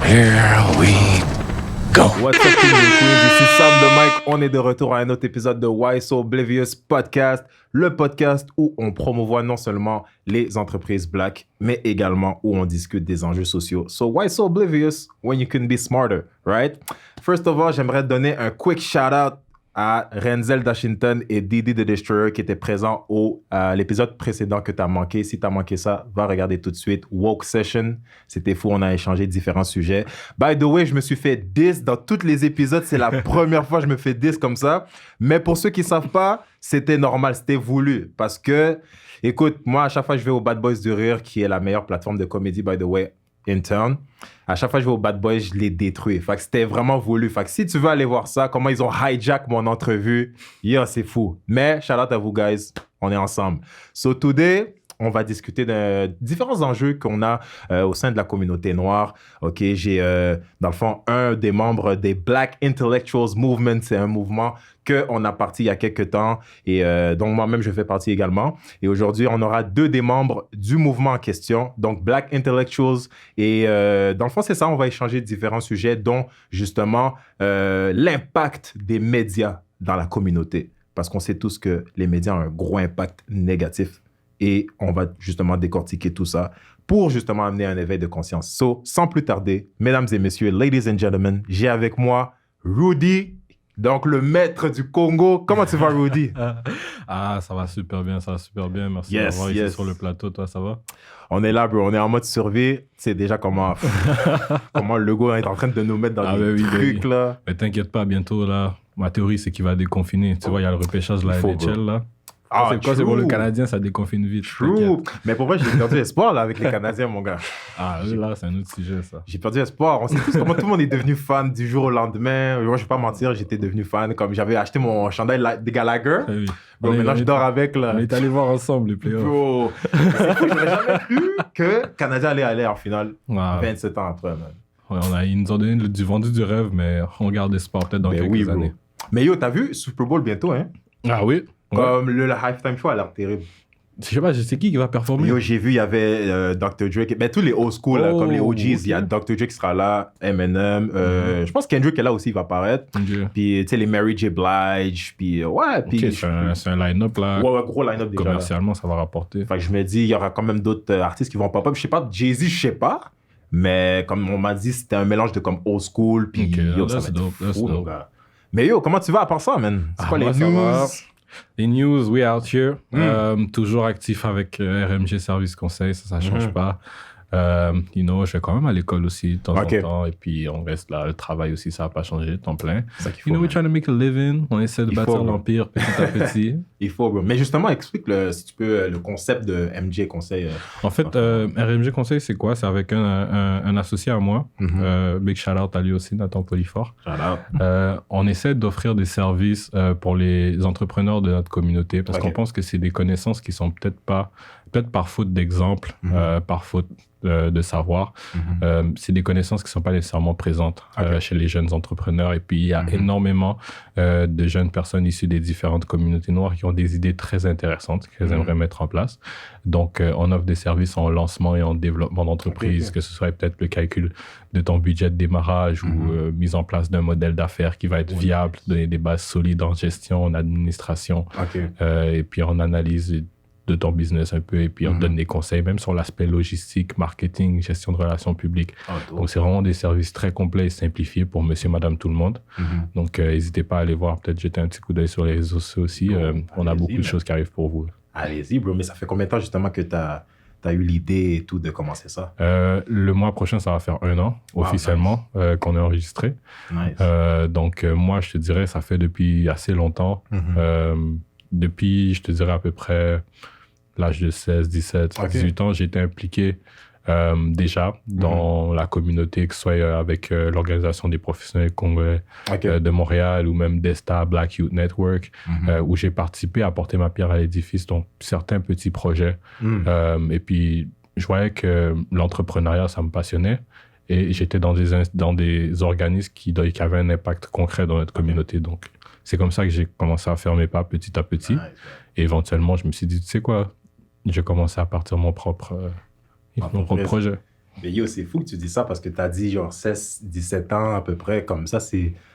Here we go. What's up, King and Queens? Ici Sam de Mike. On est de retour à un autre épisode de Why So Oblivious Podcast, le podcast où on promouvoit non seulement les entreprises black, mais également où on discute des enjeux sociaux. So why so oblivious when you can be smarter, right? First of all, j'aimerais donner un quick shout-out à Renzel Dashington et Didi the Destroyer qui étaient présents à l'épisode précédent que tu as manqué. Si tu as manqué ça, va regarder tout de suite. Woke Session, c'était fou, on a échangé différents sujets. By the way, je me suis fait diss dans tous les épisodes. C'est la première fois que je me fais diss comme ça. Mais pour ceux qui ne savent pas, c'était normal, c'était voulu. Parce que, écoute, moi, à chaque fois que je vais au Bad Boys du Rire, qui est la meilleure plateforme de comédie, by the way, in town. À chaque fois que je vais au Bad Boys, je les détruis. Fait que c'était vraiment voulu. Fait que si tu veux aller voir ça, comment ils ont hijack mon entrevue, c'est fou. Mais shout out à vous guys, on est ensemble. So today, on va discuter de différents enjeux qu'on a au sein de la communauté noire. OK, j'ai dans le fond un des membres des Black Intellectuals Movement. C'est un mouvement qu'on a parti il y a quelques temps et dont moi-même je fais partie également. Et aujourd'hui, on aura deux des membres du mouvement en question, donc Black Intellectuals. Et dans le fond, c'est ça, on va échanger différents sujets, dont justement l'impact des médias dans la communauté. Parce qu'on sait tous que les médias ont un gros impact négatif. Et on va justement décortiquer tout ça pour justement amener un éveil de conscience. So, sans plus tarder, mesdames et messieurs, ladies and gentlemen, j'ai avec moi Rudy, donc le maître du Congo. Comment tu vas, Rudy? Ça va super bien, Merci d'avoir ici sur le plateau. Toi, ça va? On est là, bro. On est en mode survie. C'est déjà comment le gars est en train de nous mettre dans les trucs, là. Mais t'inquiète pas, bientôt, là, ma théorie, c'est qu'il va déconfiner. Tu vois, il y a le repêchage de la NHL, là. C'est pour le Canadien, ça déconfine vite. True. Mais pour vrai, j'ai perdu espoir là, avec les Canadiens, mon gars. Là, c'est un autre sujet, ça. J'ai perdu espoir. On sait tous comment tout le monde est devenu fan du jour au lendemain. Moi, je vais pas mentir, j'étais devenu fan. Comme j'avais acheté mon chandail de Gallagher. Oui. Bon, maintenant, je dors avec. Là. On est allé voir ensemble les playoffs. Bro, j'aurais jamais cru que le Canadien allait aller en finale 27 ans après. Man. Ouais, ils nous ont donné du vendu du rêve, mais on garde espoir peut-être dans quelques années. Mais yo, t'as vu Super Bowl bientôt, hein? Ah oui? Comme le halftime show a l'air terrible. Je sais pas, je sais qui va performer. Yo, j'ai vu, il y avait Dr. Dre. Ben, tous les old school, là, comme les OGs, il y a Dr. Dre qui sera là, Eminem. Je pense Kendrick est là aussi, il va apparaître. Puis, tu sais, les Mary J. Blige. Puis, puis. C'est un line-up, là. Ouais, gros line-up déjà. Commercialement, ça va rapporter. Fait que je me dis, il y aura quand même d'autres artistes qui vont pop-up. Je sais pas, Jay-Z, je sais pas. Mais comme on m'a dit, c'était un mélange de comme old school. Puis, yo, ça va être fou, mon gars. Mais yo, comment tu vas à part ça, man? C'est quoi les news? Les news, we out here. Toujours actif avec RMG Service Conseil, ça change pas. Je vais quand même à l'école aussi de temps en temps. Et puis, on reste là. Le travail aussi, ça va pas changer, temps plein. We're trying to make a living. On essaie de bâtir l'empire petit à petit. Il faut, bro. Mais justement, explique, si tu peux, le concept de MJ Conseil. En fait, RMG Conseil, c'est quoi? C'est avec un associé à moi. Big shout-out à lui aussi, Nathan Polifort. Shout-out. On essaie d'offrir des services pour les entrepreneurs de notre communauté parce qu'on pense que c'est des connaissances qui sont peut-être par faute d'exemple, par faute de savoir. C'est des connaissances qui ne sont pas nécessairement présentes chez les jeunes entrepreneurs. Et puis, il y a énormément de jeunes personnes issues des différentes communautés noires qui ont des idées très intéressantes qu'elles aimeraient mettre en place. Donc, on offre des services en lancement et en développement d'entreprise, que ce soit peut-être le calcul de ton budget de démarrage ou mise en place d'un modèle d'affaires qui va être viable, donner des bases solides en gestion, en administration, et puis en analyse de ton business un peu, et puis on donne des conseils, même sur l'aspect logistique, marketing, gestion de relations publiques. Donc, c'est vraiment des services très complets et simplifiés pour monsieur, madame, tout le monde. Donc, n'hésitez pas à aller voir, peut-être jeter un petit coup d'œil sur les réseaux sociaux aussi. On a beaucoup de choses qui arrivent pour vous. Allez-y, bro. Mais ça fait combien de temps, justement, que tu as eu l'idée et tout de commencer ça? Le mois prochain, ça va faire 1 an, officiellement, qu'on est enregistré. Donc, moi, je te dirais, ça fait depuis assez longtemps. Depuis, je te dirais, à peu près l'âge de 16, 17, 18 ans, j'ai été impliqué déjà dans la communauté, que ce soit avec l'Organisation des professionnels congolais de Montréal ou même DESTA, Black Youth Network, où j'ai participé à porter ma pierre à l'édifice dans certains petits projets. Et puis, je voyais que l'entrepreneuriat, ça me passionnait. Et j'étais dans des organismes qui avaient un impact concret dans notre communauté. Donc, c'est comme ça que j'ai commencé à faire mes pas petit à petit. Et éventuellement, je me suis dit, tu sais quoi, j'ai commencé à partir mon propre projet. Mais yo, c'est fou que tu dis ça parce que tu as dit genre 16, 17 ans à peu près. Comme ça,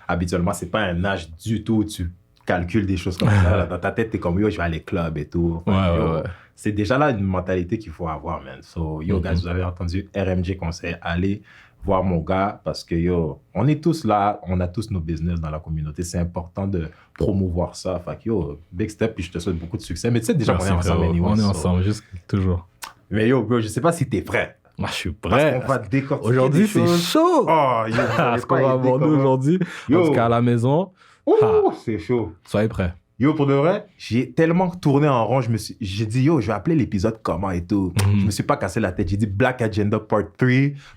habituellement, c'est pas un âge du tout où tu calcules des choses comme ça. Là, dans ta tête, t'es comme yo, je vais aller club et tout. Enfin, yo, c'est déjà là une mentalité qu'il faut avoir, man. So, yo, guys, vous avez entendu RMJ conseil, allez voir mon gars parce que yo, on est tous là, on a tous nos business dans la communauté. C'est important de promouvoir ça. Fait que yo, big step, puis je te souhaite beaucoup de succès. Mais tu sais déjà qu'on est ensemble anyway. On est ensemble, juste toujours. Mais yo, bro, je sais pas si t'es prêt. Moi, je suis prêt. Parce qu'on va décortiquer aujourd'hui, c'est chaud. Oh, yo, ce qu'on va aborder aujourd'hui. En tout cas, à la maison. C'est chaud. Soyez prêts. Yo, pour de vrai, j'ai tellement tourné en rond, j'ai dit, yo, je vais appeler l'épisode comment et tout. Je me suis pas cassé la tête. J'ai dit Black Agenda Part 3.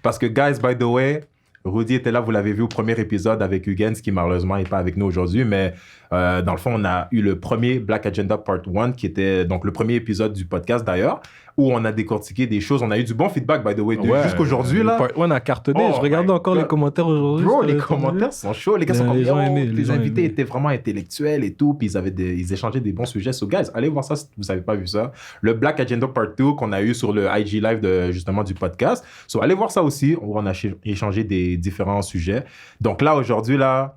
Parce que, guys, by the way, Rudy était là, vous l'avez vu au premier épisode avec Hugens, qui malheureusement n'est pas avec nous aujourd'hui. Mais dans le fond, on a eu le premier Black Agenda Part 1, qui était donc le premier épisode du podcast d'ailleurs, où on a décortiqué des choses. On a eu du bon feedback, by the way, jusqu'aujourd'hui. Là. Part 1 a cartonné. Je regardais encore les commentaires aujourd'hui. Bro, les commentaires sont chauds. Les gars sont comme, les gens aimaient, les invités étaient vraiment intellectuels et tout. Puis ils échangeaient des bons sujets. So, guys, allez voir ça si vous n'avez pas vu ça. Le Black Agenda Part 2 qu'on a eu sur le IG Live justement du podcast. So, allez voir ça aussi. On a échangé des différents sujets. Donc là, aujourd'hui, là,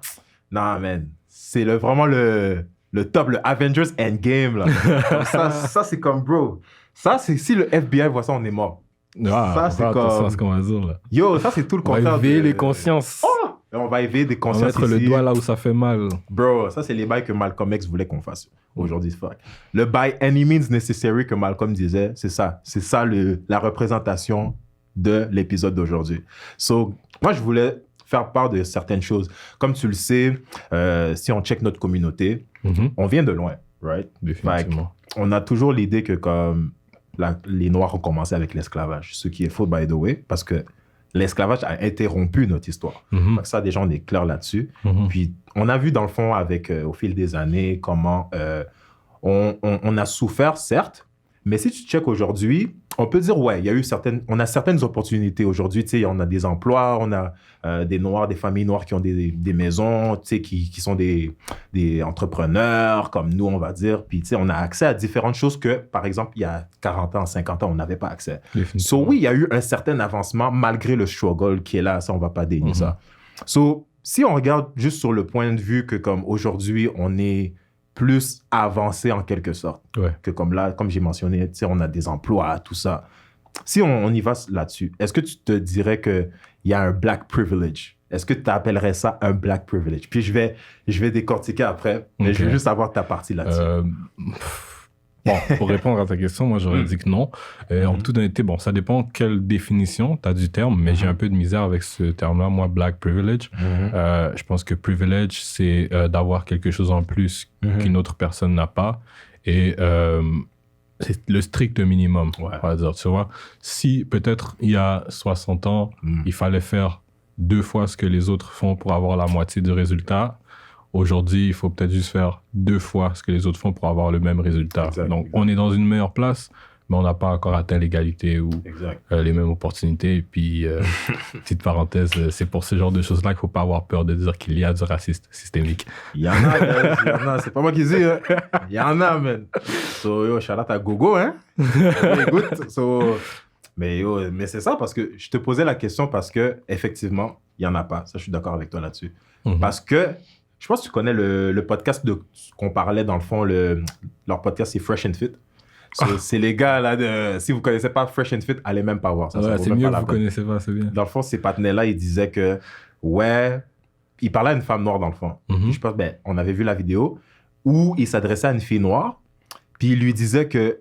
non, man, c'est vraiment le top, le Avengers Endgame. Là. ça c'est comme, bro. Ça, c'est si le FBI voit ça, on est mort. Ça, c'est comme... ce qu'on va dire, là. Yo, ça, c'est tout le contraire. On va éveiller les consciences. Oh! On va éveiller des consciences. On va mettre le doigt là où ça fait mal. Bro, ça, c'est les bails que Malcolm X voulait qu'on fasse aujourd'hui. Fuck. Le by any means necessary que Malcolm disait, c'est ça. C'est ça la représentation de l'épisode d'aujourd'hui. So, moi, je voulais faire part de certaines choses. Comme tu le sais, si on check notre communauté, on vient de loin, right? Définitivement. On a toujours l'idée que comme les Noirs ont commencé avec l'esclavage, ce qui est faux, by the way, parce que l'esclavage a interrompu notre histoire. Ça, déjà, on est clair là-dessus. Puis, on a vu, dans le fond, au fil des années, comment on a souffert, certes, mais si tu checkes aujourd'hui, on peut dire, ouais, on a certaines opportunités aujourd'hui. Tu sais, on a des emplois, on a des Noirs, des familles noires qui ont des maisons, tu sais, qui sont des entrepreneurs, comme nous, on va dire. Puis, tu sais, on a accès à différentes choses que, par exemple, il y a 40 ans, 50 ans, on n'avait pas accès. So, oui, il y a eu un certain avancement malgré le struggle qui est là. Ça, on ne va pas dénier ça. So, si on regarde juste sur le point de vue que, comme aujourd'hui, on est plus avancé en quelque sorte. Que comme là, comme j'ai mentionné, tu sais, on a des emplois, tout ça. Si on y va là-dessus, est-ce que tu te dirais qu'il y a un black privilege? Est-ce que tu appellerais ça un black privilege? Puis je vais décortiquer après, mais je veux juste avoir ta partie là-dessus. Bon, pour répondre à ta question, moi, j'aurais dit que non. En toute honnêteté, bon, ça dépend quelle définition tu as du terme, mais j'ai un peu de misère avec ce terme-là, moi, black privilege. Je pense que privilege, c'est d'avoir quelque chose en plus qu'une autre personne n'a pas. Et c'est le strict minimum, on va dire. Tu vois, si peut-être il y a 60 ans, il fallait faire 2 fois ce que les autres font pour avoir la moitié du résultat, aujourd'hui, il faut peut-être juste faire 2 fois ce que les autres font pour avoir le même résultat. Donc, on est dans une meilleure place, mais on n'a pas encore atteint l'égalité ou les mêmes opportunités. Et puis, petite parenthèse, c'est pour ce genre de choses-là qu'il ne faut pas avoir peur de dire qu'il y a du racisme systémique. Il y en a, c'est pas moi qui dis, hein. Il y en a, man. So, yo, shout out à Gogo, hein. Écoute, mais c'est ça, parce que je te posais la question parce que effectivement, il n'y en a pas. Ça, je suis d'accord avec toi là-dessus. Parce que, je pense que tu connais le podcast qu'on parlait, dans le fond, leur podcast, c'est Fresh and Fit. C'est les gars, là, si vous ne connaissez pas Fresh and Fit, allez même pas voir ça. Ouais, c'est mieux que vous ne connaissez pas, c'est bien. Dans le fond, ces partenaires-là, ils disaient que, il parlait à une femme noire, dans le fond. Je pense, on avait vu la vidéo où il s'adressait à une fille noire, puis il lui disait que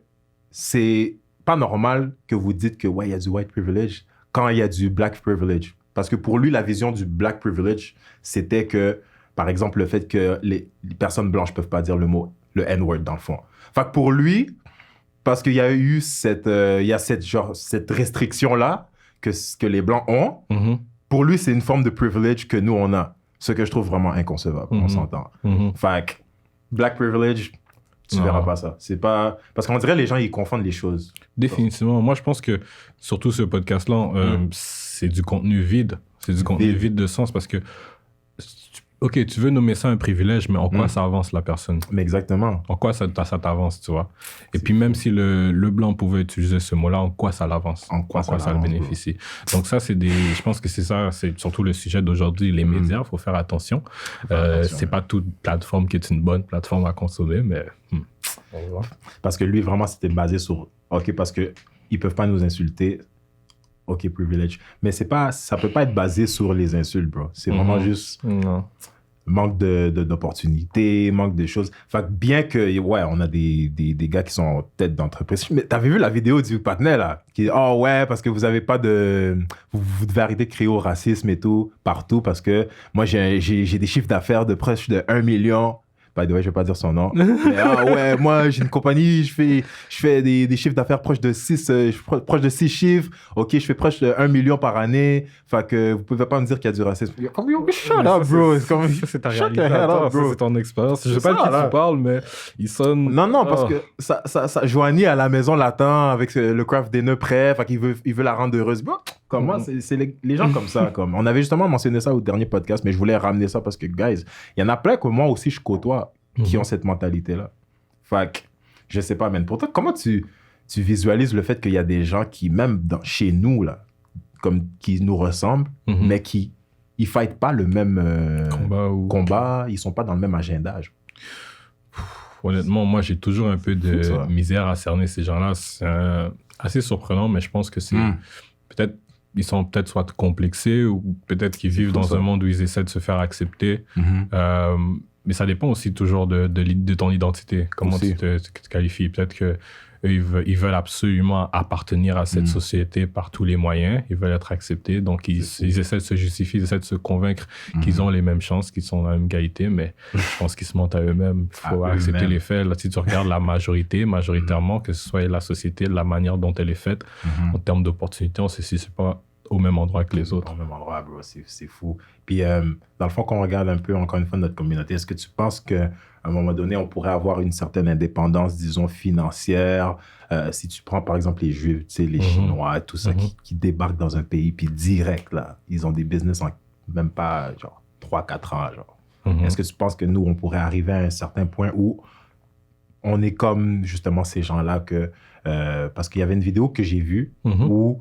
c'est pas normal que vous dites que, il y a du white privilege quand il y a du black privilege. Parce que pour lui, la vision du black privilege, c'était que, par exemple, le fait que les personnes blanches peuvent pas dire le N-word, dans le fond. Fait que pour lui, parce qu'il y a eu cette restriction-là que les Blancs ont, pour lui, c'est une forme de privilege que nous, on a. Ce que je trouve vraiment inconcevable, on s'entend. Fait que black privilege, tu verras pas ça. C'est pas... Parce qu'on dirait les gens, ils confondent les choses. Définitivement. Moi, je pense que, surtout ce podcast-là, c'est du contenu vide. C'est du contenu vide de sens parce que OK, tu veux nommer ça un privilège, mais en quoi ça avance la personne? Mais exactement. En quoi ça t'avance, tu vois? Et puis même si le blanc pouvait utiliser ce mot-là, en quoi ça l'avance? En quoi ça le l'avance, bénéficie? Donc ça, je pense que c'est surtout le sujet d'aujourd'hui, les médias, il faut faire attention. C'est pas toute plateforme qui est une bonne plateforme à consommer, mais... on va voir. Parce que lui, vraiment, c'était basé sur, OK, parce qu'ils peuvent pas nous insulter, OK, privilege. Mais ça peut pas être basé sur les insultes, bro. C'est vraiment juste manque d'opportunités, manque de choses. Fait que bien que, ouais, on a des gars qui sont en tête d'entreprise. Mais t'avais vu la vidéo du partenaire, là? Qui dit, oh ouais, parce que vous avez pas de... Vous devez arrêter de crier au racisme et tout, partout, parce que moi, j'ai des chiffres d'affaires de presque de 1 million. By the way, je vais pas dire son nom. Mais ouais, moi, j'ai une compagnie, je fais des chiffres d'affaires proches de 6 chiffres. OK, je fais proche de 1 million par année. Fait que vous pouvez pas me dire qu'il y a du racisme. Comme, shut up, bro. C'est ta réalité. Ça, c'est ton expérience. Je sais pas de qui tu parles, mais il sonne... Non, parce que ça Joanie à la maison l'attend avec le craft dinner prêt. Fait qu'il veut la rendre heureuse. Bro, comme moi, c'est les gens comme ça. Comme. On avait justement mentionné ça au dernier podcast, mais je voulais ramener ça parce que, guys, il y en a plein que moi aussi je côtoie qui ont cette mentalité-là. Fait que, je sais pas, man. Pour toi, comment tu visualises le fait qu'il y a des gens qui, même chez nous, là, comme, qui nous ressemblent, mais qui ils fightent pas le même combat, ils sont pas dans le même agendage. Honnêtement, moi, j'ai toujours un peu de misère à cerner ces gens-là. C'est assez surprenant, mais je pense que c'est peut-être ils sont peut-être soit complexés ou peut-être qu'ils vivent dans un monde où ils essaient de se faire accepter. Mais ça dépend aussi toujours de ton identité. Comment tu te qualifies. Peut-être que ils veulent absolument appartenir à cette société par tous les moyens. Ils veulent être acceptés. Donc, ils essaient de se justifier, ils essaient de se convaincre qu'ils ont les mêmes chances, qu'ils sont dans la même égalité. Mais je pense qu'ils se mentent à eux-mêmes. Il faut accepter les faits. Là, si tu regardes la majoritairement, que ce soit la société, la manière dont elle est faite, en termes d'opportunités, on sait si c'est pas au même endroit que les autres. Au même endroit, bro, c'est fou. Puis, dans le fond, quand on regarde un peu, encore une fois, notre communauté, est-ce que tu penses qu'à un moment donné, on pourrait avoir une certaine indépendance, disons, financière? Si tu prends, par exemple, les Juifs, tu sais, les Chinois, tout ça, qui débarquent dans un pays, puis direct, là, ils ont des business en même pas, genre, 3-4 ans, genre. Est-ce que tu penses que nous, on pourrait arriver à un certain point où on est comme, justement, ces gens-là que... parce qu'il y avait une vidéo que j'ai vue où...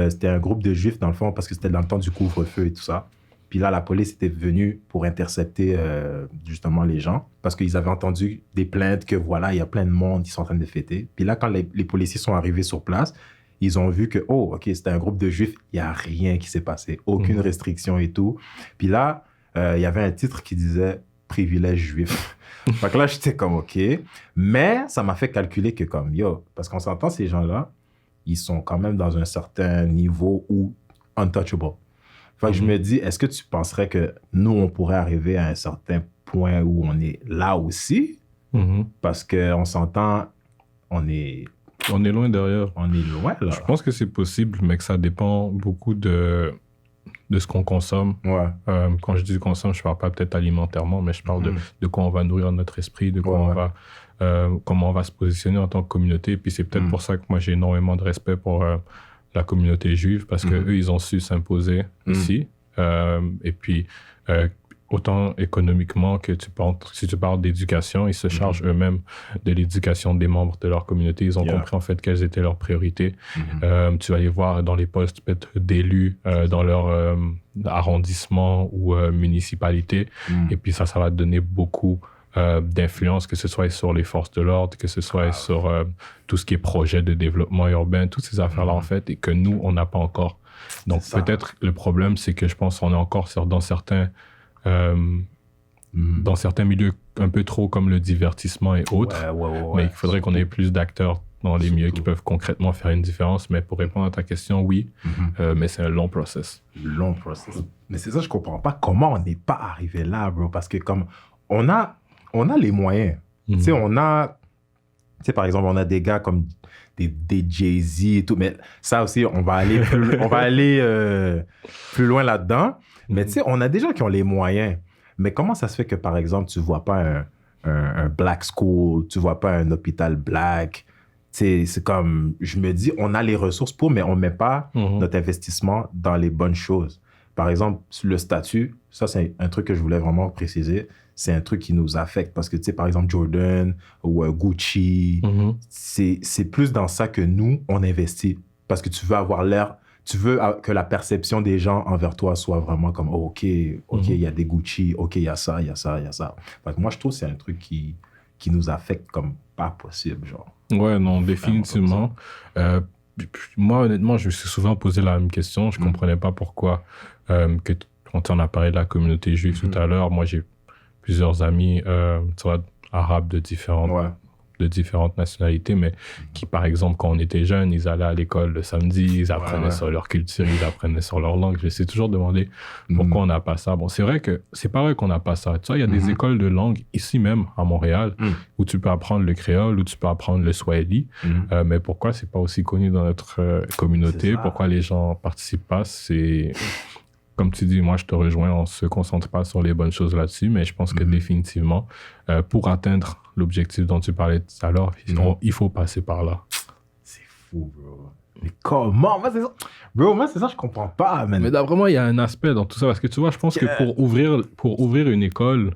c'était un groupe de Juifs, dans le fond, parce que c'était dans le temps du couvre-feu et tout ça. Puis là, la police était venue pour intercepter justement les gens, parce qu'ils avaient entendu des plaintes que, voilà, il y a plein de monde qui sont en train de fêter. Puis là, quand les policiers sont arrivés sur place, ils ont vu que, oh, OK, c'était un groupe de Juifs, il n'y a rien qui s'est passé, aucune restriction et tout. Puis là, il y avait un titre qui disait « Privilège juif ». Fait que là, j'étais comme, OK. Mais ça m'a fait calculer que comme, yo, parce qu'on s'entend, ces gens-là, ils sont quand même dans un certain niveau où untouchable. Fait que je me dis, est-ce que tu penserais que nous, on pourrait arriver à un certain point où on est là aussi? Parce qu'on s'entend, on est loin derrière. On est loin, là. Je pense que c'est possible, mais que ça dépend beaucoup de ce qu'on consomme. Ouais. Quand je dis consomme, je parle pas peut-être alimentairement, mais je parle de quoi on va nourrir notre esprit, de quoi on va... comment on va se positionner en tant que communauté. Puis c'est peut-être pour ça que moi, j'ai énormément de respect pour la communauté juive, parce qu'eux, ils ont su s'imposer ici. Et puis, autant économiquement que si tu parles d'éducation, ils se chargent eux-mêmes de l'éducation des membres de leur communauté. Ils ont compris, en fait, quelles étaient leurs priorités. Tu vas les voir dans les postes peut-être d'élus dans leur arrondissement ou municipalité. Et puis ça va te donner beaucoup d'influence, que ce soit sur les forces de l'ordre, que ce soit sur tout ce qui est projet de développement urbain, toutes ces affaires-là, en fait, et que nous, on n'a pas encore. Donc, peut-être le problème, c'est que je pense qu'on est encore dans certains milieux un peu trop comme le divertissement et autres. Mais il faudrait qu'on ait plus d'acteurs dans les milieux qui peuvent concrètement faire une différence. Mais pour répondre à ta question, oui, mais c'est un long process. Long process. Mais c'est ça, je comprends pas comment on n'est pas arrivé là, bro. Parce que comme on a les moyens. Tu sais, par exemple, on a des gars comme des Jay-Z et tout, mais ça aussi, on va aller plus loin là-dedans. Mais tu sais, on a des gens qui ont les moyens. Mais comment ça se fait que, par exemple, tu vois pas un black school, tu vois pas un hôpital black? Tu sais, c'est comme, je me dis, on a les ressources pour, mais on met pas notre investissement dans les bonnes choses. par exemple, le statut, ça, c'est un truc que je voulais vraiment préciser. C'est un truc qui nous affecte parce que, tu sais, par exemple, Jordan ou Gucci, c'est plus dans ça que nous, on investit. Parce que tu veux avoir l'air, tu veux que la perception des gens envers toi soit vraiment comme, oh, OK, il y a des Gucci, OK, il y a ça, il y a ça, il y a ça. Fait que moi, je trouve que c'est un truc qui nous affecte comme pas possible, genre. Ouais, non, définitivement. Moi, honnêtement, je me suis souvent posé la même question. Je comprenais pas pourquoi, quand on a parlé de la communauté juive tout à l'heure, moi, j'ai plusieurs amis, tu vois, arabes de différentes nationalités, mais qui, par exemple, quand on était jeunes, ils allaient à l'école le samedi, ils apprenaient sur leur culture, ils apprenaient sur leur langue. Je me suis toujours demandé pourquoi on n'a pas ça. Bon, c'est vrai que c'est pas vrai qu'on n'a pas ça. Tu vois, il y a des écoles de langue ici même, à Montréal, où tu peux apprendre le créole, où tu peux apprendre le swahili. Mais pourquoi c'est pas aussi connu dans notre communauté? Pourquoi les gens participent pas? C'est... Comme tu dis, moi, je te rejoins, on ne se concentre pas sur les bonnes choses là-dessus, mais je pense que définitivement, pour atteindre l'objectif dont tu parlais tout à l'heure, il faut passer par là. C'est fou, bro. Mais comment? Moi, c'est ça. Bro, moi, c'est ça, je comprends pas, man. Mais d'après moi, il y a un aspect dans tout ça, parce que tu vois, je pense que pour ouvrir une école,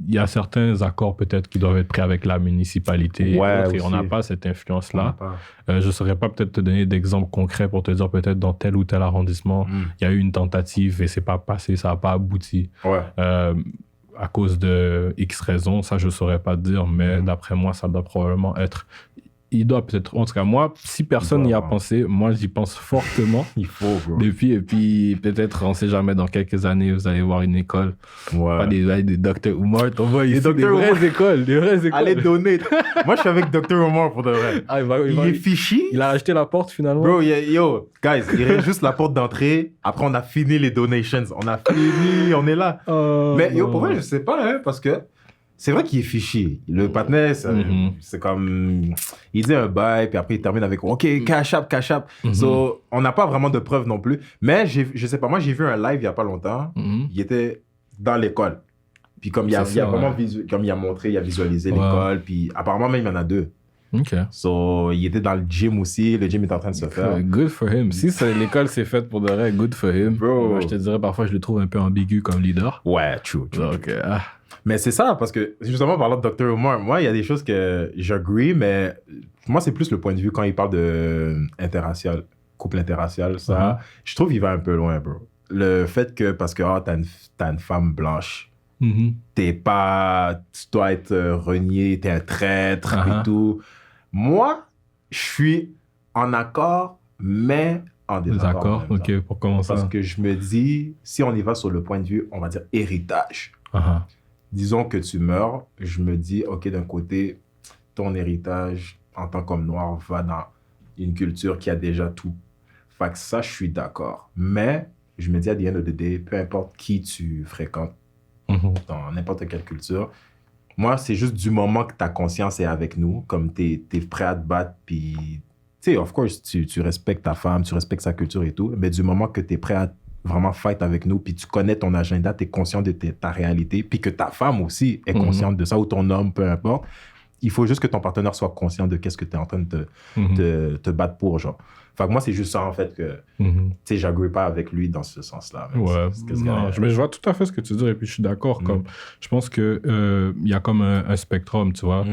il y a certains accords peut-être qui doivent être pris avec la municipalité et on n'a pas cette influence-là. Je ne saurais pas peut-être te donner d'exemples concrets pour te dire peut-être dans tel ou tel arrondissement, il y a eu une tentative et c'est pas passé, ça n'a pas abouti. À cause de X raisons, ça je ne saurais pas te dire, mais d'après moi, ça doit probablement être... Il doit peut-être, en tout cas moi, si personne n'y a pensé, moi j'y pense fortement. Il faut, bro. Depuis, et puis peut-être, on ne sait jamais, dans quelques années, vous allez voir une école. Pas des Dr. Umar, on voit ici des vraies écoles. Allez donner. Moi je suis avec Dr. Umar pour de vrai. Il est fichu. Il a acheté la porte finalement. Bro, yo, guys, il reste juste la porte d'entrée. Après, on a fini les donations. On a fini, on est là. Mais yo, pour vrai, je sais pas, hein, parce que c'est vrai qu'il est fiché. Le partenaire, c'est comme... Il dit un bail, puis après, il termine avec « OK, cash up. » So, on n'a pas vraiment de preuves non plus. Mais, je sais pas, moi, j'ai vu un live il y a pas longtemps. Il était dans l'école. Puis comme il a montré, il a visualisé l'école. Puis apparemment, même, il y en a 2. OK. So, il était dans le gym aussi. Le gym est en train de se faire. Good for him. Si l'école s'est faite pour de vrai, good for him. Bro. Moi, je te dirais, parfois, je le trouve un peu ambigu comme leader. Ouais, true. Donc, Mais c'est ça, parce que justement, parlant de Dr. Umar, moi, il y a des choses que j'agree, mais moi, c'est plus le point de vue quand il parle de couple interracial, ça, je trouve qu'il va un peu loin, bro. Le fait que, parce que t'as une femme blanche, tu dois être renié, t'es un traître et tout. Moi, je suis en accord, mais en désaccord. D'accord, ok, pour commencer. Parce que je me dis, si on y va sur le point de vue, on va dire héritage. Disons que tu meurs, je me dis, OK, d'un côté, ton héritage en tant qu'homme noir va dans une culture qui a déjà tout. Fait que ça, je suis d'accord. Mais je me dis, à the end of the day, peu importe qui tu fréquentes dans n'importe quelle culture, moi, c'est juste du moment que ta conscience est avec nous, comme t'es prêt à te battre, puis, tu sais, of course, tu respectes ta femme, tu respectes sa culture et tout, mais du moment que t'es prêt à vraiment fight avec nous, puis tu connais ton agenda, tu es conscient de ta réalité, puis que ta femme aussi est consciente de ça, ou ton homme, peu importe. Il faut juste que ton partenaire soit conscient de qu'est-ce que tu es en train de te battre pour, genre. Fait que moi, c'est juste ça, en fait, que, tu sais, j'agree pas avec lui dans ce sens-là. Ouais, mais je vois tout à fait ce que tu dis, et puis je suis d'accord. Comme, je pense qu'il y a comme un spectrum, tu vois.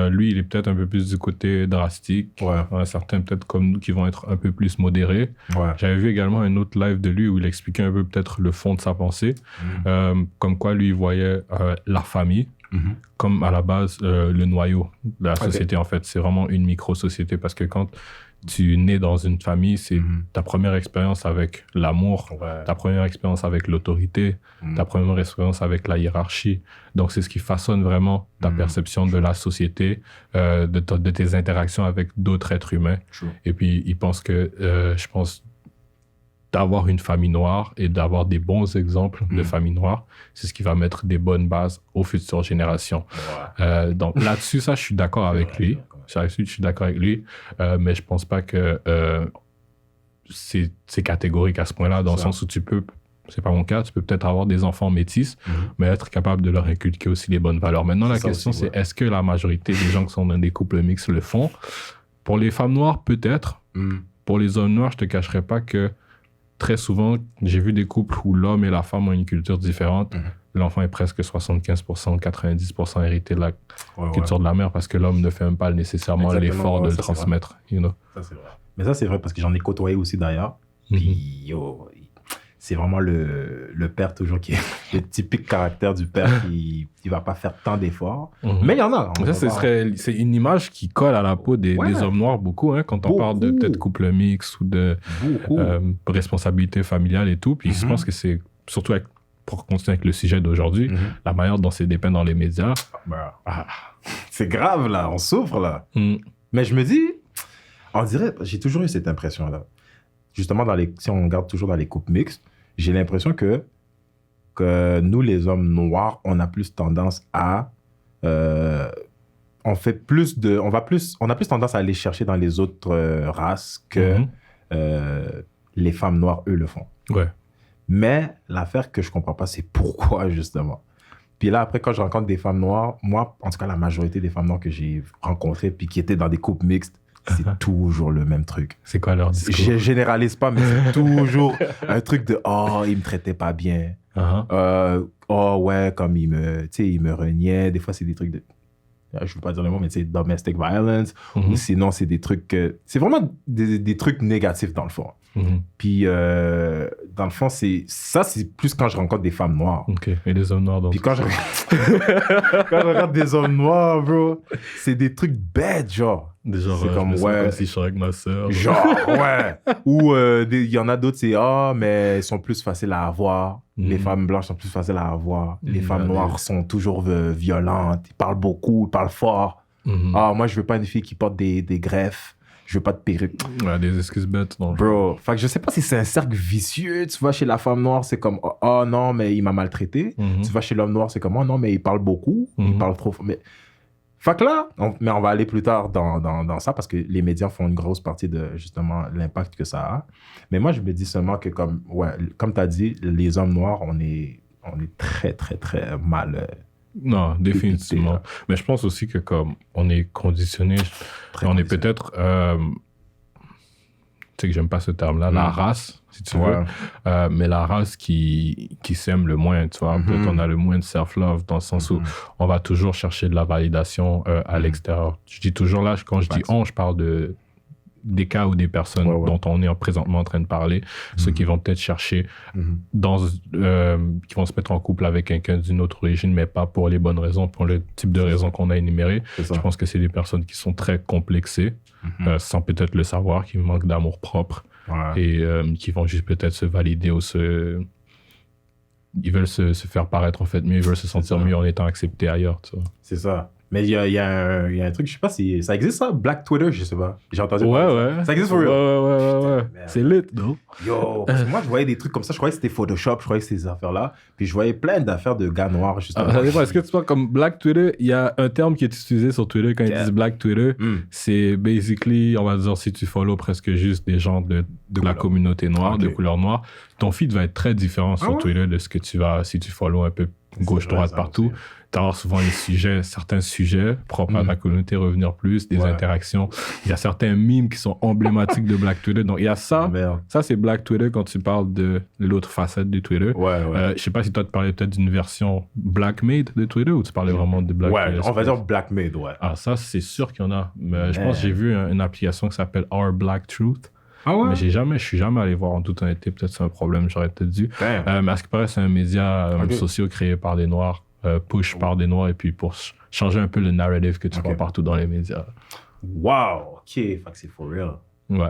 Lui, il est peut-être un peu plus du côté drastique. Certains, peut-être comme nous, qui vont être un peu plus modérés. J'avais vu également un autre live de lui où il expliquait un peu peut-être le fond de sa pensée. Comme quoi, lui, il voyait la famille comme à la base le noyau de la société, en fait. C'est vraiment une micro-société parce que quand tu nais dans une famille, c'est ta première expérience avec l'amour, ta première expérience avec l'autorité, ta première expérience avec la hiérarchie. Donc, c'est ce qui façonne vraiment ta perception de la société, de tes interactions avec d'autres êtres humains. Et puis, je pense, d'avoir une famille noire et d'avoir des bons exemples de famille noire, c'est ce qui va mettre des bonnes bases aux futures générations. Donc, là-dessus, ça, je suis d'accord avec lui. Je suis d'accord avec lui, mais je pense pas que c'est catégorique à ce point-là, dans le sens où tu peux, c'est pas mon cas, tu peux peut-être avoir des enfants métis, mais être capable de leur inculquer aussi les bonnes valeurs. Maintenant, la question, c'est est-ce que la majorité des gens qui sont dans des couples mixtes le font? Pour les femmes noires, peut-être. Pour les hommes noirs, je te cacherai pas que très souvent, j'ai vu des couples où l'homme et la femme ont une culture différente. L'enfant est presque 75%, 90% hérité de la culture de la mère parce que l'homme ne fait même pas nécessairement l'effort de le transmettre. You know? Ça, c'est vrai. Mais ça, c'est vrai parce que j'en ai côtoyé aussi d'ailleurs. Puis, yo, c'est vraiment le père toujours qui est le typique caractère du père qui va pas faire tant d'efforts. Mais il y en a. C'est une image qui colle à la peau des hommes noirs beaucoup, hein, quand on parle de peut-être couple mixte ou de responsabilité familiale et tout. Puis je pense que c'est surtout pour continuer avec le sujet d'aujourd'hui, la manière dont c'est dépeint dans les médias. C'est grave, là. On souffre, là. Mais je me dis, on dirait, j'ai toujours eu cette impression-là. Justement, si on regarde toujours dans les couples mixtes, j'ai l'impression que nous, les hommes noirs, on a plus tendance à... on a plus tendance à aller chercher dans les autres races que les femmes noires, eux, le font. Ouais. Mais l'affaire que je comprends pas, c'est pourquoi, justement. Puis là, après, quand je rencontre des femmes noires, moi, en tout cas, la majorité des femmes noires que j'ai rencontrées puis qui étaient dans des couples mixtes, c'est toujours le même truc. C'est quoi leur discours? Je généralise pas, mais c'est toujours un truc de « Oh, il me traitait pas bien. Oh, ouais, comme il me reniait. » Des fois, c'est des trucs de... Je veux pas dire le mot, mais c'est domestic violence. Ou sinon, c'est des trucs... c'est vraiment des trucs négatifs, dans le fond. Puis, dans le fond, c'est plus quand je rencontre des femmes noires. OK. Et des hommes noirs, donc. Puis quand je regarde des hommes noirs, bro, c'est des trucs bêtes, genre. Genre, c'est comme, comme si je serais avec ma sœur. Genre, ouais. Ou il y en a d'autres, c'est mais elles sont plus faciles à avoir. Les femmes blanches sont plus faciles à avoir. Les femmes noires sont toujours violentes. Ils parlent beaucoup, ils parlent fort. Moi, je veux pas une fille qui porte des greffes. Je veux pas de perruque. Ouais, des excuses bêtes. Non, bro, fait que je sais pas si c'est un cercle vicieux. Tu vas chez la femme noire, c'est comme oh non, mais il m'a maltraité. Tu vas chez l'homme noir, c'est comme oh non, mais il parle beaucoup. Il parle trop. Mais... Fait que là, on va aller plus tard dans ça parce que les médias font une grosse partie de justement l'impact que ça a. Mais moi, je me dis seulement que comme tu as dit, les hommes noirs, on est très, très, très mal. Non, définitivement. Mais je pense aussi que comme on est conditionné, on est peut-être... tu sais que j'aime pas ce terme-là, la race, si tu veux. Mais la race qui s'aime le moins, tu vois. Peut-être on a le moins de self-love dans le sens où on va toujours chercher de la validation à l'extérieur. Je dis toujours là, quand je dis on, je parle des cas ou des personnes dont on est présentement en train de parler, ceux qui vont peut-être chercher qui vont se mettre en couple avec quelqu'un d'une autre origine, mais pas pour les bonnes raisons, pour le type de raisons qu'on a énumérées. Je pense que c'est des personnes qui sont très complexées, sans peut-être le savoir, qui manquent d'amour propre et qui vont juste peut-être se valider ou ils veulent se faire paraître en fait mieux, ils veulent se sentir mieux en étant acceptés ailleurs. Tu vois. C'est ça. Mais il y a un truc, je sais pas si ça existe ça, Black Twitter, je sais pas. J'ai entendu. Ouais. Ça existe for real. Ouais. C'est lit, non? Yo, parce que moi je voyais des trucs comme ça, je croyais que c'était Photoshop, je croyais que c'était ces affaires-là. Puis je voyais plein d'affaires de gars noirs justement. Ça dépend. Est-ce que tu vois comme Black Twitter, il y a un terme qui est utilisé sur Twitter quand ils disent Black Twitter, c'est basically, on va dire, si tu follow presque juste des gens de la communauté noire, de couleur noire, ton feed va être très différent sur Twitter de ce que tu vas, si tu follow un peu gauche-droite partout. Tu as souvent certains sujets propres à ta communauté revenir plus, des interactions. Il y a certains memes qui sont emblématiques de Black Twitter. Donc, il y a ça. Ça, c'est Black Twitter quand tu parles de l'autre facette de Twitter. Je sais pas si toi, tu parlais peut-être d'une version Black Made de Twitter ou tu parlais vraiment de Black Twitter. On va dire Black Made, Ah, ça, c'est sûr qu'il y en a. Mais je pense que j'ai vu une application qui s'appelle Our Black Truth. Mais je suis jamais allé voir en toute honnêteté. Peut-être c'est un problème, j'aurais peut-être dû. Mais à ce qui paraît, c'est un média social créé par des Noirs. Push par des Noirs et puis pour changer un peu le narrative que tu vois partout dans les médias. Wow, ok, fait que c'est for real. Ouais.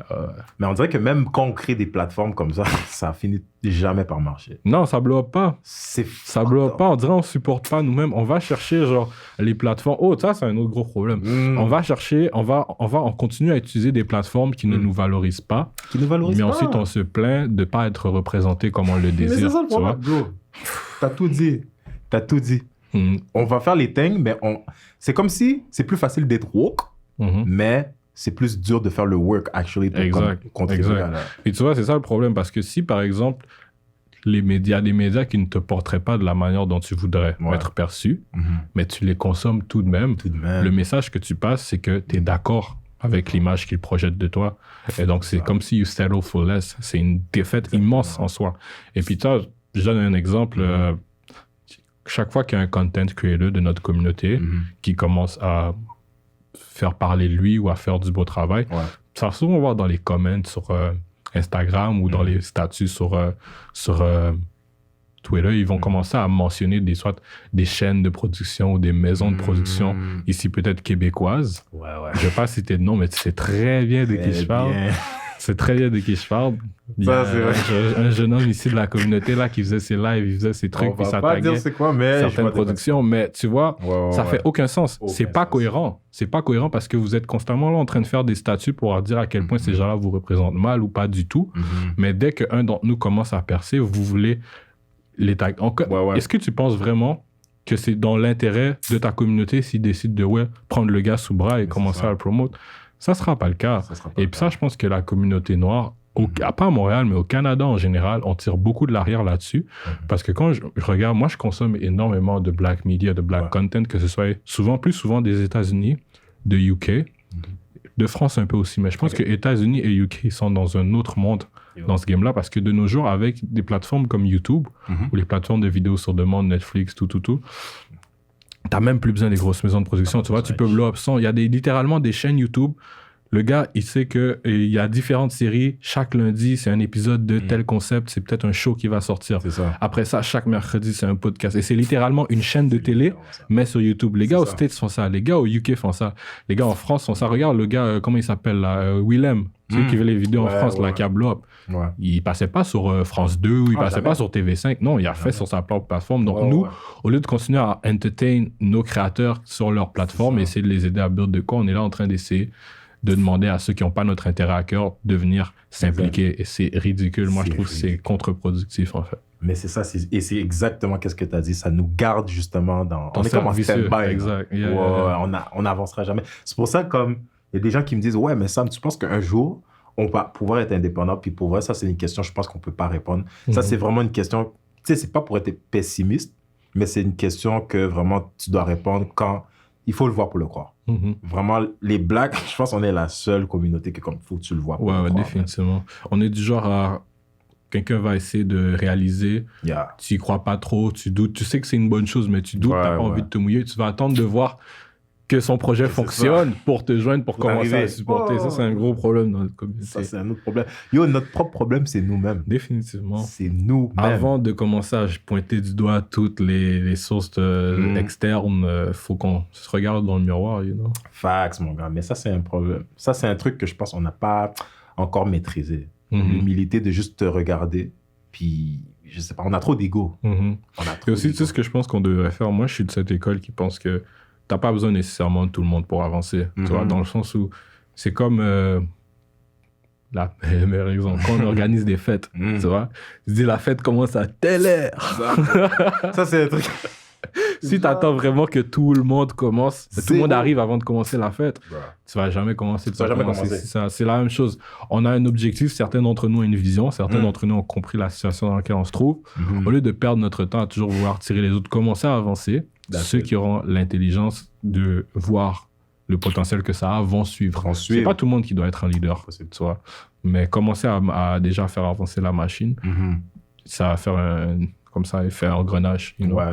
Mais on dirait que même quand on crée des plateformes comme ça finit jamais par marcher. Non, ça bloque pas. Ça bloque pas. On dirait on supporte pas nous-mêmes. On va chercher genre les plateformes. Oh, ça c'est un autre gros problème. On va chercher, on continue à utiliser des plateformes qui ne nous valorisent pas. Mais ensuite on se plaint de pas être représenté comme on le désire. Mais c'est ça le problème, bro. T'as tout dit. On va faire les things, mais c'est comme si c'est plus facile d'être woke, mais c'est plus dur de faire le work, actually, pour contribuer à la... Et tu vois, c'est ça le problème, parce que si, par exemple, des médias qui ne te porteraient pas de la manière dont tu voudrais être perçu, mais tu les consommes tout de même, le message que tu passes, c'est que tu es d'accord avec l'image qu'ils projettent de toi. Et donc, c'est comme si you settle for less. C'est une défaite immense en soi. Et puis, je donne un exemple. Chaque fois qu'il y a un content creator de notre communauté qui commence à faire parler de lui ou à faire du beau travail, ça va souvent voir dans les comments sur Instagram ou dans les statuts sur Twitter, ils vont commencer à mentionner soit des chaînes de production ou des maisons de production, ici peut-être québécoises. Je ne vais pas citer de nom, mais tu sais très bien de qui je parle. C'est très bien de qui je parle. Il y a un jeune homme ici de la communauté là, qui faisait ses lives, il faisait ses trucs, puis ça taguait certaines productions. Mais tu vois, ça fait aucun sens. C'est pas cohérent. C'est pas cohérent parce que vous êtes constamment là en train de faire des statuts pour leur dire à quel point ces gens-là vous représentent mal ou pas du tout. Mais dès qu'un d'entre nous commence à percer, vous voulez les tags. Est-ce que tu penses vraiment que c'est dans l'intérêt de ta communauté s'ils décident de prendre le gars sous bras et commencer à le promouvoir? Ça ne sera pas le cas. Et puis ça, je pense que la communauté noire, pas à Montréal, mais au Canada en général, on tire beaucoup de l'arrière là-dessus. Parce que quand je regarde, moi, je consomme énormément de black media, de black content, que ce soit plus souvent des États-Unis, de UK, de France un peu aussi. Mais je pense que États-Unis et UK, ils sont dans un autre monde dans ce game-là. Parce que de nos jours, avec des plateformes comme YouTube, ou les plateformes de vidéos sur demande, Netflix, tout, t'as même plus besoin des grosses maisons de production. Tu vois, tu peux blow up son. Il y a littéralement des chaînes YouTube. Le gars, il sait qu'il y a différentes séries. Chaque lundi, c'est un épisode de tel concept. C'est peut-être un show qui va sortir. Après ça, chaque mercredi, c'est un podcast. Et c'est littéralement une chaîne de télé, mais sur YouTube. Les gars aux States font ça. Les gars au UK font ça. Les gars en France font ça. Regarde le gars, comment il s'appelle là, Willem. Celui qui fait les vidéos en France, là, qui a blow up. Il passait pas sur France 2 ou il passait pas sur TV5. Non, il a fait sur sa propre plateforme. Donc nous, au lieu de continuer à entertain nos créateurs sur leur plateforme et essayer de les aider à build de quoi, on est là en train d'essayer de demander à ceux qui n'ont pas notre intérêt à cœur de venir s'impliquer. Et c'est ridicule. Moi, je trouve que c'est contre-productif, en fait. Mais c'est ça, et c'est exactement ce que tu as dit. Ça nous garde justement dans... On est comme en stand-by. Exact. On n'avancera jamais. C'est pour ça, comme il y a des gens qui me disent « Ouais, mais Sam, tu penses qu'un jour, on va pouvoir être indépendant? » Puis pour vrai, ça, c'est une question, je pense qu'on ne peut pas répondre. Ça, c'est vraiment une question... Tu sais, c'est pas pour être pessimiste, mais c'est une question que vraiment, tu dois répondre quand... Il faut le voir pour le croire. Vraiment, les Blacks, je pense qu'on est la seule communauté que, comme, faut que tu le vois pour le croire. Définitivement. On est du genre à... Quelqu'un va essayer de réaliser, tu n'y crois pas trop, tu doutes, tu sais que c'est une bonne chose, mais tu doutes, tu n'as pas envie de te mouiller, tu vas attendre de voir que son projet fonctionne pour te joindre, pour commencer à supporter. Ça, c'est un gros problème dans notre communauté. Ça, c'est un autre problème. Notre propre problème, c'est nous-mêmes. Définitivement. C'est nous-mêmes. Avant de commencer à pointer du doigt toutes les sources externes, il faut qu'on se regarde dans le miroir, Facts, mon gars. Mais ça, c'est un problème. Ça, c'est un truc que je pense qu'on n'a pas encore maîtrisé. L'humilité de juste te regarder, puis... Je sais pas, on a trop d'ego. Et aussi, tu sais ce que je pense qu'on devrait faire? Moi, je suis de cette école qui pense que t'as pas besoin nécessairement de tout le monde pour avancer. Tu vois, dans le sens où c'est comme la meilleure exemple, quand on organise des fêtes, tu vois, tu dis la fête commence à telle heure. Ça, c'est un truc. Si t'attends vraiment que tout le monde commence, tout le monde arrive avant de commencer la fête, tu vas jamais commencer. C'est la même chose. On a un objectif, certains d'entre nous ont une vision, certains d'entre nous ont compris la situation dans laquelle on se trouve. Au lieu de perdre notre temps à toujours vouloir tirer les autres, commencer à avancer. Ceux qui auront l'intelligence de voir le potentiel que ça a vont suivre. C'est pas tout le monde qui doit être un leader, tu vois. Mais commencer à déjà faire avancer la machine, ça va faire comme ça, effet engrenage. Ouais.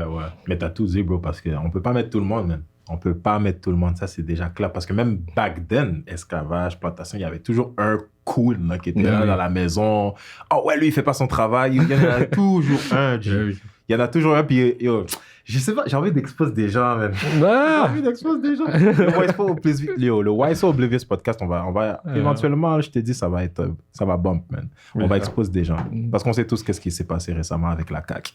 Mais t'as tout dit, bro, parce qu'on peut pas mettre tout le monde, man. On peut pas mettre tout le monde, ça c'est déjà clair. Parce que même back then, esclavage, plantation, il y avait toujours un cool là, qui était là dans la maison. Oh ouais, lui, il fait pas son travail. Il y en a toujours un, Il y en a toujours un, puis je sais pas, j'ai envie d'exposer des gens, man. J'ai envie d'exposer des gens. Le YSO Oblivious Podcast, on va éventuellement, je t'ai dit, ça va bump, man. On va exposer des gens. Parce qu'on sait tous qu'est-ce qui s'est passé récemment avec la CAQ.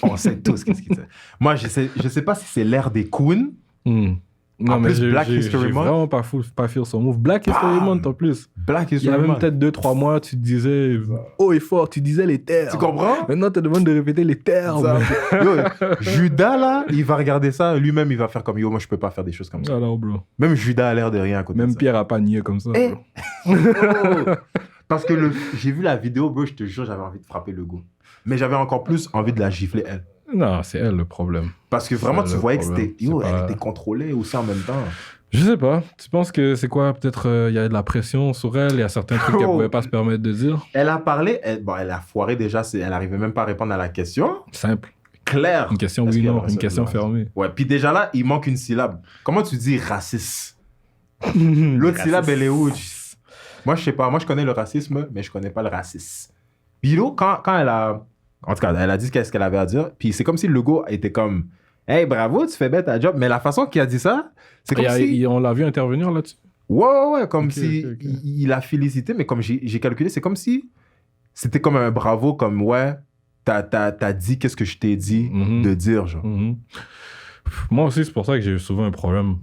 On sait tous qu'est-ce qui s'est passé. Moi, je sais pas si c'est l'ère des Queens. Non, en mais plus, Black History Month. Vraiment pas faire son move. Black History Month en plus. Black History Month. Il y a même Month. peut-être 2-3 mois, tu te disais haut et fort, tu disais les termes. Tu comprends? Maintenant, tu te demandes de répéter les termes. Judas, là, il va regarder ça. Lui-même, il va faire comme moi, je peux pas faire des choses comme ça. Alors, bro. Même Judas a l'air de rien à côté de ça. Même Pierre a pas nié comme ça. Parce que j'ai vu la vidéo, bro, je te jure, j'avais envie de frapper le go. Mais j'avais encore plus envie de la gifler, elle. Non, c'est elle le problème. Parce que vraiment, tu voyais que elle était contrôlée aussi en même temps. Je sais pas. Tu penses que c'est quoi? Peut-être il y a de la pression sur elle, il y a certains trucs qu'elle pouvait pas se permettre de dire. Elle a parlé, elle a foiré déjà, elle arrivait même pas à répondre à la question. Simple. Claire. Une question oui, non, une question fermée. Ouais, puis déjà là, il manque une syllabe. Comment tu dis raciste? L'autre syllabe, elle est où? Moi, je sais pas. Moi, je connais le racisme, mais je connais pas le racisme. Bilo, quand elle a... En tout cas, elle a dit qu'est-ce qu'elle avait à dire. Puis c'est comme si le go était comme... Hey, bravo, tu fais bête ta job. Mais la façon qu'il a dit ça, c'est comme si... On l'a vu intervenir là-dessus? Ouais, comme si il a félicité, mais comme j'ai calculé, c'est comme si c'était comme un bravo, comme ouais, t'as dit qu'est-ce que je t'ai dit de dire, genre. Moi aussi, c'est pour ça que j'ai souvent un problème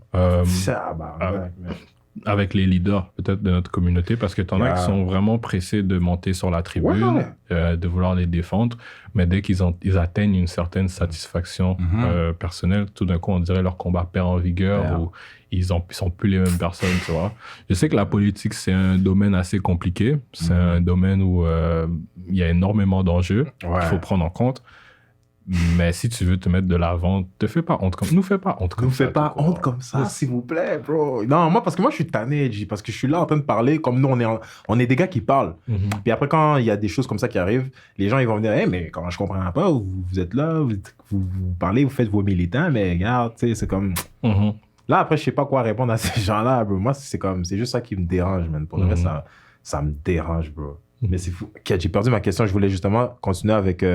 avec les leaders, peut-être, de notre communauté, parce que t'en as qui sont vraiment pressés de monter sur la tribune, de vouloir les défendre, mais dès qu'ils atteignent une certaine satisfaction personnelle, tout d'un coup, on dirait leur combat perd en vigueur ou ils sont plus les mêmes personnes, tu vois. Je sais que la politique, c'est un domaine assez compliqué. C'est un domaine où il y a énormément d'enjeux qu'il faut prendre en compte. Mais si tu veux te mettre de l'avant, nous fais pas honte comme ça, s'il vous plaît, bro. Non, parce que moi, je suis tanné, parce que je suis là en train de parler comme nous, on est des gars qui parlent. Puis après, quand il y a des choses comme ça qui arrivent, les gens, ils vont me dire, hey, mais quand je comprends pas, vous êtes là, vous parlez, vous faites vos militants, mais regarde, tu sais, c'est comme... Là, après, je sais pas quoi répondre à ces gens-là, bro. Moi, c'est juste ça qui me dérange, man. Pour le reste, ça me dérange, bro. Mais c'est fou. Okay, j'ai perdu ma question. Je voulais justement continuer avec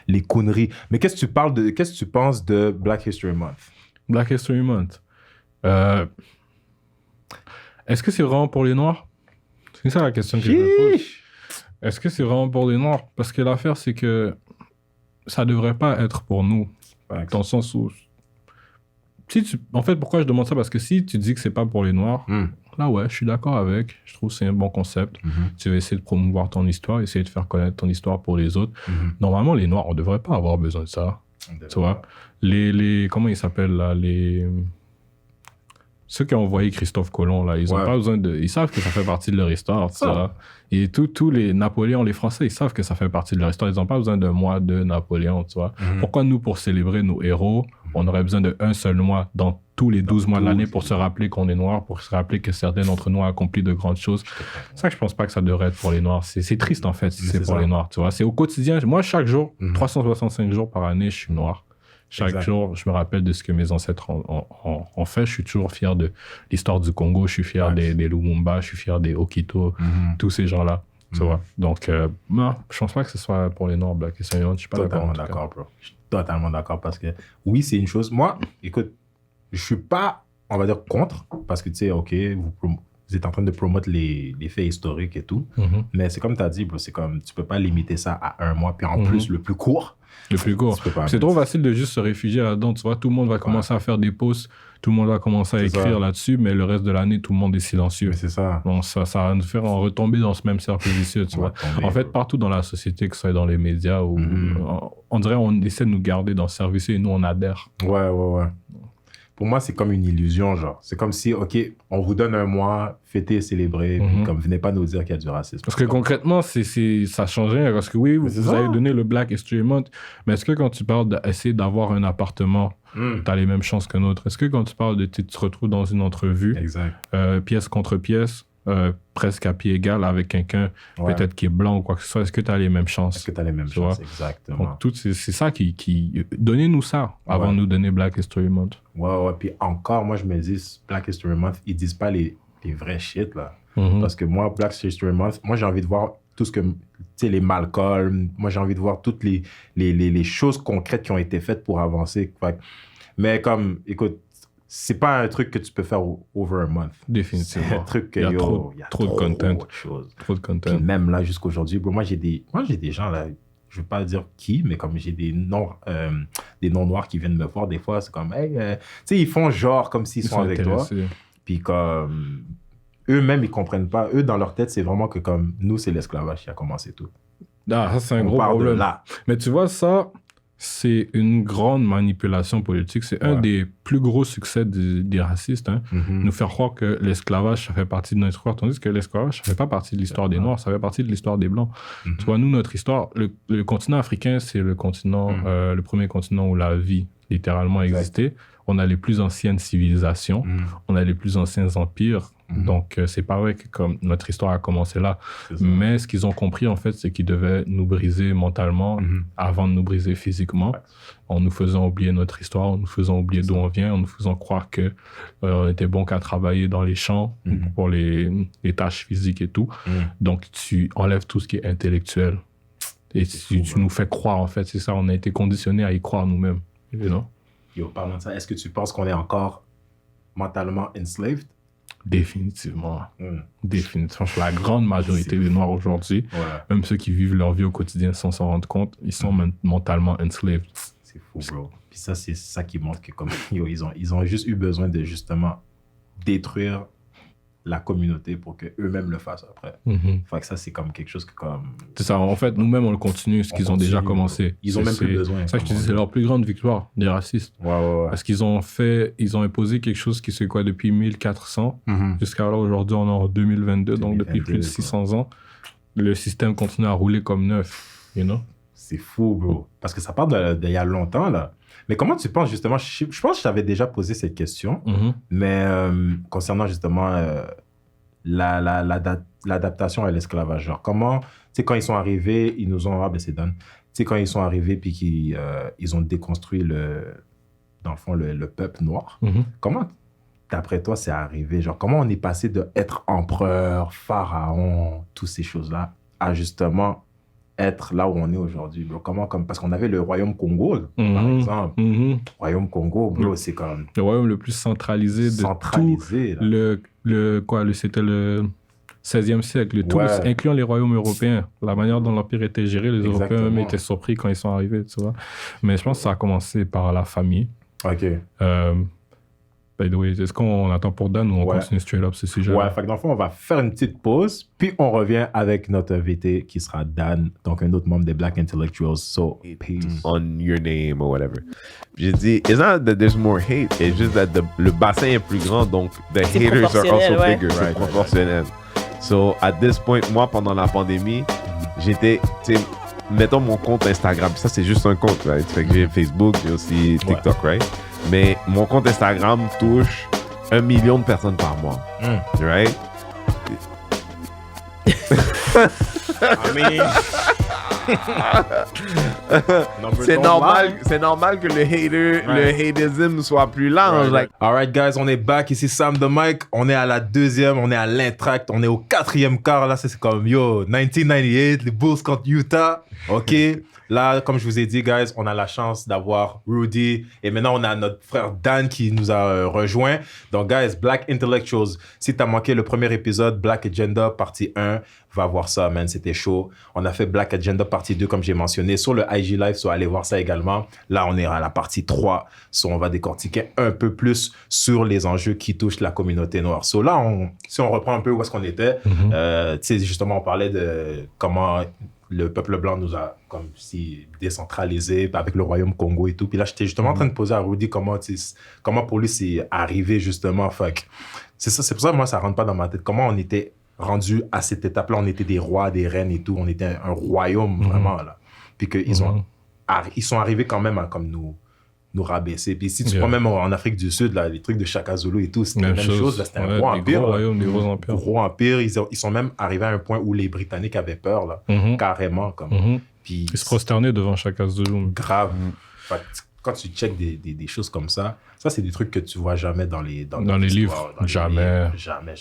les conneries. Mais qu'est-ce que tu penses de Black History Month? Black History Month. Est-ce que c'est vraiment pour les Noirs? C'est ça la question que je me pose. Est-ce que c'est vraiment pour les Noirs? Parce que l'affaire, c'est que ça devrait pas être pour nous. Dans le sens où... En fait, pourquoi je demande ça? Parce que si tu dis que c'est pas pour les Noirs... Là, ouais, je suis d'accord avec. Je trouve que c'est un bon concept. Tu vas essayer de promouvoir ton histoire, essayer de faire connaître ton histoire pour les autres. Normalement, les Noirs, on ne devrait pas avoir besoin de ça. Tu vois? Comment ils s'appellent, là? Ceux qui ont envoyé Christophe Colomb, là, ils ont pas besoin de... Ils savent que ça fait partie de leur histoire, ça. Et tous les Napoléons, les Français, ils savent que ça fait partie de leur histoire. Ils n'ont pas besoin d'un mois de Napoléon, tu vois. Pourquoi nous, pour célébrer nos héros, on aurait besoin d'un seul mois dans tous les 12 mois de l'année pour se rappeler qu'on est noir, pour se rappeler que certains d'entre nous ont accompli de grandes choses. C'est ça que je pense pas que ça devrait être pour les Noirs. C'est triste, en fait, si c'est pour les Noirs, tu vois. C'est au quotidien. Moi, chaque jour, 365 jours par année, je suis noir. Chaque jour, je me rappelle de ce que mes ancêtres ont fait. Je suis toujours fier de l'histoire du Congo. Je suis fier des Lumumba. Je suis fier des Okito. Tous ces gens-là. Tu vois. Donc, non, je pense pas que ce soit pour les Noirs, Black History Month. Je suis pas totalement d'accord, bro. Je suis totalement d'accord parce que, oui, c'est une chose. Moi, écoute, je suis pas, on va dire, contre parce que, tu sais, OK, vous êtes en train de promouvoir les faits historiques et tout. Mais c'est comme tu as dit, bro, c'est comme, tu peux pas limiter ça à un mois. Puis en plus, le plus court. Le plus court. C'est trop facile de juste se réfugier là-dedans. Tu vois, tout le monde va commencer à faire des posts, tout le monde va commencer à écrire là-dessus, mais le reste de l'année, tout le monde est silencieux. Mais c'est ça. Donc, ça va nous faire en retomber dans ce même cercle vicieux, tu vois. En fait, partout dans la société, que ce soit dans les médias, on dirait on essaie de nous garder dans ce service et nous, on adhère. Ouais. Pour moi, c'est comme une illusion, genre. C'est comme si, OK, on vous donne un mois, fêtez, célébrez, puis comme venez pas nous dire qu'il y a du racisme. Parce que concrètement, ça change rien. Parce que oui, vous avez donné le Black History Month, mais est-ce que quand tu parles d'essayer d'avoir un appartement, tu as les mêmes chances qu'un autre? Est-ce que quand tu parles de tu te retrouves dans une entrevue, pièce contre pièce, presque à pied égal avec quelqu'un peut-être qui est blanc ou quoi que ce soit, est-ce que tu as les mêmes chances? Est-ce que tu as les mêmes chances, exactement. Donc, c'est ça qui... Donnez-nous ça avant de nous donner Black History Month. Ouais. Puis encore, moi, je me dis, Black History Month, ils disent pas les vrais shit, là. Parce que moi, Black History Month, moi, j'ai envie de voir tout ce que... Tu sais, les Malcolm, moi, j'ai envie de voir toutes les choses concrètes qui ont été faites pour avancer. Mais comme, écoute, c'est pas un truc que tu peux faire over a month. Définitivement. C'est un truc que, il y a trop de content. Trop de content. Puis même là, jusqu'aujourd'hui, moi, j'ai des gens là, je veux pas dire qui, mais comme j'ai des noms noirs qui viennent me voir des fois, c'est comme, hey, tu sais, ils font genre comme s'ils sont avec toi. Puis comme, eux-mêmes, ils comprennent pas. Eux, dans leur tête, c'est vraiment que comme, nous, c'est l'esclavage qui a commencé tout. Ah, ça, c'est un gros problème. Là. Mais tu vois, ça... C'est une grande manipulation politique. C'est un des plus gros succès des racistes. Nous faire croire que l'esclavage, ça fait partie de notre histoire, tandis que l'esclavage, ça fait pas partie de l'histoire des Noirs, ça fait partie de l'histoire des Blancs. Tu vois, nous, notre histoire, le continent africain, c'est le continent, le premier continent où la vie littéralement existait. on a les plus anciennes civilisations, on a les plus anciens empires. Donc, c'est pas vrai que comme notre histoire a commencé là. Mais ce qu'ils ont compris, en fait, c'est qu'ils devaient nous briser mentalement avant de nous briser physiquement, en nous faisant oublier notre histoire, en nous faisant oublier d'où on vient, en nous faisant croire que on était bon qu'à travailler dans les champs pour les tâches physiques et tout. Donc, tu enlèves tout ce qui est intellectuel. Et tu nous fais croire, en fait, c'est ça, on a été conditionnés à y croire nous-mêmes. You know? Yo, parlant de ça, est-ce que tu penses qu'on est encore mentalement enslaved? Définitivement. Définitivement. La grande majorité des Noirs aujourd'hui, même ceux qui vivent leur vie au quotidien sans s'en rendre compte, ils sont mentalement enslaved. C'est fou, bro. Puis ça, c'est ça qui montre que comme, yo, ils ont juste eu besoin de justement détruire la communauté pour qu'eux-mêmes le fassent après. Fait que ça, c'est comme quelque chose que comme... C'est ça. En fait, nous-mêmes, on le continue, ce qu'ils ont déjà commencé. Ils ont même plus besoin. Ça, je te dis, c'est leur plus grande victoire, des racistes. Parce qu'ils ont imposé quelque chose qui, c'est quoi, depuis 1400 jusqu'à là, aujourd'hui, on est en 2022, donc depuis plus de 600 ans, le système continue à rouler comme neuf, you know? C'est fou, bro. Parce que ça part d'il y a longtemps, là. Mais comment tu penses, justement, je pense que je t'avais déjà posé cette question, mais concernant, justement, l'adaptation à l'esclavage. Genre, comment, tu sais, quand ils sont arrivés, ils nous ont... Ah, ben c'est Dan. Tu sais, quand ils sont arrivés, puis qu'ils ils ont déconstruit, dans le fond, le peuple noir, comment, d'après toi, c'est arrivé? Genre, comment on est passé d'être empereur, pharaon, toutes ces choses-là, à justement... être là où on est aujourd'hui, bro. Comment, parce qu'on avait le royaume Congo, par exemple. Royaume Congo, bro, c'est comme... Le royaume le plus centralisé de tout. C'était le 16e siècle. Tout, incluant les royaumes européens. La manière dont l'Empire était géré, les Européens même étaient surpris quand ils sont arrivés, tu vois. Mais je pense que ça a commencé par la famille. OK. By the way, est-ce qu'on attend pour Dan ou on continue straight up ce sujet? Ouais, fait que dans le fond, on va faire une petite pause, puis on revient avec notre invité qui sera Dan, donc un autre membre des Black Intellectuals. So, peace. On your name or whatever. J'ai dit, it's not that there's more hate, it's just that le bassin est plus grand, donc the haters are also bigger. C'est proportionnel. So, at this point, moi, pendant la pandémie, j'étais, tu sais, mettons mon compte Instagram, ça c'est juste un compte, right? Fait que j'ai Facebook, j'ai aussi TikTok, right? Mais mon compte Instagram touche 1 million de personnes par mois, right? c'est normal que le hateism soit plus large. Like. Alright guys, on est back, ici Sam the Mike, on est à la deuxième, on est à l'Intract, on est au 4e quart, là c'est comme yo, 1998, les Bulls contre Utah, ok? Là, comme je vous ai dit, guys, on a la chance d'avoir Rudy. Et maintenant, on a notre frère Dan qui nous a rejoint. Donc, guys, Black Intellectuals. Si t'as manqué le premier épisode, Black Agenda, partie 1, va voir ça, man. C'était chaud. On a fait Black Agenda, partie 2, comme j'ai mentionné, sur le IG Live. So, allez voir ça également. Là, on est à la partie 3. So, on va décortiquer un peu plus sur les enjeux qui touchent la communauté noire. So, là, si on reprend un peu où est-ce qu'on était, tu sais, justement, on parlait de comment... le peuple blanc nous a comme si décentralisé avec le royaume Congo et tout. Puis là, j'étais justement en train de poser à Rudy comment pour lui c'est arrivé justement. Fait c'est pour ça que moi, ça rentre pas dans ma tête. Comment on était rendu à cette étape-là. On était des rois, des reines et tout. On était un royaume vraiment là. Puis qu'ils ils sont arrivés quand même à comme nous rabaisser. Puis si tu prends même en Afrique du Sud, là, les trucs de Shaka Zulu et tout, c'était la même chose. Là, c'était un gros empire. Des gros empires. Gros empire. Ils sont même arrivés à un point où les Britanniques avaient peur, là, carrément. Comme. Puis, ils se prosternaient devant Shaka Zulu. Grave. Fait que, quand tu checkes des choses comme ça c'est des trucs que tu vois jamais dans les livres. Jamais. Jamais.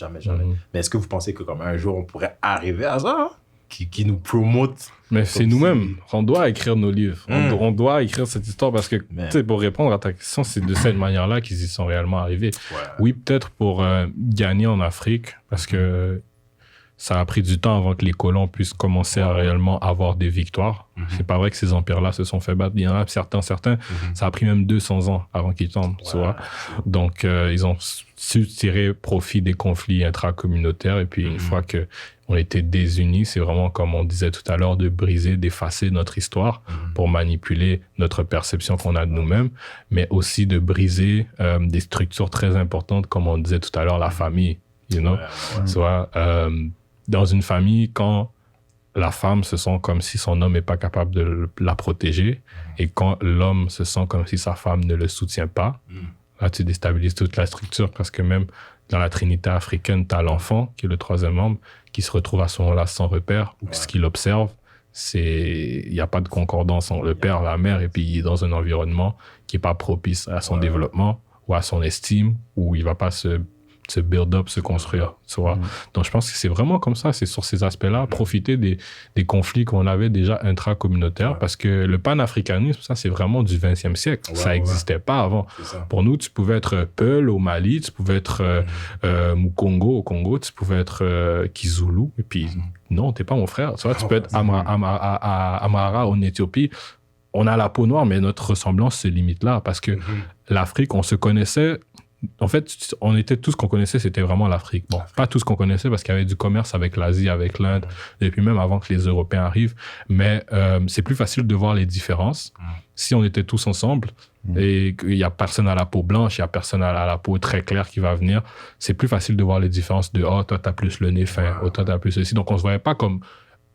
Mais est-ce que vous pensez que comme un jour, on pourrait arriver à ça qui nous promote? Mais c'est nous-mêmes. On doit écrire nos livres. On doit écrire cette histoire parce que, tu sais, pour répondre à ta question, c'est de cette manière-là qu'ils y sont réellement arrivés. Oui, peut-être pour gagner en Afrique, parce que ça a pris du temps avant que les colons puissent commencer à réellement avoir des victoires. C'est pas vrai que ces empires-là se sont fait battre. Il y en a certains, ça a pris même 200 ans avant qu'ils tombent, tu vois. Donc, ils ont su tirer profit des conflits intracommunautaires. Et puis, une fois qu'on était désunis, c'est vraiment, comme on disait tout à l'heure, de briser, d'effacer notre histoire pour manipuler notre perception qu'on a de nous-mêmes, mais aussi de briser des structures très importantes, comme on disait tout à l'heure, la famille, you know. Soit, dans une famille, quand la femme se sent comme si son homme n'est pas capable de la protéger et quand l'homme se sent comme si sa femme ne le soutient pas, Là, tu déstabilises toute la structure parce que même dans la trinité africaine, tu as l'enfant, qui est le troisième membre, qui se retrouve à ce moment-là sans repère, ou ce qu'il observe, il n'y a pas de concordance entre le père, la mère, et puis il est dans un environnement qui n'est pas propice à son développement ou à son estime, où il ne va pas se build up, se construire, tu vois. Donc, je pense que c'est vraiment comme ça, c'est sur ces aspects-là, profiter des conflits qu'on avait déjà intra-communautaires, parce que le panafricanisme, ça, c'est vraiment du 20e siècle. Ça n'existait pas avant. Pour nous, tu pouvais être Peul au Mali, tu pouvais être Mukongo au Congo, tu pouvais être Kizulu, et puis non, t'es pas mon frère, tu vois. Tu peux être Amara en Éthiopie. On a la peau noire, mais notre ressemblance se limite là, parce que l'Afrique, on se connaissait. En fait, on était tout ce qu'on connaissait, c'était vraiment l'Afrique. Bon, pas tout ce qu'on connaissait parce qu'il y avait du commerce avec l'Asie, avec l'Inde, et puis même avant que les Européens arrivent. Mais c'est plus facile de voir les différences si on était tous ensemble et qu'il n'y a personne à la peau blanche, il n'y a personne à la peau très claire qui va venir. C'est plus facile de voir les différences de « Oh, toi, t'as plus le nez fin. Oh, toi, t'as plus ceci. » Donc, on ne se voyait pas comme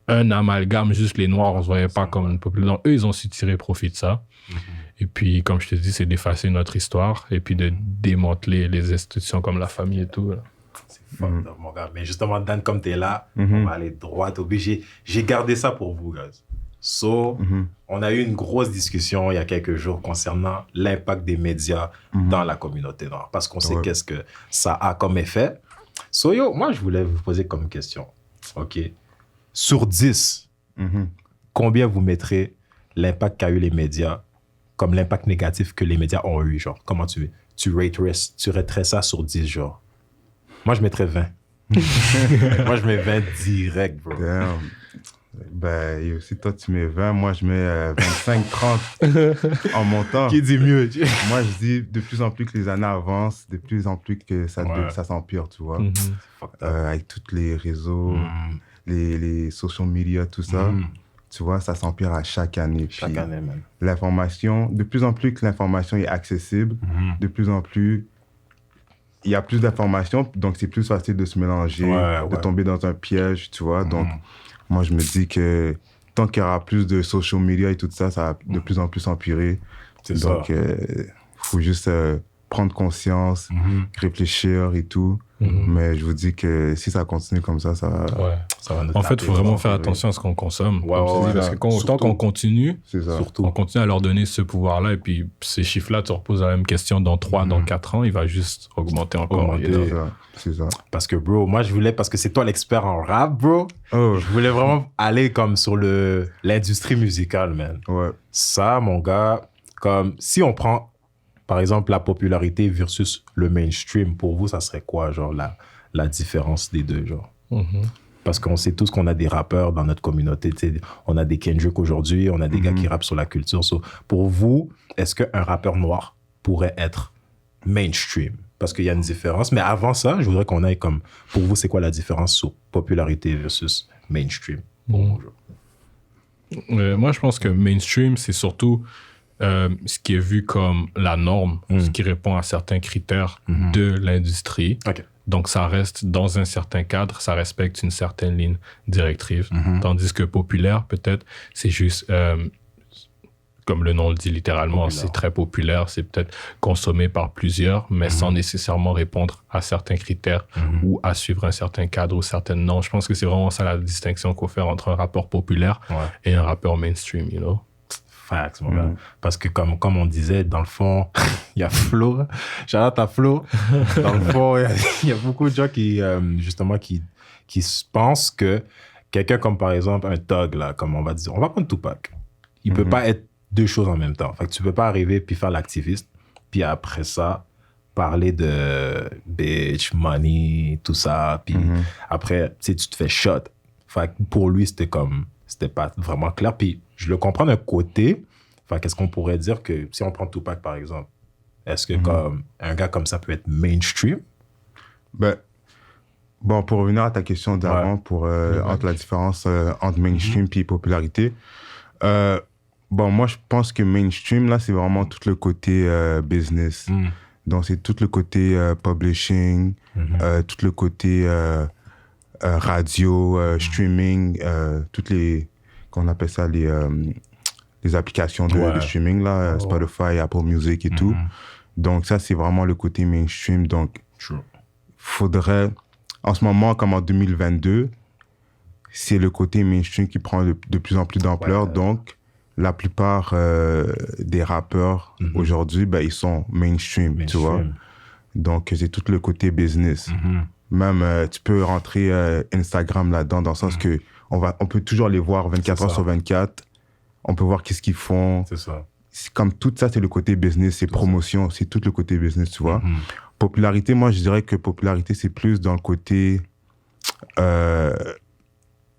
un amalgame, juste les Noirs. On ne se voyait pas comme une population. Donc, eux, ils ont su tirer profit de ça. Et puis, comme je te dis, c'est d'effacer notre histoire et puis de démanteler les institutions comme la famille et tout. Là. C'est fort, mon gars. Mais justement, Dan, comme tu es là, on va aller droit au but. J'ai gardé ça pour vous, guys. On a eu une grosse discussion il y a quelques jours concernant l'impact des médias dans la communauté noire. Parce qu'on sait qu'est-ce que ça a comme effet. Moi, je voulais vous poser comme question. OK. Sur 10, combien vous mettrez l'impact qu'a eu les médias comme l'impact négatif que les médias ont eu, genre, comment tu raterais ça sur 10, genre? Moi, je mettrais 20. Moi, je mets 20 direct, bro. Damn. Ben, si toi, tu mets 20, moi, je mets 25, 30 en montant. Qui dit mieux? Moi, je dis, de plus en plus que les années avancent, de plus en plus que ça s'empire, tu vois. Avec tous les réseaux, les social media, tout ça. Tu vois, ça s'empire à chaque année. Chaque année, même. L'information, de plus en plus que l'information est accessible, de plus en plus, il y a plus d'informations, donc c'est plus facile de se mélanger, de tomber dans un piège, tu vois. Donc, moi, je me dis que tant qu'il y aura plus de social media et tout ça, ça va de plus en plus empirer. Donc, il faut juste prendre conscience, réfléchir et tout. Mais je vous dis que si ça continue comme ça, ça va en fait, il faut vraiment faire attention à ce qu'on consomme. Parce que tant qu'on continue, on continue à leur donner ce pouvoir-là. Et puis, ces chiffres-là, tu reposes la même question dans 3, dans 4 ans, il va juste augmenter encore. C'est ça. Parce que, bro, moi, parce que c'est toi l'expert en rap, bro. Je voulais vraiment aller comme sur l'industrie musicale, man. Ça, mon gars, comme si on prend, par exemple, la popularité versus le mainstream, pour vous, ça serait quoi, genre, la différence des deux, genre? Parce qu'on sait tous qu'on a des rappeurs dans notre communauté. On a des Kendrick aujourd'hui, on a des gars qui rappent sur la culture. Pour vous, est-ce qu'un rappeur noir pourrait être mainstream? Parce qu'il y a une différence. Mais avant ça, je voudrais qu'on aille comme... Pour vous, c'est quoi la différence sur popularité versus mainstream? Pour vous, moi, je pense que mainstream, c'est surtout ce qui est vu comme la norme, ce qui répond à certains critères de l'industrie. Donc, ça reste dans un certain cadre, ça respecte une certaine ligne directrice. Tandis que populaire, peut-être, c'est juste, comme le nom le dit littéralement, c'est très populaire, c'est peut-être consommé par plusieurs, mais sans nécessairement répondre à certains critères ou à suivre un certain cadre ou certaines normes. Je pense que c'est vraiment ça la distinction qu'on fait entre un rappeur populaire et un rappeur mainstream, you know? Facts, mon gars. Parce que comme on disait, dans le fond, il y a Flo. Shout-out à Flo. Dans le fond, il y a beaucoup de gens qui, justement, qui pensent que quelqu'un comme, par exemple, un thug, là, comme on va dire, on va prendre Tupac. Il peut pas être deux choses en même temps. Fait que tu peux pas arriver puis faire l'activiste, puis après ça, parler de bitch, money, tout ça, puis après, tu sais, tu te fais shot. Fait que pour lui, c'était pas vraiment clair. Puis je le comprends d'un côté. Enfin, qu'est-ce qu'on pourrait dire que si on prend Tupac, par exemple, est-ce que comme un gars comme ça peut être mainstream? Ben, bon, pour revenir à ta question d'avant, entre la différence entre mainstream et popularité, bon, moi, je pense que mainstream, là, c'est vraiment tout le côté business. Donc, c'est tout le côté publishing, tout le côté radio, streaming, toutes les... qu'on appelle ça les applications de streaming, là, Spotify, Apple Music et tout. Donc, ça, c'est vraiment le côté mainstream. Donc, faudrait, en ce moment, comme en 2022, c'est le côté mainstream qui prend de plus en plus d'ampleur. Donc, la plupart des rappeurs aujourd'hui, ben, ils sont mainstream, tu vois. Donc, c'est tout le côté business. Même, tu peux rentrer Instagram là-dedans, dans le sens que on peut toujours les voir 24 heures sur 24. On peut voir qu'est-ce qu'ils font. C'est ça. Comme tout ça, c'est le côté business, c'est promotion, c'est tout le côté business, tu vois. Popularité, moi, je dirais que popularité, c'est plus dans le côté...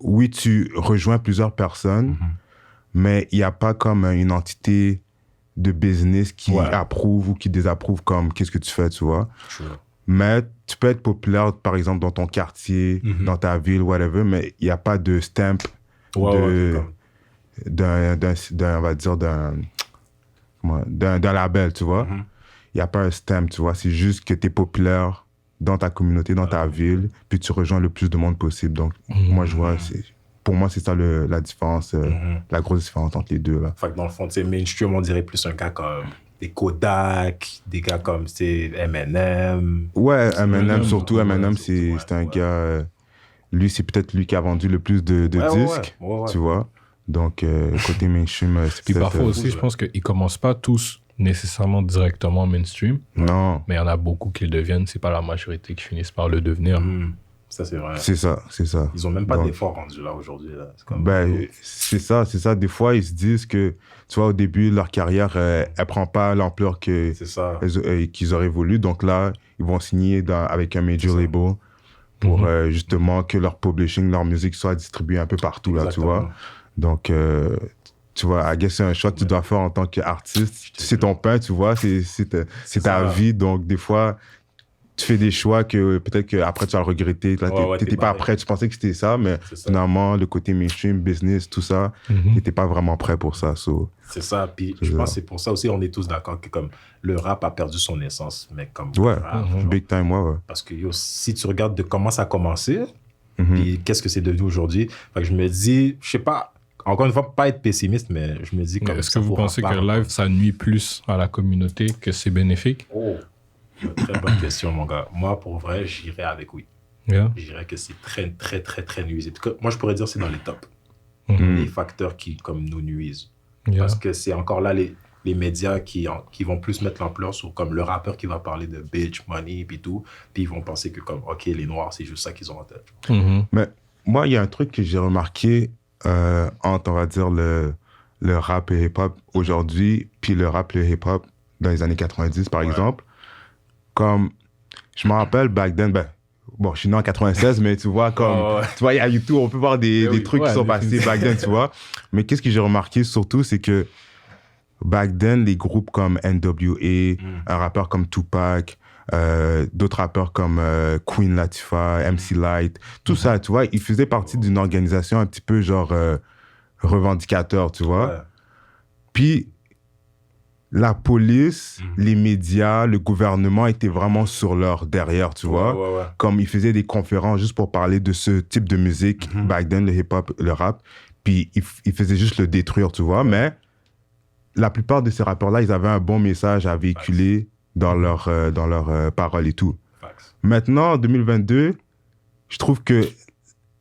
oui, tu rejoins plusieurs personnes, mais il n'y a pas comme une entité de business qui approuve ou qui désapprouve comme qu'est-ce que tu fais, tu vois. Mais tu peux être populaire, par exemple, dans ton quartier, dans ta ville, whatever, mais il n'y a pas de stamp on va dire, d'un label, tu vois. Il n'y a pas un stamp, tu vois. C'est juste que tu es populaire dans ta communauté, dans ta ville, puis tu rejoins le plus de monde possible. Donc, moi, je vois, pour moi, c'est ça la différence, la grosse différence entre les deux, là. Fait que dans le fond, tu sais, mainstream, on dirait plus un gars comme des Kodak, des gars comme, c'est Eminem. Ouais, Eminem, surtout Eminem, c'est un gars... lui, c'est peut-être lui qui a vendu le plus de disques, tu vois. Donc, côté mainstream, c'est puis parfois aussi, je pense qu'ils ne commencent pas tous nécessairement directement mainstream. Non. Mais il y en a beaucoup qui le deviennent. C'est pas la majorité qui finissent par le devenir. Ça, c'est vrai. C'est ça. Ils n'ont même pas d'effort rendu là aujourd'hui. Là. C'est ça. Des fois, ils se disent que, tu vois, au début, leur carrière, elle ne prend pas l'ampleur qu'ils auraient voulu. Donc là, ils vont signer avec un major label pour justement que leur publishing, leur musique soit distribuée un peu partout, là, tu vois. Donc, tu vois, I guess c'est un choix que tu dois faire en tant qu'artiste. C'est ton pain, tu vois, c'est ta vie. Donc, des fois, tu fais des choix que peut-être qu'après, tu vas le regretter. Tu n'étais pas prêt, tu pensais que c'était ça, mais finalement, le côté mainstream, business, tout ça, tu n'étais pas vraiment prêt pour ça. C'est ça. Puis, je pense que c'est pour ça aussi, on est tous d'accord que comme le rap a perdu son essence. Mais comme big time, ouais. Parce que si tu regardes de comment ça a commencé, puis qu'est-ce que c'est devenu aujourd'hui, fait que je me dis, je sais pas, encore une fois, pas être pessimiste, mais je me dis comme est-ce que vous pensez que le live, ça nuit plus à la communauté que c'est bénéfique? Très bonne question, mon gars. Moi, pour vrai, j'irais avec oui. Je dirais que c'est très, très, très, très nuisible. Moi, je pourrais dire que c'est dans les tops. Les facteurs qui, comme, nous nuisent. Parce que c'est encore là les médias qui vont plus mettre l'ampleur sur comme le rappeur qui va parler de bitch, money, puis tout. Puis ils vont penser que comme, OK, les Noirs, c'est juste ça qu'ils ont en tête. Mais moi, il y a un truc que j'ai remarqué entre, on va dire, le rap et hip-hop aujourd'hui, puis le rap et le hip-hop dans les années 90, par exemple. Comme, je me rappelle, back then, bon, je suis né en 96, mais tu vois, comme, tu vois, il y a YouTube, on peut voir des trucs qui sont passés back then, tu vois. Mais qu'est-ce que j'ai remarqué surtout, c'est que back then, les groupes comme NWA, un rappeur comme Tupac, d'autres rappeurs comme Queen Latifah, MC Lyte, tout ça, tu vois, ils faisaient partie d'une organisation un petit peu genre revendicateur, tu vois. Puis, la police, les médias, le gouvernement étaient vraiment sur leur derrière, tu vois. Comme ils faisaient des conférences juste pour parler de ce type de musique, back then, le hip-hop, le rap. Puis ils faisaient juste le détruire, tu vois. Mais la plupart de ces rappeurs-là, ils avaient un bon message à véhiculer dans leurs paroles et tout. Maintenant, en 2022, je trouve que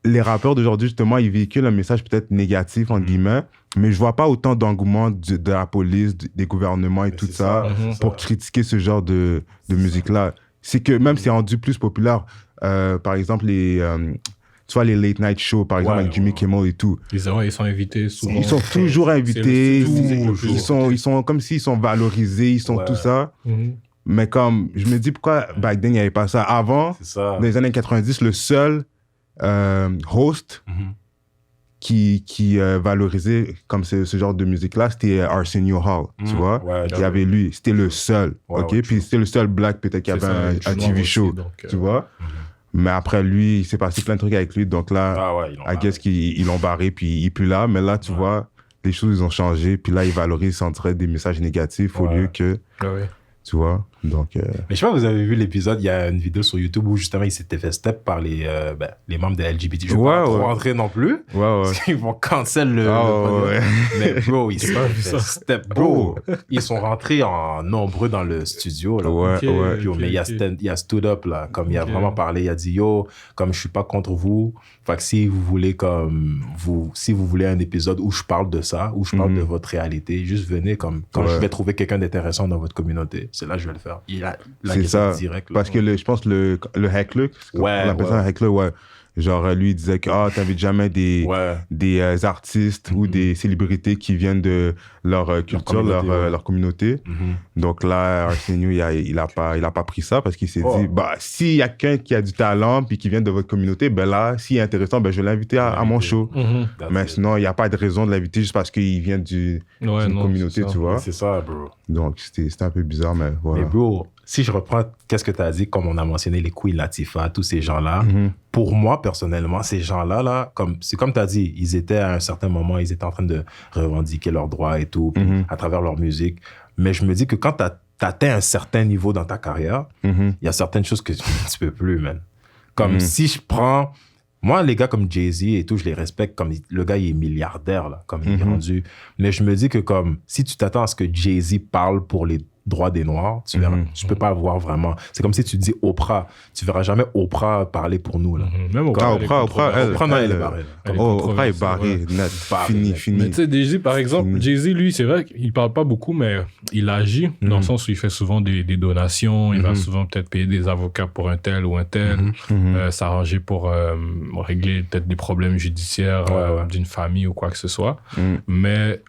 les rappeurs d'aujourd'hui, justement, ils véhiculent un message peut-être négatif, entre guillemets, mais je vois pas autant d'engouement de la police, des gouvernements et tout ça pour critiquer ce genre de musique-là. C'est que même c'est rendu plus populaire. Par exemple, tu vois, les late night shows, par exemple, avec Jimmy Kimmel et tout. Ils sont invités souvent. Ils sont toujours invités. Ils sont comme s'ils sont valorisés, ils sont tout ça. Mais comme, je me dis pourquoi back then, il n'y avait pas ça. Avant, dans les années 90, le seul host qui valorisait comme ce genre de musique-là, c'était Arsenio Hall, tu vois. Il y avait lui, c'était le seul, puis c'était le seul black peut-être qui avait un TV show, donc, tu vois. Mais après lui, il s'est passé plein de trucs avec lui, donc là, I guess qu'ils l'ont barré, puis il est plus là. Mais là, tu vois, les choses ils ont changé, puis là, ils valorisent sans dire des messages négatifs au lieu que... Tu vois? Donc... Mais je sais pas, vous avez vu l'épisode, il y a une vidéo sur YouTube où justement il s'était fait step par les membres de LGBT. Je ne vais pas trop rentrer non plus. Parce qu'ils vont cancel le Mais bro, ils s'est fait step. Bro, ils sont rentrés en nombreux dans le studio. Là. Mais il y a stood up là, comme il a vraiment parlé, il a dit yo, comme je suis pas contre vous. Fait que si vous voulez si vous voulez un épisode où je parle de ça, où je parle de votre réalité, juste venez quand je vais trouver quelqu'un d'intéressant dans votre communauté. C'est là que je vais le faire. C'est ça. Direct, parce que je pense le heckler, on appelle ça un heckler, genre lui il disait que t'invites jamais des artistes ou des célébrités qui viennent de leur culture, leur communauté. Donc là, Arsenio, il a pas pris ça parce qu'il s'est dit, s'il y a quelqu'un qui a du talent puis qui vient de votre communauté, ben là, s'il est intéressant, ben je vais l'inviter à mon show. Mais sinon, il n'y a pas de raison de l'inviter juste parce qu'il vient d'une communauté, tu vois. C'est ça, bro. Donc c'était un peu bizarre, mais voilà. Mais bro, si je reprends qu'est-ce que tu as dit, comme on a mentionné les Queen Latifah, tous ces gens-là, pour moi, personnellement, ces gens-là, c'est comme tu as dit, ils étaient à un certain moment, ils étaient en train de revendiquer leurs droits et tout, à travers leur musique. Mais je me dis que quand tu atteins un certain niveau dans ta carrière, il y a certaines choses que tu peux plus, man. Comme si je prends... Moi, les gars comme Jay-Z et tout, je les respecte. Comme le gars, il est milliardaire, là, comme il est rendu. Mais je me dis que comme si tu t'attends à ce que Jay-Z parle pour les droits des Noirs, tu verras, tu peux pas voir vraiment. C'est comme si tu dis Oprah. Tu verras jamais Oprah parler pour nous, là. Même Oprah, elle est barrée. Oprah est barrée, net. Fini. Mais tu sais, Jay-Z, par exemple, Jay-Z, lui, c'est vrai qu'il parle pas beaucoup, mais il agit dans le sens où il fait souvent des donations, il va souvent peut-être payer des avocats pour un tel ou un tel, s'arranger pour régler peut-être des problèmes judiciaires d'une famille ou quoi que ce soit. Mais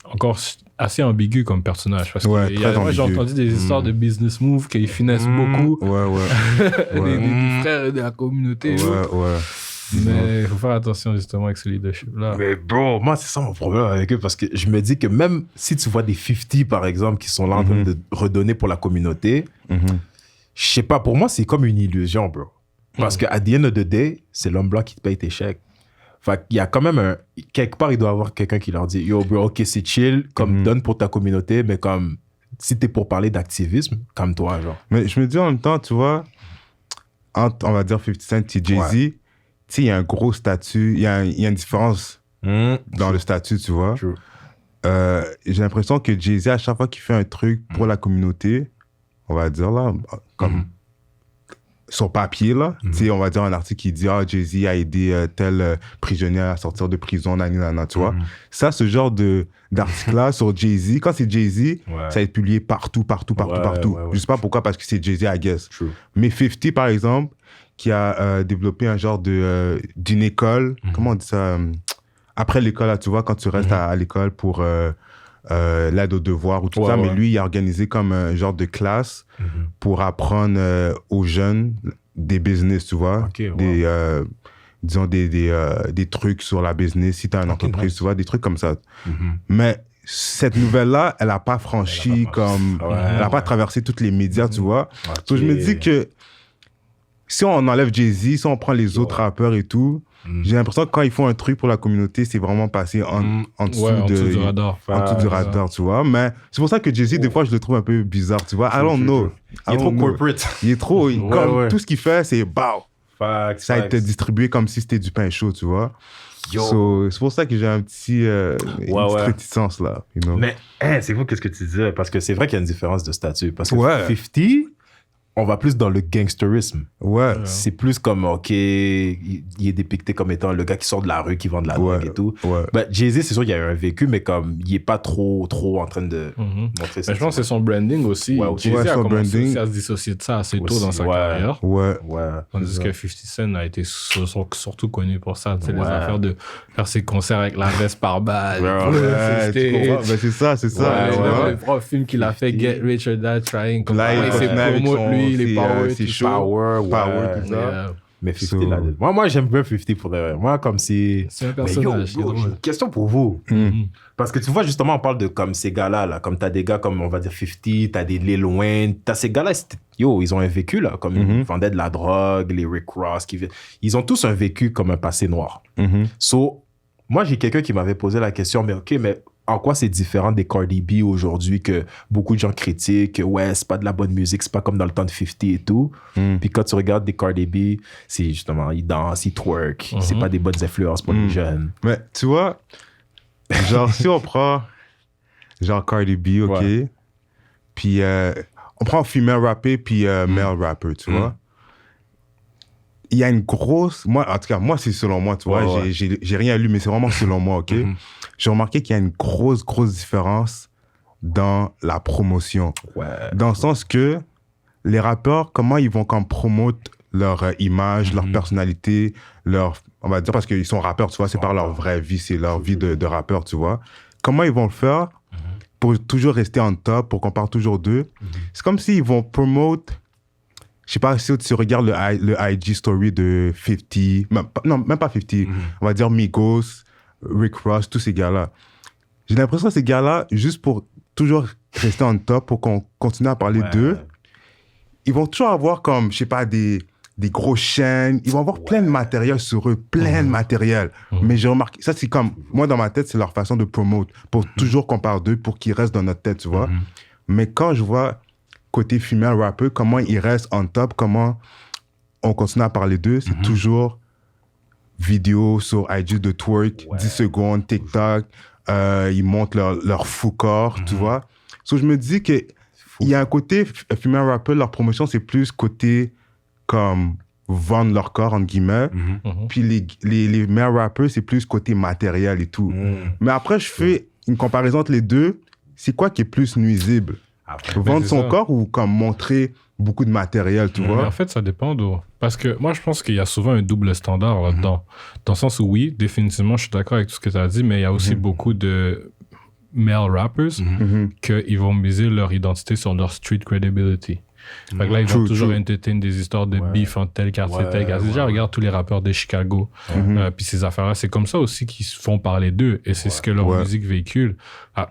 encore assez ambigu comme personnage parce que j'ai entendu des histoires de business moves qu'il finesse beaucoup des frères de la communauté mais il faut faire attention justement avec ce leadership là. Mais bro, moi c'est ça mon problème avec eux parce que je me dis que même si tu vois des 50 par exemple qui sont là en train de redonner pour la communauté, je sais pas, pour moi c'est comme une illusion, bro, parce que à the end of the day c'est l'homme blanc qui te paye tes chèques. Fait qu'il y a quand même quelque part, il doit y avoir quelqu'un qui leur dit « Yo, bro, OK, c'est chill, comme donne pour ta communauté, mais comme si t'es pour parler d'activisme, comme toi, genre. » Mais je me dis en même temps, tu vois, entre, on va dire, 50 Cent et Jay-Z, tu sais, il y a un gros statut, il y a une différence dans le statut, tu vois. J'ai l'impression que Jay-Z, à chaque fois qu'il fait un truc pour la communauté, on va dire là, comme... sur papier, là, tu sais, on va dire un article qui dit « Ah, Jay-Z a aidé tel prisonnier à sortir de prison, nanana, tu vois. » Ça, ce genre d'article-là sur Jay-Z, quand c'est Jay-Z, ça va être publié partout. Je sais pas pourquoi, parce que c'est Jay-Z, I guess. Mais 50, par exemple, qui a développé un genre d'une école, comment on dit ça, après l'école, là, tu vois, quand tu restes à l'école pour... l'aide aux devoirs ou tout ça, mais lui, il a organisé comme un genre de classe pour apprendre aux jeunes des business, tu vois, disons des trucs sur la business, si tu as une entreprise, tu vois, des trucs comme ça. Mais cette nouvelle-là, elle n'a pas franchi elle n'a pas traversé tous les médias, tu vois. Donc je me dis que si on enlève Jay-Z, si on prend les autres rappeurs et tout, j'ai l'impression que quand ils font un truc pour la communauté, c'est vraiment passé en dessous du radar. En dessous du radar, tu vois. Mais c'est pour ça que Jay-Z, des fois, je le trouve un peu bizarre, tu vois. I don't know. Il est trop corporate. Il est trop... comme tout ce qu'il fait, c'est BAO! Ça a été distribué comme si c'était du pain chaud, tu vois. C'est pour ça que j'ai un petit une petite réticence, là. You know? Mais c'est fou qu'est-ce que tu disais, parce que c'est vrai qu'il y a une différence de statut. Parce que 50... on va plus dans le gangsterisme. C'est plus comme, OK, il est dépicté comme étant le gars qui sort de la rue, qui vend de la drogue et tout. Ben, Jay-Z, c'est sûr, il y a eu un vécu, mais comme, il est pas trop en train de montrer ça. Je pense que c'est son branding aussi. Jay-Z a commencé aussi à se dissocier de ça assez tôt dans sa carrière. Tandis que 50 Cent a été surtout connu pour ça. Les affaires de faire ses concerts avec la veste par balle. C'est ça. Les propres films qu'il a fait, Get Rich or Die Trying. Il s'est promote lui, les Power, c'est Power, tout ça. Mais 50 là. Moi, j'aime bien 50 pour de vrai. Moi, comme si... C'est un personnage. J'ai une question pour vous. Parce que tu vois, justement, on parle de comme ces gars-là, là. Comme t'as des gars comme, on va dire, 50, t'as des Lil Wayne, t'as ces gars-là, ils ont un vécu, là. Comme ils vendaient de la drogue, les Rick Ross, ils ont tous un vécu comme un passé noir. So, moi, j'ai quelqu'un qui m'avait posé la question, mais OK, mais en quoi c'est différent des Cardi B aujourd'hui que beaucoup de gens critiquent, ouais, c'est pas de la bonne musique, c'est pas comme dans le temps de 50 et tout. Puis quand tu regardes des Cardi B, c'est justement, ils dansent, ils twerk, c'est pas des bonnes influences pour les jeunes. Mais tu vois, genre, si on prend genre Cardi B, ok, puis on prend female rapper puis male rapper, tu vois. Il y a une grosse... Moi, en tout cas, moi, c'est selon moi, tu vois. J'ai rien lu, mais c'est vraiment selon moi, OK? J'ai remarqué qu'il y a une grosse différence dans la promotion. Dans le sens que les rappeurs, comment ils vont comme promouvoir leur image, leur personnalité, leur... On va dire parce qu'ils sont rappeurs, tu vois. C'est par leur vraie vie, c'est leur vie de rappeur, tu vois. Comment ils vont le faire pour toujours rester en top, pour qu'on parle toujours d'eux? C'est comme s'ils vont promouvoir... Je sais pas si tu regardes le IG story de 50, même pas 50, on va dire Migos, Rick Ross, tous ces gars-là. J'ai l'impression que ces gars-là, juste pour toujours rester en top, pour qu'on continue à parler d'eux, ils vont toujours avoir comme, je sais pas, des grosses chaînes, ils vont avoir plein de matériel sur eux, plein de matériel. Mais j'ai remarqué, ça c'est comme, moi dans ma tête, c'est leur façon de promouvoir, pour toujours qu'on parle d'eux, pour qu'ils restent dans notre tête, tu vois. Mais quand je vois côté female rapper, comment ils restent en top, comment on continue à parler d'eux, c'est toujours vidéo sur IG de twerk, 10 secondes, TikTok, ils montrent leur fou corps, tu vois. So, je me dis qu'il y a un côté female rapper, leur promotion, c'est plus côté comme vendre leur corps, entre guillemets. Puis les male rappers, c'est plus côté matériel et tout. Mais après, je fais une comparaison entre les deux. C'est quoi qui est plus nuisible? Vendre son corps ou comme montrer beaucoup de matériel, tu vois? Mais en fait, ça dépend d'où. Parce que moi, je pense qu'il y a souvent un double standard là-dedans. Dans le sens où, oui, définitivement, je suis d'accord avec tout ce que tu as dit, mais il y a aussi beaucoup de male rappers qu'ils vont miser leur identité sur leur street credibility. Fait que là, ils vont toujours entertain des histoires de beef en tel quartier, tel quartier. Déjà, regarde tous les rappeurs de Chicago. Puis ces affaires-là, c'est comme ça aussi qu'ils se font parler d'eux. Et c'est ce que leur musique véhicule.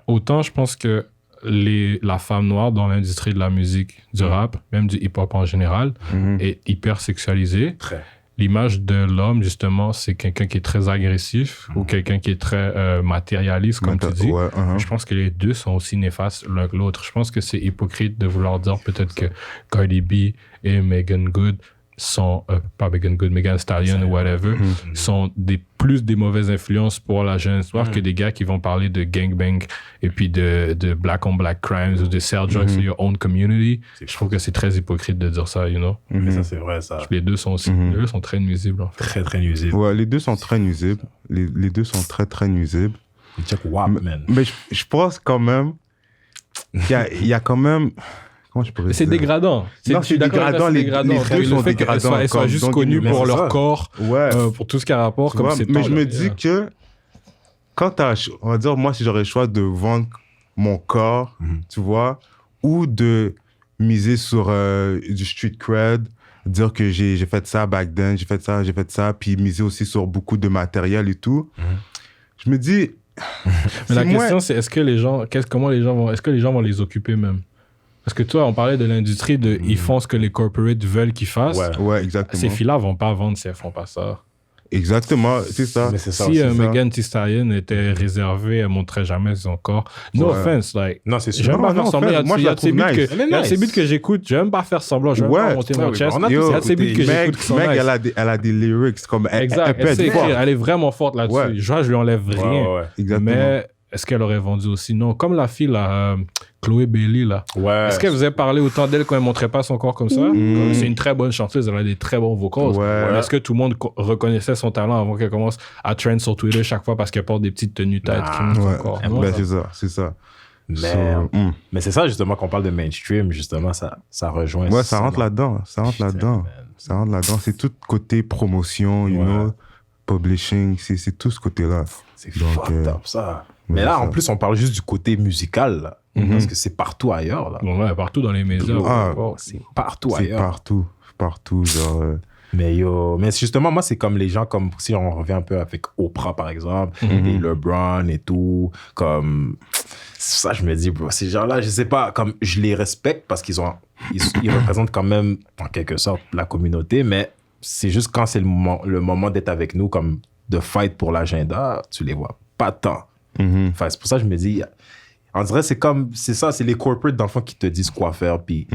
Autant, je pense que la femme noire dans l'industrie de la musique, du rap, même du hip-hop en général, est hyper sexualisée. L'image de l'homme, justement, c'est quelqu'un qui est très agressif ou quelqu'un qui est très matérialiste, comme tu dis. Je pense que les deux sont aussi néfastes l'un que l'autre. Je pense que c'est hypocrite de vouloir dire peut-être que Cardi B et Megan Good sont, pas Megan Good, Megan Stallion ou whatever, sont plus des mauvaises influences pour la jeune histoire que des gars qui vont parler de gangbang et puis de black on black crimes ou de sell drugs in your own community. Je trouve que c'est très hypocrite de dire ça, you know. Mais ça, c'est vrai, ça. Les deux sont aussi, les deux sont très nuisibles, en fait. Très, très nuisibles. Ouais, les deux sont très nuisibles. Les deux sont très, très nuisibles. Check WAP, man. Mais je pense quand même qu'il y a quand même... Comment je pourrais dire? C'est dégradant. Non, c'est dégradant. Les deux sont dégradants. Elles soient juste connues pour leur corps, pour tout ce qui a rapport. Comme mais je me dis que quand on va dire, moi, si j'aurais le choix de vendre mon corps, tu vois, ou de miser sur du street cred, dire que j'ai fait ça back then, j'ai fait ça, puis miser aussi sur beaucoup de matériel et tout, je me dis... Mais la question, c'est est-ce que les gens vont les occuper même? Parce que toi, on parlait de l'industrie ils font ce que les corporates veulent qu'ils fassent. Ouais, exactement. Ces filles-là vont pas vendre si elles font pas ça. Exactement, c'est ça. Si Megan Thee Stallion était réservée, elle montrerait jamais son corps. No offense, like. Non, c'est sûr. J'aime pas faire semblant. Moi, je la trouve nice. Il y a ces beats que j'écoute, j'aime pas faire semblant. Je vais pas monter mon chest. Il y a ces beats que j'écoute qui sont nice. Elle a des lyrics comme... Exact. Elle sait écrire. Elle est vraiment forte là-dessus. Je lui enlève rien. Exactement. Mais est-ce qu'elle aurait vendu aussi? Non. Comme la fille, là, Chloé Bailey, là. Est-ce qu'elle vous a parlé autant d'elle quand elle montrait pas son corps comme ça? C'est une très bonne chanteuse. Elle a des très bons vocals. Est-ce que tout le monde reconnaissait son talent avant qu'elle commence à trend sur Twitter chaque fois parce qu'elle porte des petites tenues têtes qui montrent son corps? C'est ça. Mais c'est ça, justement, qu'on parle de mainstream, justement, ça rejoint. Ouais, ça rentre là-dedans. C'est tout côté promotion, you know, publishing, c'est tout ce côté-là. C'est fucked up, ça. Mais là, en plus, on parle juste du côté musical, là. Parce que c'est partout ailleurs, là. Ouais, partout dans les médias. C'est partout ailleurs. C'est partout, genre... Mais justement, moi, c'est comme les gens, comme si on revient un peu avec Oprah, par exemple, et LeBron et tout, comme... Ça, je me dis, bro, ces gens-là, je sais pas, comme je les respecte parce qu'ils représentent quand même, en quelque sorte, la communauté, mais c'est juste quand c'est le moment d'être avec nous, comme de fight pour l'agenda, tu les vois pas tant. Enfin, c'est pour ça que je me dis, on dirait c'est ça, c'est les corporates dans le fond qui te disent quoi faire, puis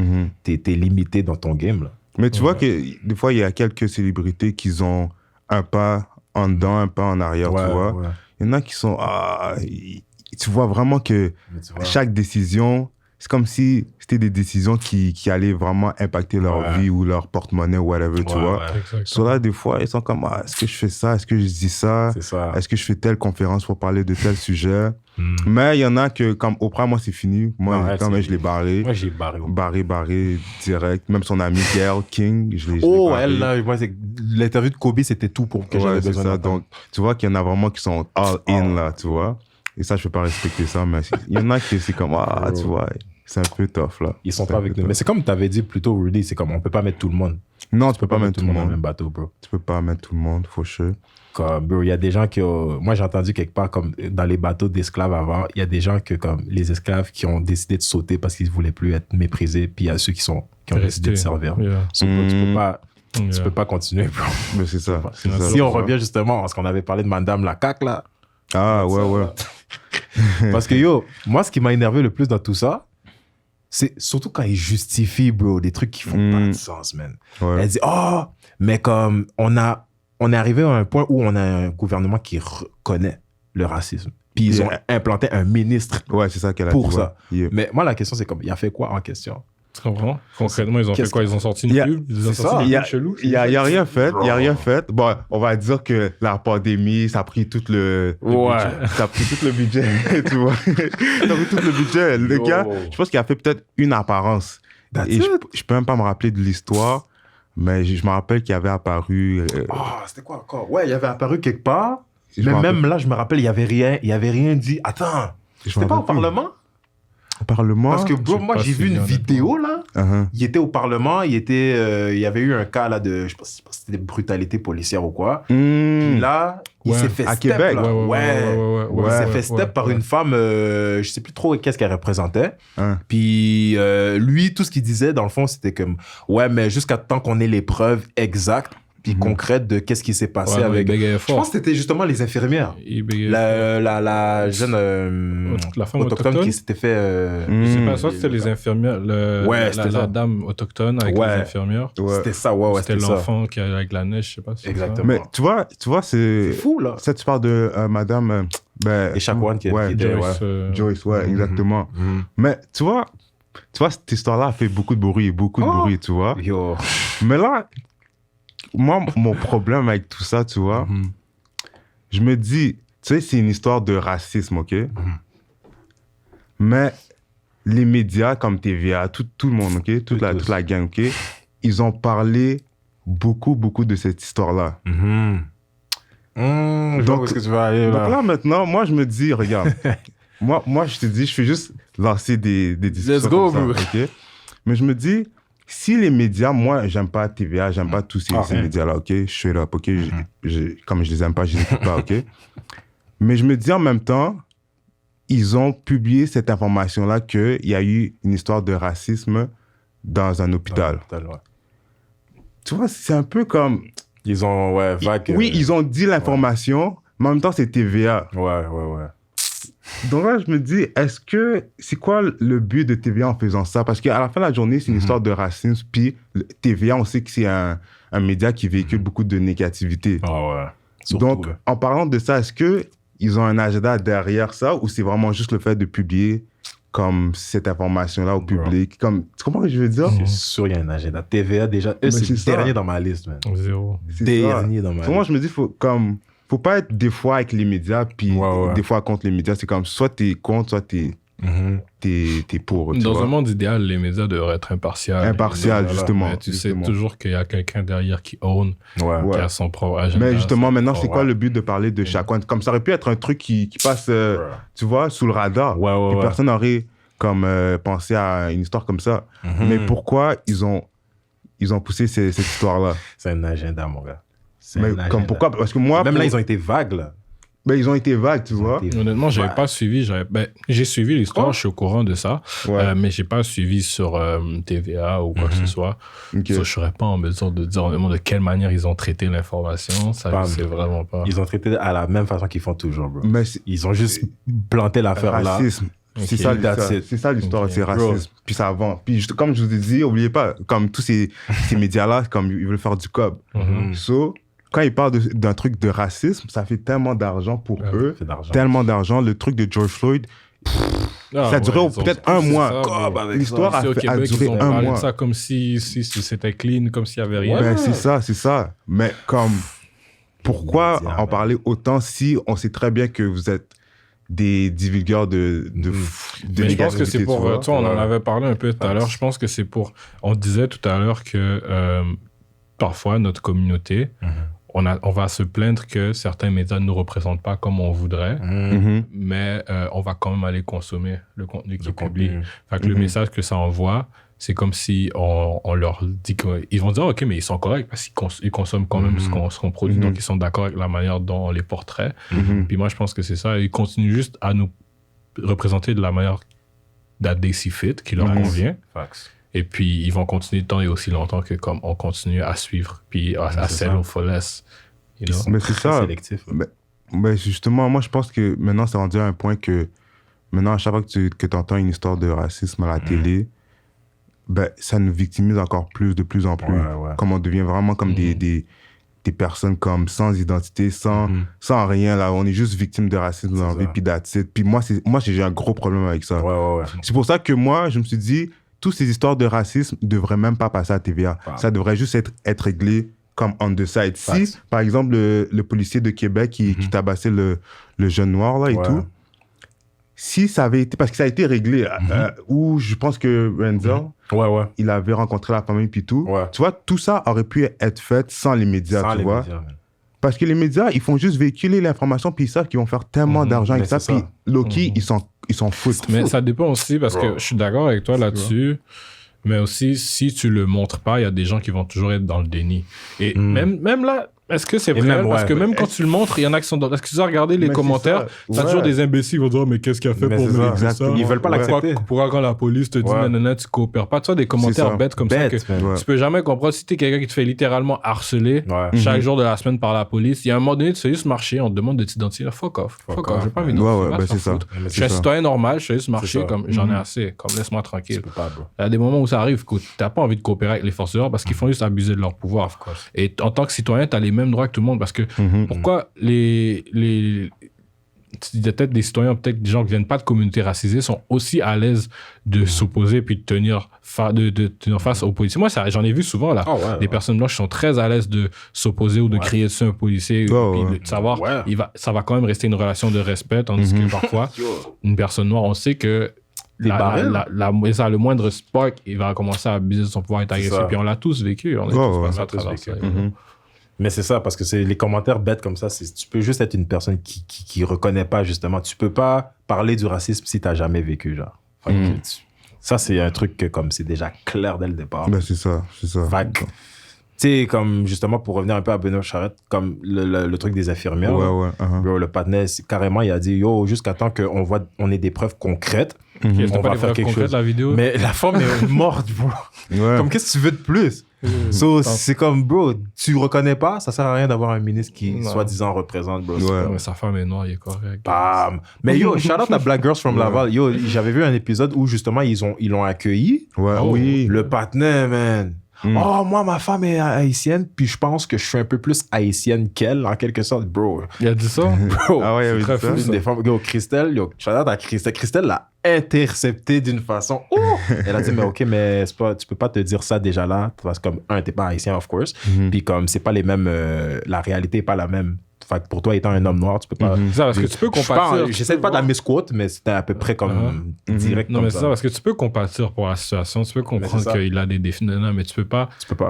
t'es limité dans ton game, là. Mais tu vois que des fois, il y a quelques célébrités qui ont un pas en dedans, un pas en arrière, tu vois. Ouais. Il y en a qui sont... tu vois vraiment que chaque décision, c'est comme si c'était des décisions qui allaient vraiment impacter leur vie ou leur porte-monnaie ou whatever, tu vois. So là, des fois, ils sont comme, est-ce que je fais ça? Est-ce que je dis ça? Est-ce que je fais telle conférence pour parler de tel sujet? Mais il y en a que, comme Oprah, moi, c'est fini. Moi, je l'ai barré. Moi, j'ai barré. Barré direct. Même son ami Gayle King, je l'ai barré. Elle, là, moi, l'interview de Kobe, c'était tout pour que j'avais besoin d'entendre. Donc, tu vois qu'il y en a vraiment qui sont all in, là, tu vois. Et ça, je peux pas respecter ça, mais il y en a qui, c'est comme, tu vois, c'est un peu tough, là. Ils sont pas avec nous. Mais c'est comme tu avais dit plus tôt, Rudy, c'est comme, on peut pas mettre tout le monde. Non, tu peux pas mettre tout le monde dans le même bateau, bro. Tu peux pas mettre tout le monde, for sure. Comme, bro, il y a des gens qui ont... Moi, j'ai entendu quelque part, comme dans les bateaux d'esclaves avant, il y a des gens que, comme les esclaves qui ont décidé de sauter parce qu'ils voulaient plus être méprisés, puis il y a ceux qui ont décidé de servir. So, tu peux pas continuer, bro. Mais c'est ça. Si on revient justement à ce qu'on avait parlé de Madame la CAQ, là. Ah, ouais. Parce que, moi, ce qui m'a énervé le plus dans tout ça, c'est surtout quand ils justifient, bro, des trucs qui font pas de sens, man. Ouais. Elle dit, mais comme on est arrivé à un point où on a un gouvernement qui reconnaît le racisme. Puis ils ont implanté un ministre c'est ça qu'elle a pour ça. Mais moi, la question, c'est comme, il a fait quoi en question? Tu comprends? Concrètement, ils ont fait quoi? Ils ont sorti une pub? Ils ont sorti une pub chelou? Il n'y a rien fait. Il n'y a rien fait. Bon, on va dire que la pandémie, ça a pris tout le budget. Ça a pris tout le budget, tu vois. Ça a pris tout le budget. Le gars, je pense qu'il a fait peut-être une apparence. Et je peux même pas me rappeler de l'histoire, mais je me rappelle qu'il avait apparu... c'était quoi encore? Ouais, il avait apparu quelque part. Mais même là, je me rappelle, il y avait rien dit. Attends, c'était pas au Parlement? Au Parlement? Parce que, bro, moi, j'ai vu une vidéo, là. Il était au Parlement, il y avait eu un cas, là, de, je pense pas si c'était brutalité policière ou quoi. Puis là, il s'est fait à step, Québec. là. Il s'est fait step par une femme, je sais plus trop qu'est-ce qu'elle représentait. Puis lui, tout ce qu'il disait, dans le fond, c'était comme, mais jusqu'à temps qu'on ait les preuves exactes, puis concrète de qu'est-ce qui s'est passé avec... Je pense que c'était justement les infirmières. La jeune la femme autochtone qui s'était fait... Je sais pas, soit c'était les infirmières, la dame autochtone avec les infirmières. C'était ça, c'était l'enfant qui allait avec la neige, je sais pas. Exactement. Mais tu vois, c'est fou, là. Ça, tu parles de madame... Et Chacoan qui était... Joyce, exactement. Mais tu vois, cette histoire-là a fait beaucoup de bruit, tu vois. Mais là... Moi, mon problème avec tout ça, tu vois, je me dis, tu sais, c'est une histoire de racisme, OK? Mais les médias comme TVA, tout le monde, OK? Toute la gang, OK? Ils ont parlé beaucoup de cette histoire-là. Donc, où est-ce que tu vas aller, là? Donc là, maintenant, moi, je me dis, regarde, moi, je te dis, je fais juste lancer des discussions. Let's go, comme ça, OK? Mais je me dis... Si les médias, moi, j'aime pas TVA, j'aime pas tous ces médias-là, OK? Straight up, OK? Comme je les aime pas, je les écoute pas, OK? Mais je me dis en même temps, ils ont publié cette information-là qu'il y a eu une histoire de racisme dans un hôpital. Tu vois, c'est un peu comme... Ils ont, vague... Oui, ils ont dit l'information, mais en même temps, c'est TVA. Ouais. Donc là, je me dis, c'est quoi le but de TVA en faisant ça? Parce qu'à la fin de la journée, c'est une histoire de racisme. Puis TVA, on sait que c'est un média qui véhicule beaucoup de négativité. Surtout, donc, en parlant de ça, est-ce qu'ils ont un agenda derrière ça ou c'est vraiment juste le fait de publier comme cette information-là au public? Tu comprends ce que je veux dire? C'est sûr, il y a un agenda. TVA, déjà, c'est le dernier dans ma liste, man. Zéro. Dernier dans ma liste. Moi, je me dis, faut pas être des fois avec les médias, puis des fois contre les médias. C'est comme, soit t'es contre, soit t'es pour. Dans un monde idéal, les médias devraient être impartiaux. Justement. Mais tu sais toujours qu'il y a quelqu'un derrière qui own, qui a son propre agenda. Mais justement, maintenant, c'est quoi le but de parler de chacun? Comme ça aurait pu être un truc qui passe, tu vois, sous le radar. Et personne n'aurait pensé à une histoire comme ça. Mais pourquoi ils ont poussé cette histoire-là? C'est un agenda, mon gars. Mais comme pourquoi? Parce que moi... Même là, ils ont été vagues, là. Ben, ils ont été vagues, tu vois. Honnêtement, j'avais pas suivi. J'ai suivi l'histoire, je suis au courant de ça, mais j'ai pas suivi sur TVA ou quoi que ce soit. Je serais pas en mesure de dire honnêtement de quelle manière ils ont traité l'information. Ça, c'est vraiment pas. Ils ont traité à la même façon qu'ils font toujours, bro. Mais ils ont juste planté l'affaire là. Racisme. C'est ça l'histoire, c'est racisme. Puis ça avance. Puis comme je vous ai dit, oubliez pas, comme tous ces médias-là, comme ils veulent faire du cob. So, quand ils parlent d'un truc de racisme, ça fait tellement d'argent pour eux. Tellement d'argent. Le truc de George Floyd, ça a duré peut-être un mois. L'histoire a duré un mois. Ça comme si c'était clean, comme s'il n'y avait rien. Ben, c'est ça. Mais comme, pourquoi en parler autant si on sait très bien que vous êtes des divulgueurs de mais je pense que c'est pour... on en avait parlé un peu tout à l'heure. Je pense que c'est pour... On disait tout à l'heure que parfois, notre communauté... On va se plaindre que certains médias ne nous représentent pas comme on voudrait, mais on va quand même aller consommer le contenu qui est publié. Fait que le message que ça envoie, c'est comme si on leur dit qu'ils vont dire « Ok, mais ils sont corrects parce qu'ils consomment quand même ce qu'on produit, donc ils sont d'accord avec la manière dont on les portrait. Puis moi, je pense que c'est ça. Ils continuent juste à nous représenter de la manière they see fit, qui leur convient. Et puis, ils vont continuer tant et aussi longtemps que comme on continue à suivre, puis à sell au fullest. Mais c'est ça. Sélectif. Mais justement, moi, je pense que maintenant, c'est rendu à un point que maintenant, à chaque fois que tu entends une histoire de racisme à la télé, ben, ça nous victimise encore plus, de plus en plus. Comme on devient vraiment comme des personnes comme sans identité, sans rien. Là. On est juste victime de racisme dans la vie, puis that's it. Puis moi, j'ai un gros problème avec ça. C'est pour ça que moi, je me suis dit... Toutes ces histoires de racisme ne devraient même pas passer à TVA. Ça devrait juste être réglé comme on the side. Si, par exemple, le policier de Québec qui tabassait le jeune noir là, et tout, si ça avait été... Parce que ça a été réglé, où je pense que Renzel, il avait rencontré la famille puis tout. Tu vois, tout ça aurait pu être fait sans les médias, tu vois. Parce que les médias, ils font juste véhiculer l'information puis ils savent qu'ils vont faire tellement d'argent avec ça. Puis Loki, ils s'en foutent. Mais ça dépend aussi parce que je suis d'accord avec toi là-dessus. Mais aussi, si tu le montres pas, il y a des gens qui vont toujours être dans le déni. Et même là, est-ce que c'est vrai? Parce que même quand tu le montres, il y en a qui sont dans... Est-ce que tu as regardé les commentaires? T'as toujours des imbéciles qui vont dire « Mais qu'est-ce qu'il a fait pour mériter ça? » Ils veulent pas l'accepter. Pourquoi quand la police te dit « Nanana, tu coopères pas? » Tu vois, des commentaires bêtes comme ça que tu peux jamais comprendre. Si t'es quelqu'un qui te fait littéralement harceler chaque jour de la semaine par la police, il y a un moment donné, tu fais juste marcher, on te demande de t'identifier. Fuck off. J'ai pas envie de c'est ça. Je suis un citoyen normal, je fais juste marcher comme j'en ai assez. Comme laisse-moi tranquille. Il y a des moments où ça arrive que t'as pas envie de coopérer avec les forces de l'ordre parce qu'ils font juste abuser de leur pouvoir. Et en tant que citoyen, t'as les mêmes droits que tout le monde parce que pourquoi il y a peut-être des citoyens, peut-être des gens qui viennent pas de communautés racisées sont aussi à l'aise de s'opposer puis de tenir face aux policiers. Moi, j'en ai vu souvent là, des personnes blanches qui sont très à l'aise de s'opposer ou de crier dessus un policier, puis de savoir ça va quand même rester une relation de respect, tandis que parfois une personne noire, on sait que le moindre spark, il va commencer à abuser de son pouvoir, être agressif. Puis on l'a tous vécu, on est tous passés à travers ça. Mais c'est ça, parce que c'est les commentaires bêtes comme ça, tu peux juste être une personne qui reconnaît pas, justement. Tu peux pas parler du racisme si t'as jamais vécu, genre. Ça, c'est un truc que, comme, c'est déjà clair dès le départ. Ben, c'est ça. Tu sais, comme, justement, pour revenir un peu à Benoît Charette, comme le truc des infirmières, bro, le partenaire, carrément, il a dit, yo, jusqu'à temps qu'on ait des preuves concrètes, on va faire quelque chose. La vidéo. Mais la femme est morte, bro. Comme, qu'est-ce que tu veux de plus? C'est comme, bro, tu reconnais pas, ça sert à rien d'avoir un ministre qui, soi-disant, représente, bro. Mais sa femme est noire, il est correct. Bam! Mais yo, shout out à Black Girls from Laval. Yo, j'avais vu un épisode où, justement, ils l'ont accueilli. Le partenaire, man. Oh, moi, ma femme est haïtienne, puis je pense que je suis un peu plus haïtienne qu'elle, en quelque sorte, bro. Il a dit ça? Bro, c'est très fou. Une des femmes, yo, Christelle, shout out à Christelle. Christelle l'a intercepté d'une façon. Elle a dit, mais ok, mais tu peux pas te dire ça déjà là, parce que, comme, t'es pas haïtien, of course, puis comme, c'est pas les mêmes, la réalité est pas la même. Fait que pour toi, étant un homme noir, tu peux pas... C'est ça, parce que tu peux compatir. J'essaie pas de la misquote, mais c'était à peu près comme direct. Non, mais c'est ça, parce que tu peux compatir pour la situation, tu peux comprendre qu'il a des défis, mais tu peux pas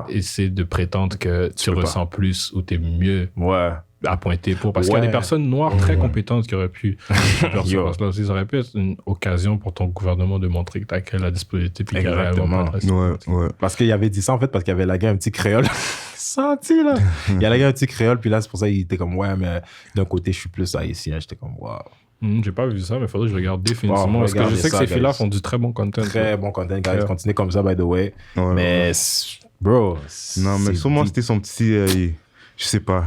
essayer de prétendre que tu ressens plus ou t'es mieux. à pointer pour. Parce qu'il y a des personnes noires très compétentes qui auraient pu faire ça. Parce que ça aurait pu être une occasion pour ton gouvernement de montrer que tu as la disponibilité puis qu'il y a réellement pas de Parce qu'il avait dit ça, en fait, parce qu'il y avait la gars un petit créole. Senti, là. Il y a la gars un petit créole, puis là, c'est pour ça qu'il était comme, ouais, mais d'un côté, je suis plus haïtien. J'étais comme, waouh. J'ai pas vu ça, mais il faudrait que je regarde définitivement. Parce que je sais que ces filles-là font du très bon content. Très bon content, guys. Continuez comme ça, by the way. Mais, bro. Non, mais sûrement, c'était son petit. Je sais pas.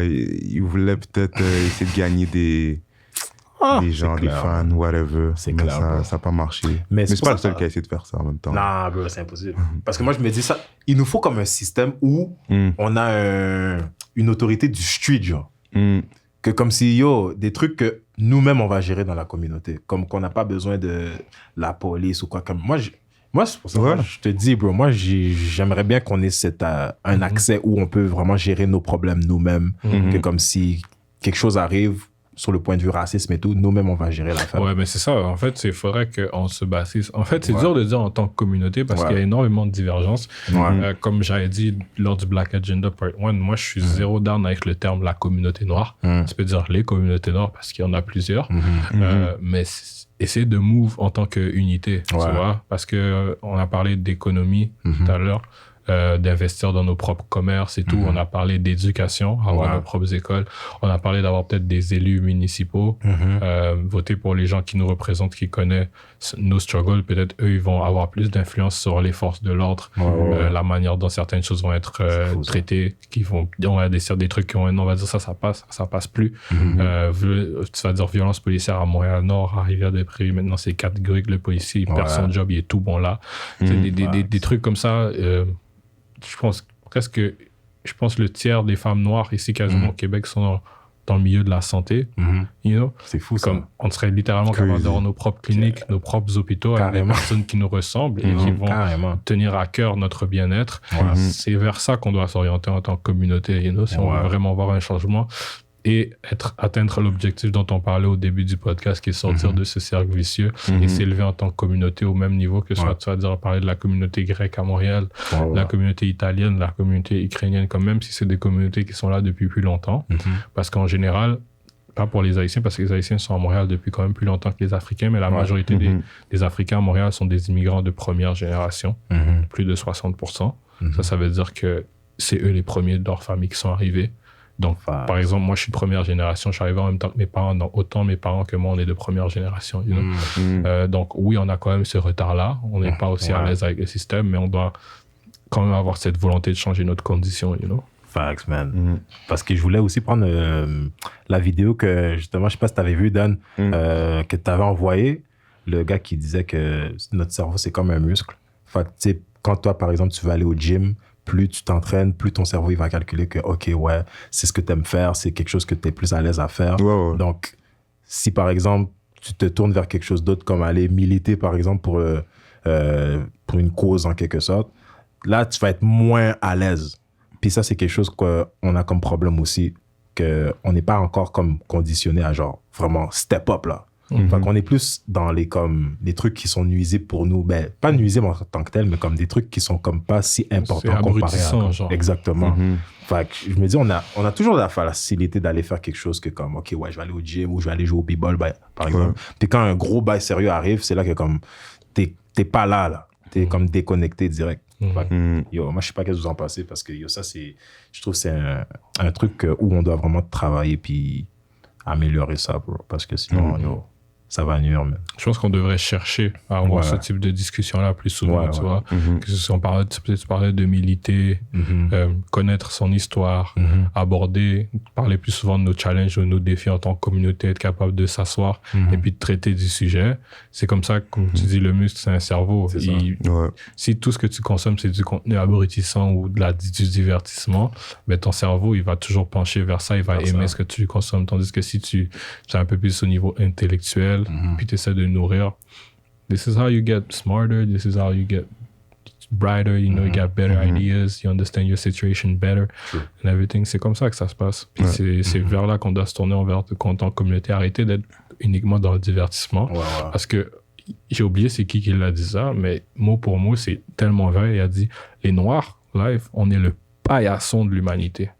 Il voulait peut-être essayer de gagner des gens, des fans, whatever. C'est mais clair. ça n'a pas marché. Mais c'est pas le seul qui a essayé de faire ça en même temps. Non, bro, c'est impossible. Parce que moi, je me dis ça. Il nous faut comme un système où on a une autorité du street, genre. Que comme si, des trucs que nous-mêmes, on va gérer dans la communauté. Comme qu'on n'a pas besoin de la police ou quoi. Comme moi, c'est pour ça que je te dis, bro, moi, j'aimerais bien qu'on ait un accès où on peut vraiment gérer nos problèmes nous-mêmes. Que comme si quelque chose arrive sur le point de vue racisme et tout, nous-mêmes, on va gérer l'affaire. Ouais, mais c'est ça. En fait, il faudrait qu'on se bâtisse. En fait, c'est dur de dire en tant que communauté parce qu'il y a énormément de divergences. Comme j'avais dit lors du Black Agenda Part 1, moi, je suis zéro down avec le terme la communauté noire. Tu peux dire les communautés noires parce qu'il y en a plusieurs. Mais essayer de move en tant qu'unité, tu vois. Parce qu'on a parlé d'économie tout à l'heure. D'investir dans nos propres commerces et tout. On a parlé d'éducation, avoir nos propres écoles. On a parlé d'avoir peut-être des élus municipaux, voter pour les gens qui nous représentent, qui connaissent nos struggles. Peut-être eux, ils vont avoir plus d'influence sur les forces de l'ordre, la manière dont certaines choses vont être traitées, on va décider des trucs qui vont, on va dire ça passe plus. Tu vas dire violence policière à Montréal-Nord, à Rivière-des-Prairies, maintenant c'est catégorique, le policier, il perd son job, il est tout bon là. Des trucs comme ça, je pense le tiers des femmes noires ici quasiment au Québec sont dans le milieu de la santé. You know? C'est fou ça. Comme on serait littéralement capable d'avoir nos propres cliniques, nos propres hôpitaux avec des personnes qui nous ressemblent et qui vont tenir à cœur notre bien-être. C'est vers ça qu'on doit s'orienter en tant que communauté, you know? Si on veut vraiment voir un changement et atteindre l'objectif dont on parlait au début du podcast, qui est sortir de ce cercle vicieux et s'élever en tant que communauté au même niveau que soit tu vas dire parler de la communauté grecque à Montréal, la communauté italienne, la communauté ukrainienne, quand même si c'est des communautés qui sont là depuis plus longtemps. Parce qu'en général, pas pour les Haïtiens, parce que les Haïtiens sont à Montréal depuis quand même plus longtemps que les Africains, mais la majorité des Africains à Montréal sont des immigrants de première génération, plus de 60%. Ça veut dire que c'est eux les premiers de leur famille qui sont arrivés. Donc, par exemple, moi, je suis de première génération. Je suis arrivé en même temps que mes parents. Donc, autant mes parents que moi, on est de première génération. You know? Donc, oui, on a quand même ce retard-là. On n'est pas aussi à l'aise avec le système, mais on doit quand même avoir cette volonté de changer notre condition. You know? Facts, man. Parce que je voulais aussi prendre la vidéo que, justement, je sais pas si tu avais vu, Dan, que tu avais envoyé. Le gars qui disait que notre cerveau, c'est comme un muscle. Fait que, tu sais, quand toi, par exemple, tu vas aller au gym, plus tu t'entraînes, plus ton cerveau il va calculer que, OK, ouais, c'est ce que tu aimes faire, c'est quelque chose que tu es plus à l'aise à faire. Donc, si par exemple, tu te tournes vers quelque chose d'autre, comme aller militer, par exemple, pour une cause en quelque sorte, là, tu vas être moins à l'aise. Puis ça, c'est quelque chose qu'on a comme problème aussi, qu'on n'est pas encore comme conditionné à genre vraiment step up, là. Fait qu'on est plus dans les trucs qui sont nuisibles pour nous, ben pas nuisibles en tant que tels, mais comme des trucs qui sont comme pas si importants comparé à genre. Exactement. Fait que je me dis on a toujours la facilité d'aller faire quelque chose que comme OK, ouais, je vais aller au gym ou je vais aller jouer au b-ball par exemple. Puis quand un gros bail sérieux arrive, c'est là que comme t'es pas là. T'es comme déconnecté direct. Fait que, moi je sais pas qu'est-ce que vous en pensez parce que ça je trouve que c'est un truc où on doit vraiment travailler puis améliorer ça, bro, parce que sinon ça va nuire même. Je pense qu'on devrait chercher à avoir ce type de discussion-là plus souvent, tu vois. Que ce soit, tu parlais de militer, connaître son histoire, parler plus souvent de nos challenges ou nos défis en tant que communauté, être capable de s'asseoir et puis de traiter du sujet. C'est comme ça, comme tu dis, le muscle, c'est un cerveau. Si tout ce que tu consommes, c'est du contenu abrutissant ou du divertissement, ben ton cerveau, il va toujours pencher vers ça, il va aimer ce que tu consommes. Tandis que si tu es un peu plus au niveau intellectuel, puis tu essaies de nourrir. This is how you get smarter. This is how you get brighter. You know, you get better ideas. You understand your situation better. And everything. C'est comme ça que ça se passe. Puis c'est vers là qu'on doit se tourner en tant que communauté. Arrêter d'être uniquement dans le divertissement. Parce que j'ai oublié c'est qui l'a dit ça, mais mot pour mot, c'est tellement vrai. Il a dit, les Noirs, live, on est le paillasson de l'humanité.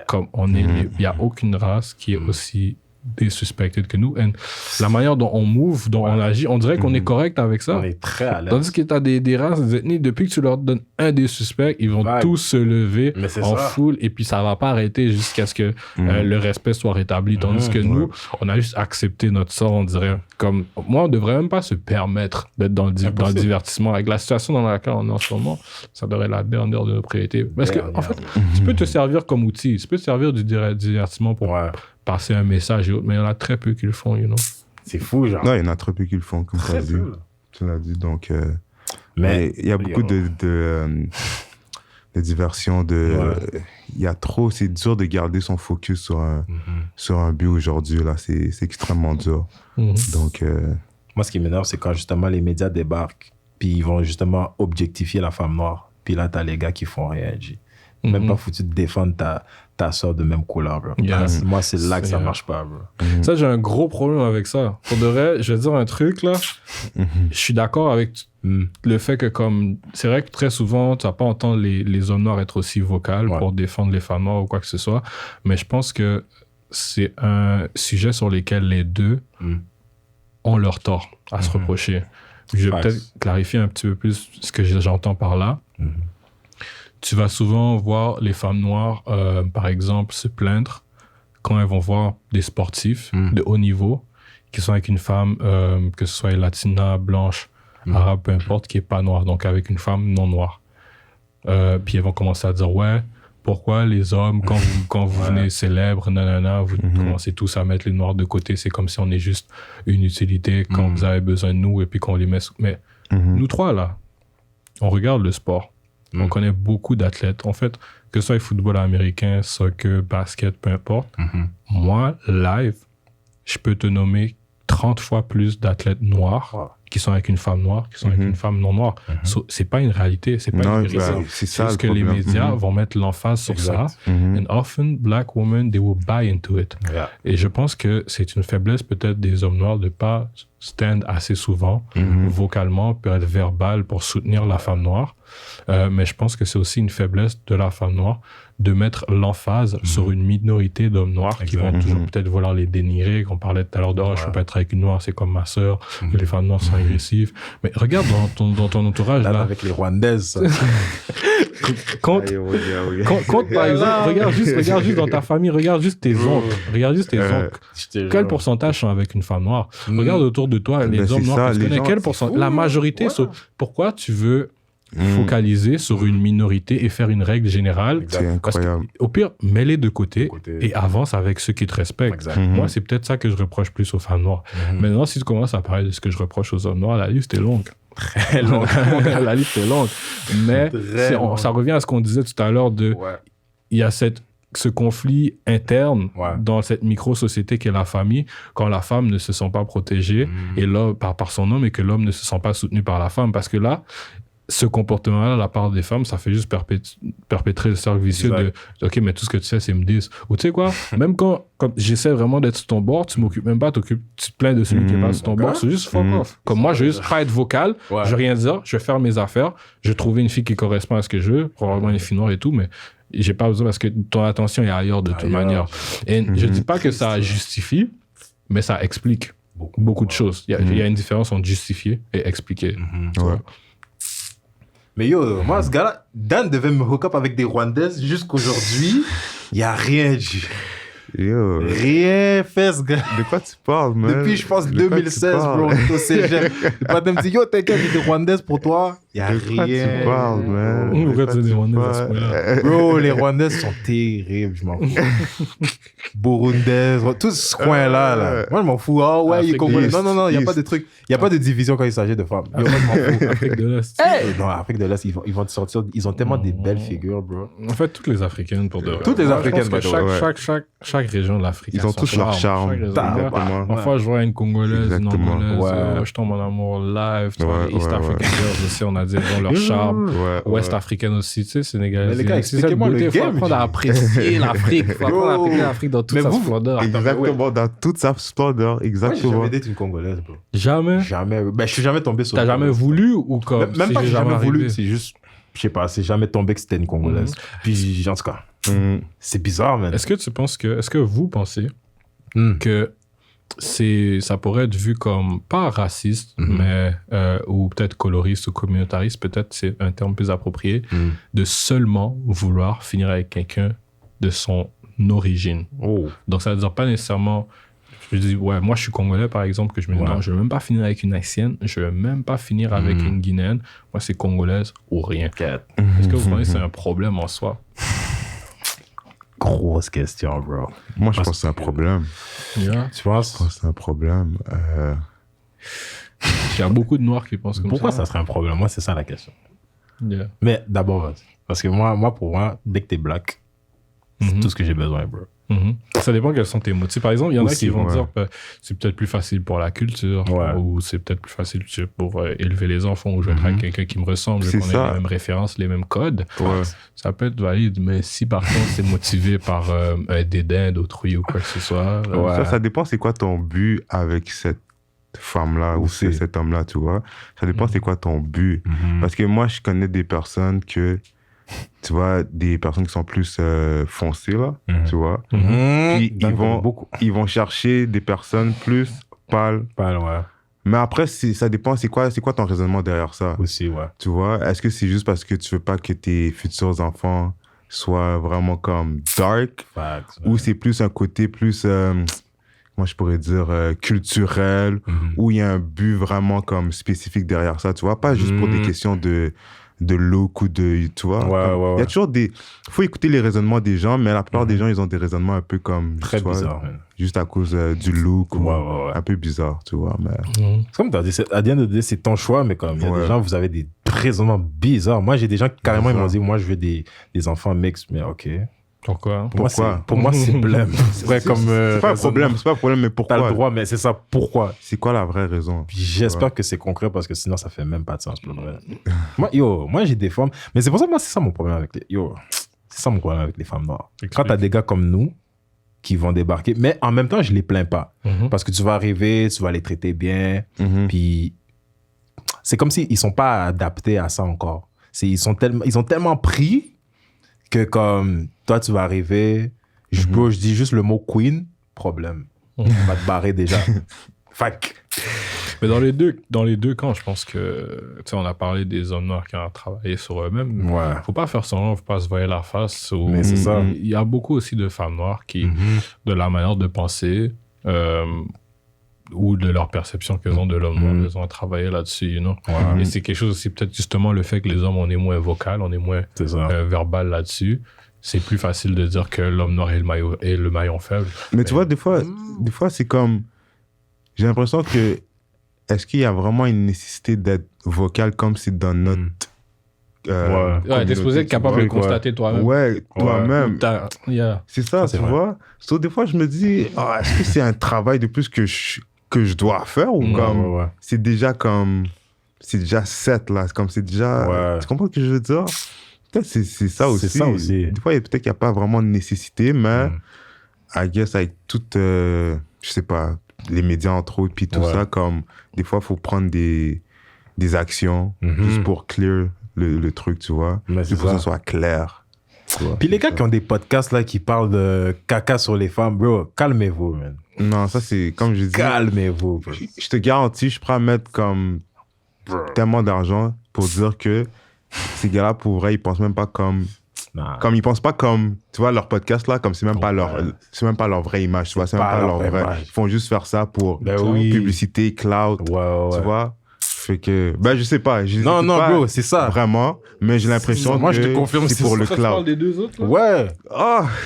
Comme il n'y a aucune race qui est aussi désuspected que nous. Et la manière dont on move, dont on agit, on dirait qu'on est correct avec ça. On est très à l'aise. Tandis que tu as des races, des ethnies, depuis que tu leur donnes un des suspects, ils vont tous se lever en foule et puis ça va pas arrêter jusqu'à ce que le respect soit rétabli. Tandis que nous, on a juste accepté notre sort, on dirait. Comme, moi, on devrait même pas se permettre d'être dans le divertissement. Avec la situation dans laquelle on est en ce moment, ça devrait être la dernière de nos priorités. Parce que, en fait, tu peux te servir comme outil. Tu peux te servir du divertissement pour passer un message et autres, mais il y en a très peu qui le font, you know. C'est fou, genre. Non, il y en a très peu qui le font, comme tu as dit. Tu l'as dit, donc... mais il y a beaucoup de diversion, il y a trop... C'est dur de garder son focus sur un but aujourd'hui, là. C'est extrêmement dur. Donc... Moi, ce qui m'énerve, c'est quand, justement, les médias débarquent, puis ils vont, justement, objectifier la femme noire. Puis là, t'as les gars qui font rien, même pas foutu de défendre ta soeur de même couleur, bro. Moi, c'est là que ça marche pas, bro. Ça, j'ai un gros problème avec ça. Pour de vrai, je vais dire un truc, là. Je suis d'accord avec le fait que, comme... C'est vrai que très souvent, tu vas pas entendre les hommes noirs être aussi vocaux pour défendre les femmes noires ou quoi que ce soit. Mais je pense que c'est un sujet sur lequel les deux ont leur tort à se reprocher. Je vais peut-être clarifier un petit peu plus ce que j'entends par là. Tu vas souvent voir les femmes noires, par exemple, se plaindre quand elles vont voir des sportifs de haut niveau qui sont avec une femme, que ce soit latina, blanche, arabe, peu importe, qui n'est pas noire, donc avec une femme non noire. Puis elles vont commencer à dire, pourquoi les hommes, quand vous venez célèbre, vous commencez tous à mettre les noirs de côté, c'est comme si on est juste une utilité quand vous avez besoin de nous et puis qu'on les met... Mais nous trois, là, on regarde le sport. On connaît beaucoup d'athlètes. En fait, que ce soit le football américain, soccer, basket, peu importe. Moi, live, je peux te nommer 30 fois plus d'athlètes noirs qui sont avec une femme noire, qui sont avec une femme non noire. C'est pas une réalité, c'est pas une vérité. C'est ça juste que les médias vont mettre l'emphase sur ça. And often, black women, they will buy into it. Et je pense que c'est une faiblesse peut-être des hommes noirs de pas stand assez souvent, vocalement, pour être verbal, pour soutenir la femme noire. Mais je pense que c'est aussi une faiblesse de la femme noire de mettre l'emphase sur une minorité d'hommes noirs qui vont toujours peut-être vouloir les dénigrer. On parlait tout à l'heure de je peux pas être avec une noire, c'est comme ma sœur, que les femmes noires sont agressives. Mais regarde dans ton entourage là. Avec les Rwandaises. Compte, par exemple, regarde juste dans ta famille, regarde juste tes oncles. Regarde juste tes oncles. Quel pourcentage sont avec une femme noire? Regarde autour de toi, les hommes noirs, tu connais quel pourcentage? La majorité, pourquoi tu veux focaliser sur une minorité et faire une règle générale? C'est incroyable. Au pire, mets-les de côté et avance avec ceux qui te respectent. Moi, c'est peut-être ça que je reproche plus aux femmes noires. Maintenant, si tu commences à parler de ce que je reproche aux hommes noirs, la liste est longue. Très longue. La liste est longue. Mais ça revient à ce qu'on disait tout à l'heure de... Il y a ce conflit interne dans cette micro-société qu'est la famille, quand la femme ne se sent pas protégée et là, par son homme, et que l'homme ne se sent pas soutenu par la femme. Parce que là, ce comportement-là, de la part des femmes, ça fait juste perpétrer le cercle vicieux de « OK, mais tout ce que tu sais, c'est me dire. » Ou tu sais quoi, même quand j'essaie vraiment d'être sur ton bord, tu m'occupes même pas, tu te plains de celui qui est pas sur ton bord, c'est juste fuck off. Comme moi, je vais juste pas être vocal, je vais rien dire, je vais faire mes affaires, je vais trouver une fille qui correspond à ce que je veux, probablement une fille noire et tout, mais j'ai pas besoin parce que ton attention est ailleurs de toute manière. Et je dis pas que ça justifie, mais ça explique beaucoup de choses. Il y a une différence entre justifier et expliquer. Mais yo, moi, ce gars-là, Dan devait me hook up avec des Rwandaises jusqu'aujourd'hui. Il n'y a rien dit. Yo. Rien fait, ce gars. De quoi tu parles, man? Depuis, je pense, 2016, bro, au cégep. Le pote me dit, yo, t'inquiète, j'ai des Rwandaises pour toi. Il n'y a rien. De quoi tu parles, man? Pourquoi tu dis des Rwandaises à ce point-là? Bro, les Rwandaises sont terribles, je m'en fous. Burundaises, tout ce coin-là, là. Moi, je m'en fous. Ah ouais, il est congolais. Non, il n'y a pas de truc. Il n'y a pas de division quand il s'agit de femmes. Yo, moi, je m'en fous. Afrique de l'Est. Non, Afrique de l'Est, ils vont te sortir. Ils ont tellement des belles figures, bro. En fait, toutes les Africaines, pour de vrai. Toutes les Africaines, chaque région de l'Afrique. Ils ont tous leur charme. Parfois, je vois une Congolaise, une Angolaise, je tombe en amour live. Les East African Girls aussi, on a dit, ils ont leur charme. Ouest africaine aussi, tu sais, sénégalaise. Les gars, expliquez-moi le game. Il faut apprendre à apprécier l'Afrique. Il faut apprendre à apprécier l'Afrique dans toute sa splendeur. Exactement, dans toute sa splendeur, exactement. Moi, j'ai jamais été une Congolaise, bro. Jamais? Jamais. Ben, je suis jamais tombé sur... T'as jamais voulu ou comme? Même pas que j'ai jamais voulu, c'est juste... Je sais pas, c'est jamais tombé que c'était une Congolaise. Puis, en tout cas... C'est bizarre, man. Est-ce que vous pensez que ça pourrait être vu comme, pas raciste, mais, ou peut-être coloriste ou communautariste, peut-être c'est un terme plus approprié, de seulement vouloir finir avec quelqu'un de son origine. Donc ça veut dire pas nécessairement, je dis, ouais, moi je suis congolais par exemple, que je me dis, non, je veux même pas finir avec une haïtienne, je veux même pas finir avec une guinéenne, moi c'est congolaise ou rien. Est-ce que vous pensez que c'est un problème en soi? Grosse question, bro. Moi, je pense que c'est un problème. Yeah. Tu penses? Je pense que c'est un problème. Il y a beaucoup de Noirs qui pensent comme ça. Pourquoi ça serait un problème? Moi, c'est ça la question. Yeah. Mais d'abord, parce que moi, pour moi, dès que t'es black, c'est tout ce que j'ai besoin, bro. Ça dépend quels sont tes mots. Par exemple, il y en a qui vont ouais. dire que c'est peut-être plus facile pour la culture, ou c'est peut-être plus facile pour élever les enfants, ou je vais être avec quelqu'un qui me ressemble, qu'on ait les mêmes références, les mêmes codes. Ça peut être valide, mais si par contre c'est motivé par un dédain d'autrui ou quoi que ce soit... Ça dépend c'est quoi ton but avec cette femme-là ou cet homme-là, tu vois. Ça dépend c'est quoi ton but. Parce que moi, je connais des personnes que... Tu vois, des personnes qui sont plus foncées, là, tu vois. Puis ils vont chercher des personnes plus pâles. Mais après, ça dépend, c'est quoi ton raisonnement derrière ça? Aussi, ouais. Tu vois, est-ce que c'est juste parce que tu veux pas que tes futurs enfants soient vraiment comme dark? Ou c'est plus un côté plus, comment je pourrais dire, culturel, où il y a un but vraiment comme spécifique derrière ça, tu vois? Pas juste pour des questions de look ou de, tu vois. Il y a toujours faut écouter les raisonnements des gens, mais la plupart des gens, ils ont des raisonnements un peu comme... Très bizarre. Juste à cause du look ou un peu bizarre, tu vois. Mais... C'est comme tu as dit, à the end of the day, c'est ton choix, mais comme il y a des gens, vous avez des raisonnements bizarres. Moi, j'ai des gens qui carrément, ils m'ont dit, moi, je veux des enfants mixtes, mais ok. Pourquoi? Pour moi, c'est blême. C'est pas un problème, mais pourquoi? T'as le droit, mais c'est ça, pourquoi? C'est quoi la vraie raison? Puis j'espère que c'est concret parce que sinon, ça fait même pas de sens pour vrai. moi, j'ai des femmes, mais c'est pour ça que moi, c'est ça mon problème avec les femmes noires. Quand t'as des gars comme nous qui vont débarquer, mais en même temps, je les plains pas. Parce que tu vas arriver, tu vas les traiter bien, puis c'est comme s'ils sont pas adaptés à ça encore. Ils ont tellement pris que comme toi, tu vas arriver, je dis juste le mot queen, problème. On va te barrer déjà. Fac. Mais dans les deux camps, je pense que, tu sais, on a parlé des hommes noirs qui ont travaillé sur eux-mêmes. Faut pas faire semblant, faut pas se voiler la face. Mais c'est ça. Il y a beaucoup aussi de femmes noires qui, de la manière de penser, ou de leur perception qu'elles ont de l'homme noir, elles ont travaillé là-dessus, you know? Et c'est quelque chose aussi, peut-être justement le fait que les hommes, on est moins vocal, on est moins verbal là-dessus. C'est plus facile de dire que l'homme noir est le maillon faible. Mais tu vois, des fois c'est comme... J'ai l'impression que... Est-ce qu'il y a vraiment une nécessité d'être vocal comme c'est dans notre... t'es supposé être capable de le constater toi-même. Toi-même. C'est ça, tu vois. So, des fois, je me dis, est-ce que c'est un travail de plus que je dois faire ou comme... C'est déjà comme... C'est déjà set, là. Comme c'est déjà... Tu comprends ce que je veux dire? Peut-être c'est ça aussi. C'est ça aussi. Des fois, peut-être qu'il n'y a pas vraiment de nécessité, mais I guess avec toutes, je sais pas, les médias entre autres, puis tout ça, comme des fois, il faut prendre des actions juste pour clear le truc, tu vois. Juste pour que ça soit clair. Puis les gars qui ont des podcasts là qui parlent de caca sur les femmes, bro, calmez-vous, man. Non, ça c'est, comme je dis... Calmez-vous, bro. Je te garantis, je suis prêt à mettre comme tellement d'argent pour dire que ces gars-là, pour vrai, ils pensent même pas comme ils pensent pas comme, tu vois, leur podcast là, comme c'est même pas leur vraie image, tu vois, c'est même pas leur vraie. Ils font juste faire ça pour publicité, cloud, tu vois. Fait que, je sais pas. Non, bro, c'est ça. Vraiment, mais j'ai l'impression que je te confirme, c'est pour le cloud. Tu parles des deux autres, là?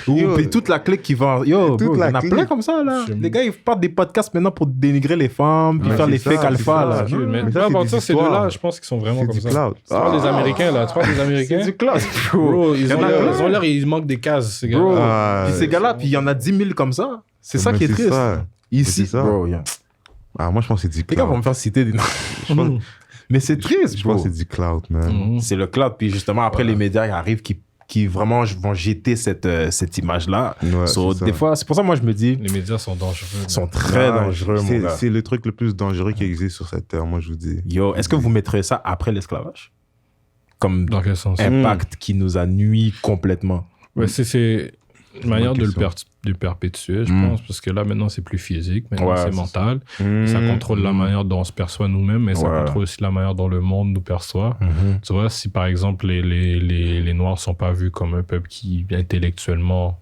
Ouais. Puis toute la clique qui va... il y en a plein comme ça, là. Les gars, ils partent des podcasts maintenant pour dénigrer les femmes, puis faire les fake alpha, là. Mais peu importe ça, ces deux-là, je pense qu'ils sont vraiment comme ça. Tu parles des Américains, là. Tu parles des Américains? C'est du cloud, bro. Ils ont l'air, ils manquent des cases, ces gars. Puis ces gars-là, puis il y en a 10 000 comme ça. C'est ça qui est triste. Ici, bro, moi, je pense que c'est du cloud. Les gars vont me faire citer des noms. Mais c'est triste, je pense que c'est du cloud, man. C'est le cloud. Puis justement, après, les médias arrivent qui vraiment vont jeter cette image-là. Des fois, c'est pour ça que moi, je me dis... Les médias sont dangereux. Ils sont très dangereux, mon gars. C'est le truc le plus dangereux qui existe sur cette terre, moi, je vous dis. Est-ce que vous mettrez ça après l'esclavage? Comme dans quel sens? Impact qui nous a nui complètement. C'est une manière de le perpétuer, je pense, parce que là, maintenant, c'est plus physique, maintenant, c'est mental. Ça contrôle la manière dont on se perçoit nous-mêmes, mais ça contrôle aussi la manière dont le monde nous perçoit. Tu vois, si par exemple, les Noirs ne sont pas vus comme un peuple qui, intellectuellement,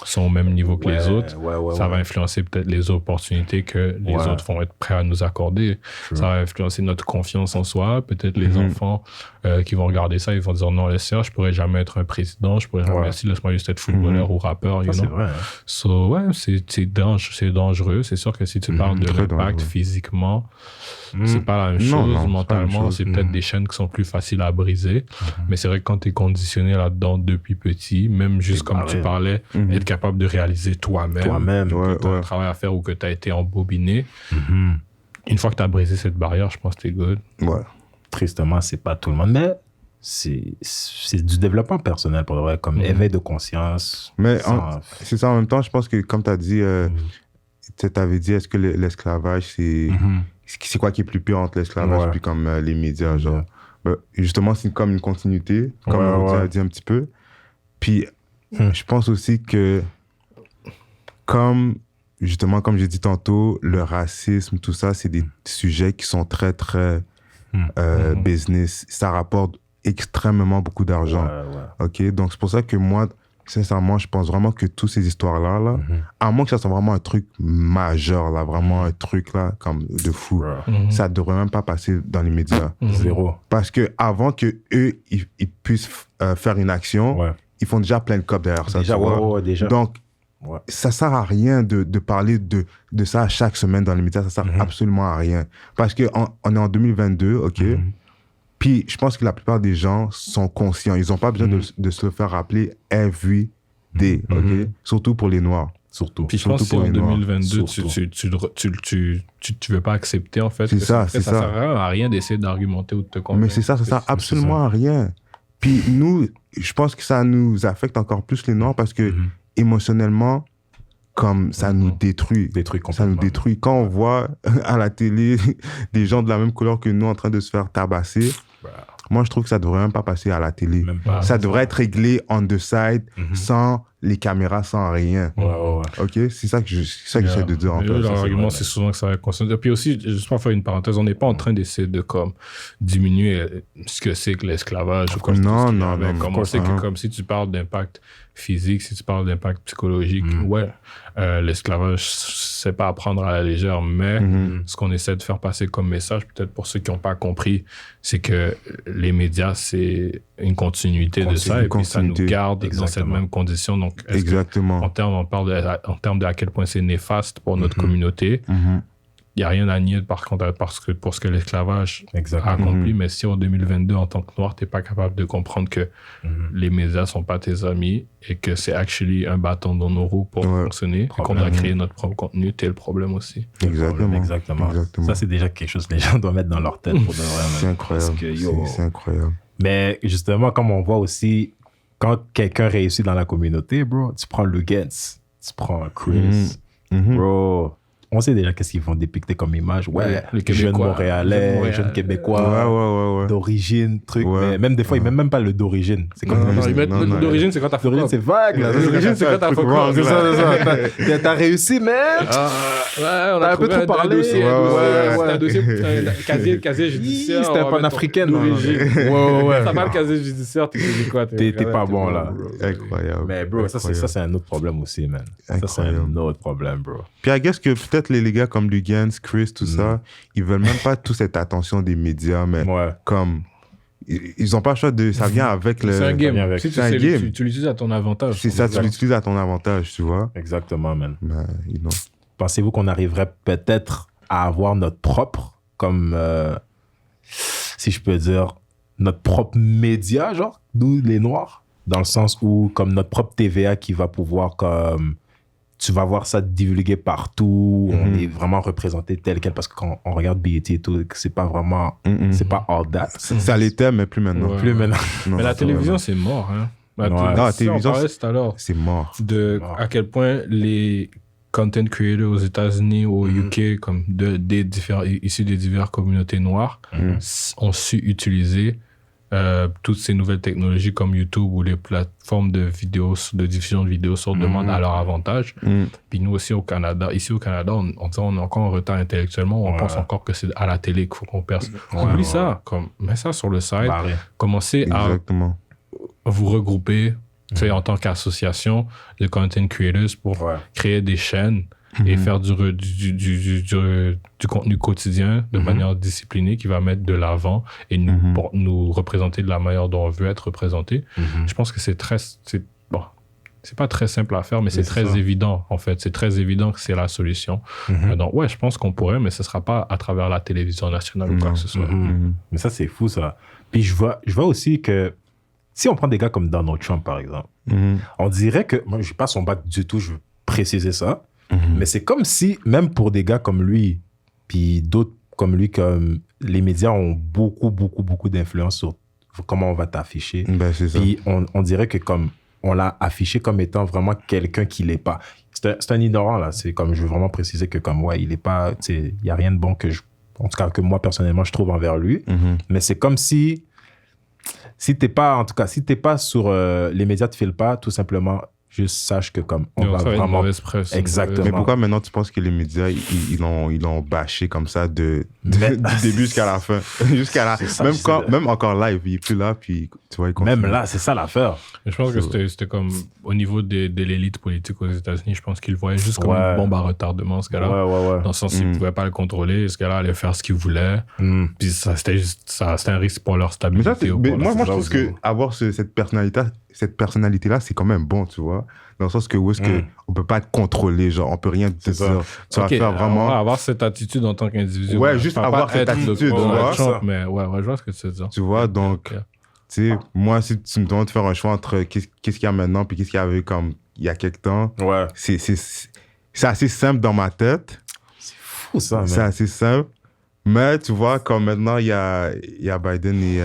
sont au même niveau que les autres, ça va influencer peut-être les opportunités que les autres vont être prêts à nous accorder. Ça va influencer notre confiance en soi. Peut-être les enfants qui vont regarder ça, ils vont dire non, laisse-moi, je pourrais jamais être un président, je pourrais jamais laisse-moi juste être footballeur ou rappeur. C'est vrai. So, c'est dangereux. C'est sûr que si tu parles de l'impact physiquement, c'est pas la même chose. Mentalement, c'est peut-être des chaînes qui sont plus faciles à briser. Mais c'est vrai que quand tu es conditionné là-dedans depuis petit, même juste comme tu parlais, être capable de réaliser toi-même que tu as un travail à faire ou que tu as été embobiné. Une fois que tu as brisé cette barrière, je pense que tu es good. Ouais. Tristement, c'est pas tout le monde, mais c'est du développement personnel pour vrai, comme éveil de conscience. Mais c'est ça, en même temps, je pense que comme tu as dit, tu avais dit, est-ce que l'esclavage, c'est quoi qui est plus pire entre l'esclavage puis comme les médias, genre. Justement, c'est comme une continuité, comme on a dit un petit peu. Puis, je pense aussi que, comme j'ai dit tantôt, le racisme, tout ça, c'est des sujets qui sont très, très business. Ça rapporte extrêmement beaucoup d'argent. OK? Donc, c'est pour ça que moi, sincèrement, je pense vraiment que toutes ces histoires-là, à moins que ça soit vraiment un truc majeur, là, vraiment un truc, là, comme de fou, ça ne devrait même pas passer dans les médias. Zéro. Parce que avant que eux ils puissent faire une action, ils font déjà plein de copes derrière ça. Déjà. Donc, ça ne sert à rien de parler de ça chaque semaine dans les médias. Ça ne sert absolument à rien. Parce qu'on est en 2022, OK? Puis, je pense que la plupart des gens sont conscients. Ils n'ont pas besoin de se le faire rappeler every day, OK? Surtout pour les Noirs. Surtout. Puis je pense que en 2022, tu veux pas accepter, en fait. C'est ça, c'est ça. Ça sert à rien d'essayer d'argumenter ou de te convaincre. Mais c'est ça, ça sert absolument à rien. Puis nous, je pense que ça nous affecte encore plus les Noirs parce que émotionnellement, comme ça nous détruit. Ça nous détruit. Quand on voit à la télé des gens de la même couleur que nous en train de se faire tabasser, moi, je trouve que ça ne devrait même pas passer à la télé. Ça devrait être réglé on the side, sans les caméras, sans rien. OK? C'est ça que j'essaie de dire, en fait. L'argument, c'est souvent que ça va être conscient. Puis aussi, juste pour faire une parenthèse, on n'est pas en train d'essayer de diminuer ce que c'est que l'esclavage. Non. Comme on sait que comme si tu parles d'impact physique, si tu parles d'impact psychologique, l'esclavage, c'est pas à prendre à la légère, mais ce qu'on essaie de faire passer comme message, peut-être pour ceux qui n'ont pas compris, c'est que les médias, c'est une continuité de ça, et puis ça nous garde dans cette même condition. Donc, en termes de à quel point c'est néfaste pour notre communauté, il n'y a rien à nier par contre pour ce que l'esclavage a accompli, mais si en 2022, en tant que Noir, tu n'es pas capable de comprendre que les médias ne sont pas tes amis et que c'est actually un bâton dans nos roues pour fonctionner, et qu'on doit créer notre propre contenu, t'es le problème aussi. Exactement. Ça, c'est déjà quelque chose que les gens doivent mettre dans leur tête pour de vrai. C'est incroyable. C'est incroyable. Mais justement, comme on voit aussi, quand quelqu'un réussit dans la communauté, bro, tu prends Lugens, tu prends Chris, bro. On sait déjà qu'est-ce qu'ils vont dépicter comme image. Jeune Montréalais, jeune Québécois, d'origine, truc. Mais même des fois, ils mettent même pas le d'origine. C'est comme d'origine, c'est quand t'as fait d'origine, c'est vague. D'origine, c'est quand t'as fait c'est ça. T'as réussi, mais on a un peu trop parlé. C'était un dossier, casier judiciaire. C'était un panafricain d'origine. T'as mal le casier judiciaire, tu te dis quoi? T'es pas bon, là. Incroyable. Mais bro, ça, c'est un autre problème aussi, man. Ça, c'est un autre problème, bro. Puis, I guess que peut-être les gars comme Lugens, Chris, tout ça, ils veulent même pas toute cette attention des médias, mais comme ils ont pas le choix de... Ça vient avec le... C'est un game. Si c'est un game. Tu l'utilises à ton avantage. C'est ça, tu l'utilises à ton avantage, tu vois. Exactement, man. Ben, Pensez-vous qu'on arriverait peut-être à avoir notre propre, comme, si je peux dire, notre propre média, genre, nous, les Noirs, dans le sens où, comme notre propre TVA qui va pouvoir, comme... Tu vas voir ça divulgué partout, on est vraiment représenté tel quel, parce que quand on regarde BET et tout, c'est pas vraiment, c'est pas all that. Ça l'était, mais plus maintenant. Plus maintenant. Mais la télévision, c'est mort, hein. La télévision, c'est mort. À quel point les content creators aux États-Unis ou au UK, comme issus des diverses communautés noires, ont su utiliser toutes ces nouvelles technologies comme YouTube ou les plateformes de diffusion de vidéos sur demande à leur avantage. Puis nous aussi au Canada, ici au Canada, on est encore en retard intellectuellement. On pense encore que c'est à la télé qu'il faut qu'on perce. Oublie ça, mets ça sur le site. Commencez à vous regrouper en tant qu'association de content creators pour créer des chaînes et faire du contenu quotidien de manière disciplinée qui va mettre de l'avant et nous représenter de la manière dont on veut être représenté. Je pense que c'est pas très simple à faire, mais c'est très évident, en fait. C'est très évident que c'est la solution. Donc, je pense qu'on pourrait, mais ce sera pas à travers la télévision nationale ou quoi que ce soit. Mais ça, c'est fou, ça. Puis je vois aussi que si on prend des gars comme Donald Trump, par exemple, on dirait que... Moi, je n'ai pas son bac du tout, je veux préciser ça. Mais c'est comme si, même pour des gars comme lui, puis d'autres comme lui, comme les médias ont beaucoup d'influence sur comment on va t'afficher. Puis on dirait que comme on l'a affiché comme étant vraiment quelqu'un qui l'est pas. C'est un ignorant, là. C'est comme, je veux vraiment préciser que comme, il est pas... Il n'y a rien de bon en tout cas, que moi, personnellement, je trouve envers lui. Mais c'est comme si t'es pas sur les médias, tu files pas, tout simplement... Juste sache que comme on va vraiment... Une mauvaise presse. Exactement. Mais pourquoi maintenant tu penses que les médias, ils l'ont bâché comme ça du début jusqu'à la fin? Même encore live, il est plus là, puis tu vois, il continue. Même là, c'est ça l'affaire. Je pense que c'était comme au niveau de l'élite politique aux États-Unis, je pense qu'ils le voyaient juste comme une bombe à retardement, ce gars-là. Dans le sens, ils ne pouvaient pas le contrôler, ce gars-là allait faire ce qu'il voulait. Puis c'était un risque pour leur stabilité. Moi, je trouve qu'avoir cette personnalité-là, c'est quand même bon, tu vois. Dans le sens que où est-ce que on peut pas être contrôlé, genre, on peut rien te dire. Tu vas faire vraiment... avoir cette attitude en tant qu'individu. Juste avoir cette attitude, tu vois. Mais je vois ce que tu veux dire. Tu vois, donc, tu sais, moi, si tu me demandes de faire un choix entre qu'est-ce qu'il y a maintenant puis qu'est-ce qu'il y avait comme il y a quelque temps, c'est assez simple dans ma tête. C'est fou, ça, c'est assez simple. Mais tu vois, comme maintenant, il y a Biden et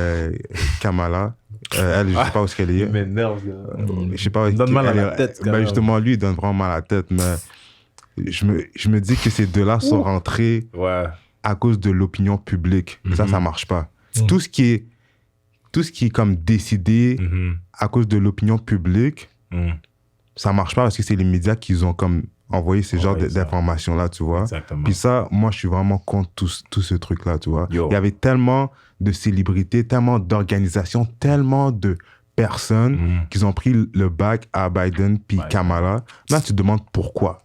Kamala. Elle, je sais pas où est-ce qu'elle est. Il m'énerve. Je sais pas. Il donne mal à la tête. Justement, lui, il donne vraiment mal à la tête. Mais je me dis que ces deux-là sont rentrés à cause de l'opinion publique. Ça marche pas. Tout ce qui est comme décidé à cause de l'opinion publique, ça marche pas parce que c'est les médias qui ont comme envoyé ces genres d'informations-là, tu vois. Exactement. Puis ça, moi, je suis vraiment contre tout ce truc-là, tu vois. Il y avait tellement de célébrités, tellement d'organisations, tellement de personnes qui ont pris le bac à Biden puis Kamala. Là, tu te demandes pourquoi.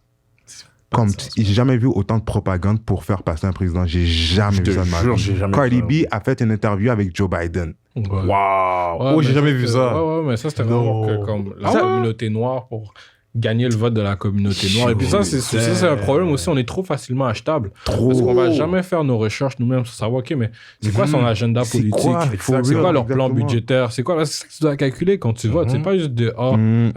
J'ai jamais vu autant de propagande pour faire passer un président. J'ai jamais vu ça de ma vie. Cardi B a fait une interview avec Joe Biden. Wow! J'ai jamais vu ça. Mais ça, c'était vraiment que comme la communauté noire pour gagner le vote de la communauté noire. Et puis ça, c'est un problème aussi. On est trop facilement achetable. Parce qu'on va jamais faire nos recherches nous-mêmes pour savoir, OK, mais c'est quoi son agenda politique? C'est quoi leur plan budgétaire? C'est quoi? C'est ça que tu dois calculer quand tu votes. C'est pas juste de,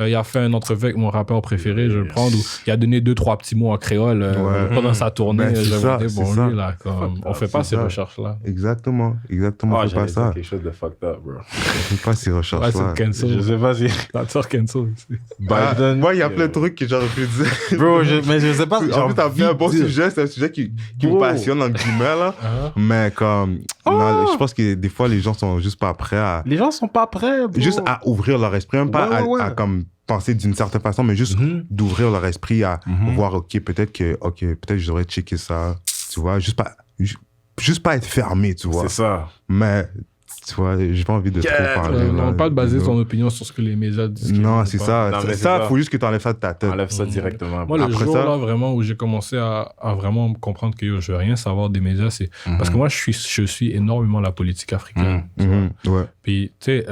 il a fait un entrevue avec mon rappeur préféré, je vais le prendre, ou il a donné 2-3 petits mots en créole pendant sa tournée. On fait pas ces recherches-là. Exactement. On fait pas ça. Quelque chose de fucked up, bro. On fait pas ces recherches-là. C'est cancel. Je sais pas si... T'as cancel aussi. Biden... Il y a plein de trucs que j'aurais pu dire. Bro, mais je sais pas. En fait, t'as fait un bon sujet. C'est un sujet qui me passionne, entre guillemets, là. Mais comme... Non, je pense que des fois, les gens sont juste pas prêts à... Les gens sont pas prêts, bro. Juste à ouvrir leur esprit. Même pas à comme penser d'une certaine façon, mais juste d'ouvrir leur esprit à voir, OK, peut-être je devrais checker ça. Tu vois, juste pas être fermé, tu vois. C'est ça. Mais... Tu vois, j'ai pas envie de trop parler. Non, pas de baser son opinion sur ce que les médias disent. Non, c'est ça. Ça, il faut juste que tu enlèves ça de ta tête. Enlève ça directement. Moi, le jour là, vraiment, où j'ai commencé à vraiment comprendre que je veux rien savoir des médias, c'est parce que moi, je suis énormément la politique africaine. Puis, tu sais,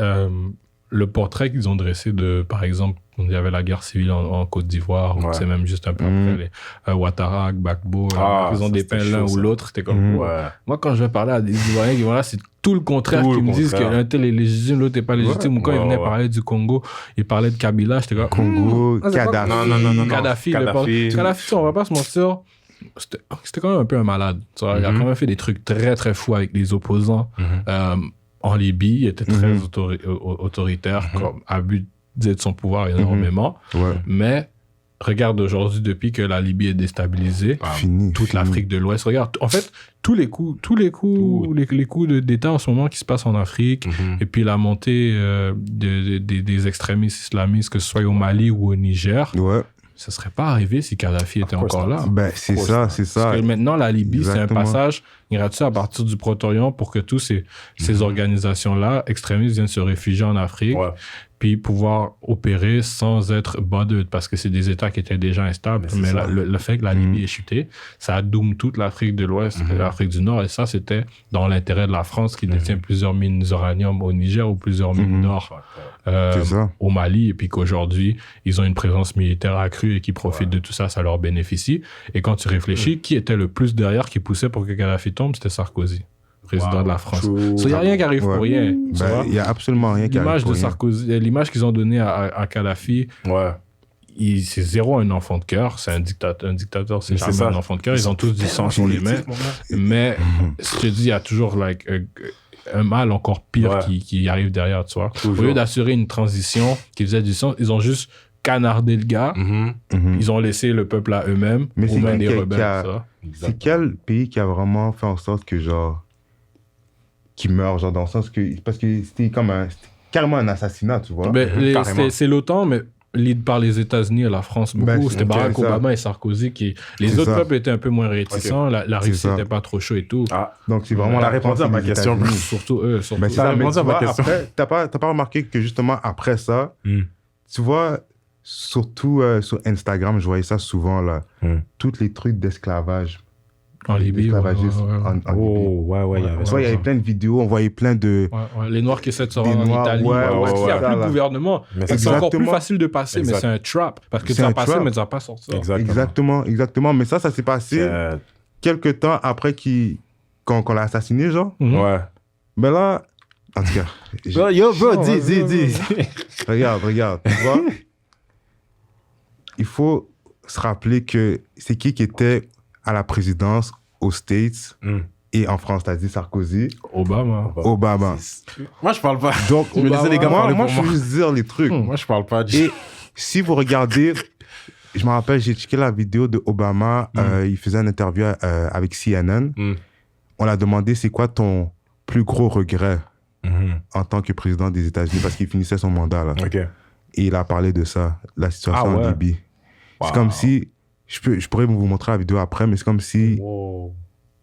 le portrait qu'ils ont dressé de, par exemple, il y avait la guerre civile en Côte d'Ivoire, c'est même juste un peu après les Ouattara, Gbagbo, ils ont dépeint l'un ou l'autre, c'était comme... Moi, quand je vais parler à des Ivoiriens qui vont là, c'est tout le contraire, qui me disent que l'un tel est légitime, l'autre n'est pas légitime. Ou quand ils venaient parler du Congo, ils parlaient de Kabila, j'étais comme... Congo, Kadhafi. Non. Kadhafi, on va pas se mentir, c'était quand même un peu un malade. Il a quand même fait des trucs très, très fous avec les opposants. En Libye, il était très autoritaire, comme abus de son pouvoir énormément. Mais regarde aujourd'hui, depuis que la Libye est déstabilisée, toute l'Afrique de l'Ouest, regarde, en fait, tous les coups d'État en ce moment qui se passent en Afrique, et puis la montée des extrémistes islamistes, que ce soit au Mali ou au Niger, ça serait pas arrivé si Kadhafi était encore là. Ben, c'est ça. Parce que maintenant, la Libye, c'est un passage gratuit à partir du Proche-Orient pour que tous ces organisations-là, extrémistes, viennent se réfugier en Afrique, puis pouvoir opérer sans être bothered, parce que c'est des États qui étaient déjà instables. Mais le fait que la Libye ait chuté, ça a doom toute l'Afrique de l'Ouest et l'Afrique du Nord, et ça, c'était dans l'intérêt de la France, qui détient plusieurs mines d'uranium au Niger ou plusieurs mines d'or au Mali, et puis qu'aujourd'hui, ils ont une présence militaire accrue et qui profitent de tout ça, ça leur bénéficie. Et quand tu réfléchis, qui était le plus derrière qui poussait pour que Kadhafi tombe? C'était Sarkozy, président de la France. Il n'y a rien qui arrive pour rien. Il n'y a absolument rien qui arrive pour rien. L'image qu'ils ont donnée à Kadhafi, c'est zéro un enfant de cœur. C'est un dictateur, c'est jamais un enfant de cœur. Ils ont tous du sang sur les mains. Mais je te dis, il y a toujours un mal encore pire qui arrive derrière, tu vois. Au lieu d'assurer une transition qui faisait du sens, ils ont juste canardé le gars. Ils ont laissé le peuple à eux-mêmes, aux mains des rebelles. C'est quel pays qui a vraiment fait en sorte que, genre, qui meurt, genre, dans le sens que... Parce que c'était carrément un assassinat, tu vois. C'est l'OTAN, mais lead par les États-Unis et la France beaucoup. C'était Barack Obama et Sarkozy qui... Les autres peuples étaient un peu moins réticents. La Russie n'était pas trop chaud et tout. Donc, c'est vraiment la réponse à ma question. Surtout eux. Ça a répondu à ma question. T'as pas remarqué que, justement, après ça, tu vois... Surtout sur Instagram, je voyais ça souvent, là. Tous les trucs d'esclavage. En Libye, en Libye. Il y avait plein de vidéos, on voyait plein de... Les Noirs qui essaient de se rendre en Italie. Parce qu'il n'y a plus de gouvernement. C'est encore plus facile de passer, mais c'est un trap. Parce que tu as passé, mais tu n'as pas sorti. Exactement. Mais ça s'est passé quelques temps après qu'on l'a assassiné, genre. Mais là... En tout cas... Yo, bro, dis. Regarde, tu vois. Il faut se rappeler que c'est qui était à la présidence aux States et en France, t'as dit Sarkozy. Obama. Moi, je parle pas. Donc, je me laissais les gars parler moi, je veux juste dire les trucs. Moi, je parle pas. Et si vous regardez, je me rappelle, j'ai checké la vidéo de Obama. Il faisait une interview avec CNN. On l'a demandé, c'est quoi ton plus gros regret en tant que président des États-Unis, parce qu'il finissait son mandat, là. Et il a parlé de ça, la situation en Libye. C'est comme si, je pourrais vous montrer la vidéo après, mais c'est comme si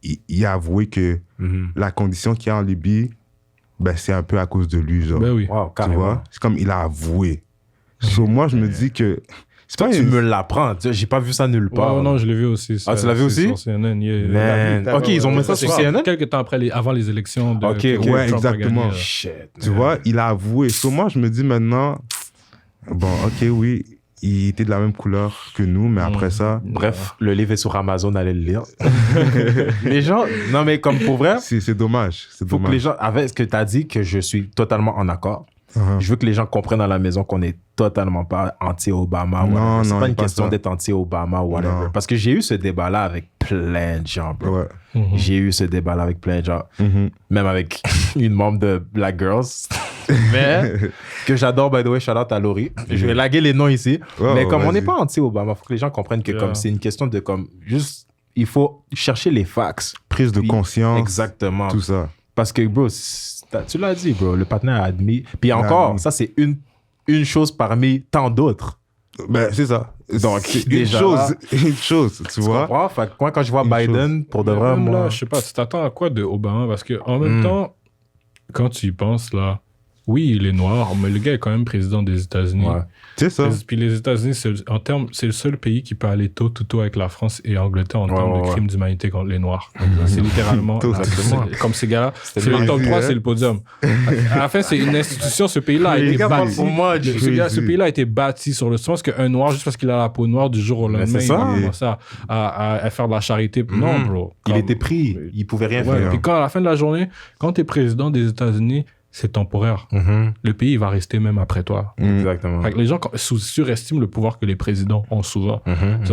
il a avoué que la condition qu'il y a en Libye, ben, c'est un peu à cause de lui, genre. Ben oui. Tu vois? C'est comme il a avoué. Moi, je me dis que... C'est pas tu me l'apprends. J'ai pas vu ça nulle part. Non, je l'ai vu aussi. Tu l'as vu aussi? Sur CNN. Ok, ils ont mis ça sur CNN? Quelques temps avant les élections. Ouais, exactement. Tu vois, il a avoué. Moi, je me dis maintenant... Bon, ok, oui, il était de la même couleur que nous, mais après ça... Bref, le livre est sur Amazon, allez le lire. Les gens... Non, mais comme pour vrai... C'est dommage. Faut que les gens... Avec ce que tu as dit, que je suis totalement en accord. Je veux que les gens comprennent à la maison qu'on n'est totalement pas anti-Obama. Non, c'est non, pas une question d'être anti-Obama ou whatever. Non. Parce que j'ai eu ce débat-là avec plein de gens, bro. J'ai eu ce débat-là avec plein de gens. Même avec une membre de Black Girls. Mais que j'adore, by the way, shout out à Laurie. Je vais laguer les noms ici. Mais comme on n'est pas anti-Obama, il faut que les gens comprennent que comme c'est une question de comme juste, il faut chercher les facts. Prise de conscience. Exactement. Tout ça. Parce que, bro, tu l'as dit, bro, le partenaire a admis. Puis encore, ça, c'est une chose parmi tant d'autres. Ben, c'est ça. Donc, une chose, tu vois. Comprends? Fait que moi, quand je vois Biden, pour de vrai, moi... Là, je sais pas, tu t'attends à quoi de Obama? Parce qu'en même temps, quand tu y penses, là, oui, il est noir, mais le gars est quand même président des États-Unis. C'est ça. Puis les États-Unis, c'est le seul pays qui peut aller toe-to-toe avec la France et Angleterre en termes de crimes d'humanité contre les Noirs. C'est littéralement... comme ces gars-là. C'est le top 3, c'est le podium. À la fin, c'est une institution. Ce pays-là a été bâti. Ce pays-là a été bâti sur le sens qu'un Noir, juste parce qu'il a la peau noire, du jour au lendemain, il commence à faire de la charité. Non, bro. Il était pris. Il pouvait rien faire. Puis quand, à la fin de la journée, quand tu es président des États-Unis, c'est temporaire. Le pays va rester même après toi. Exactement. Fait que les gens surestiment le pouvoir que les présidents ont souvent.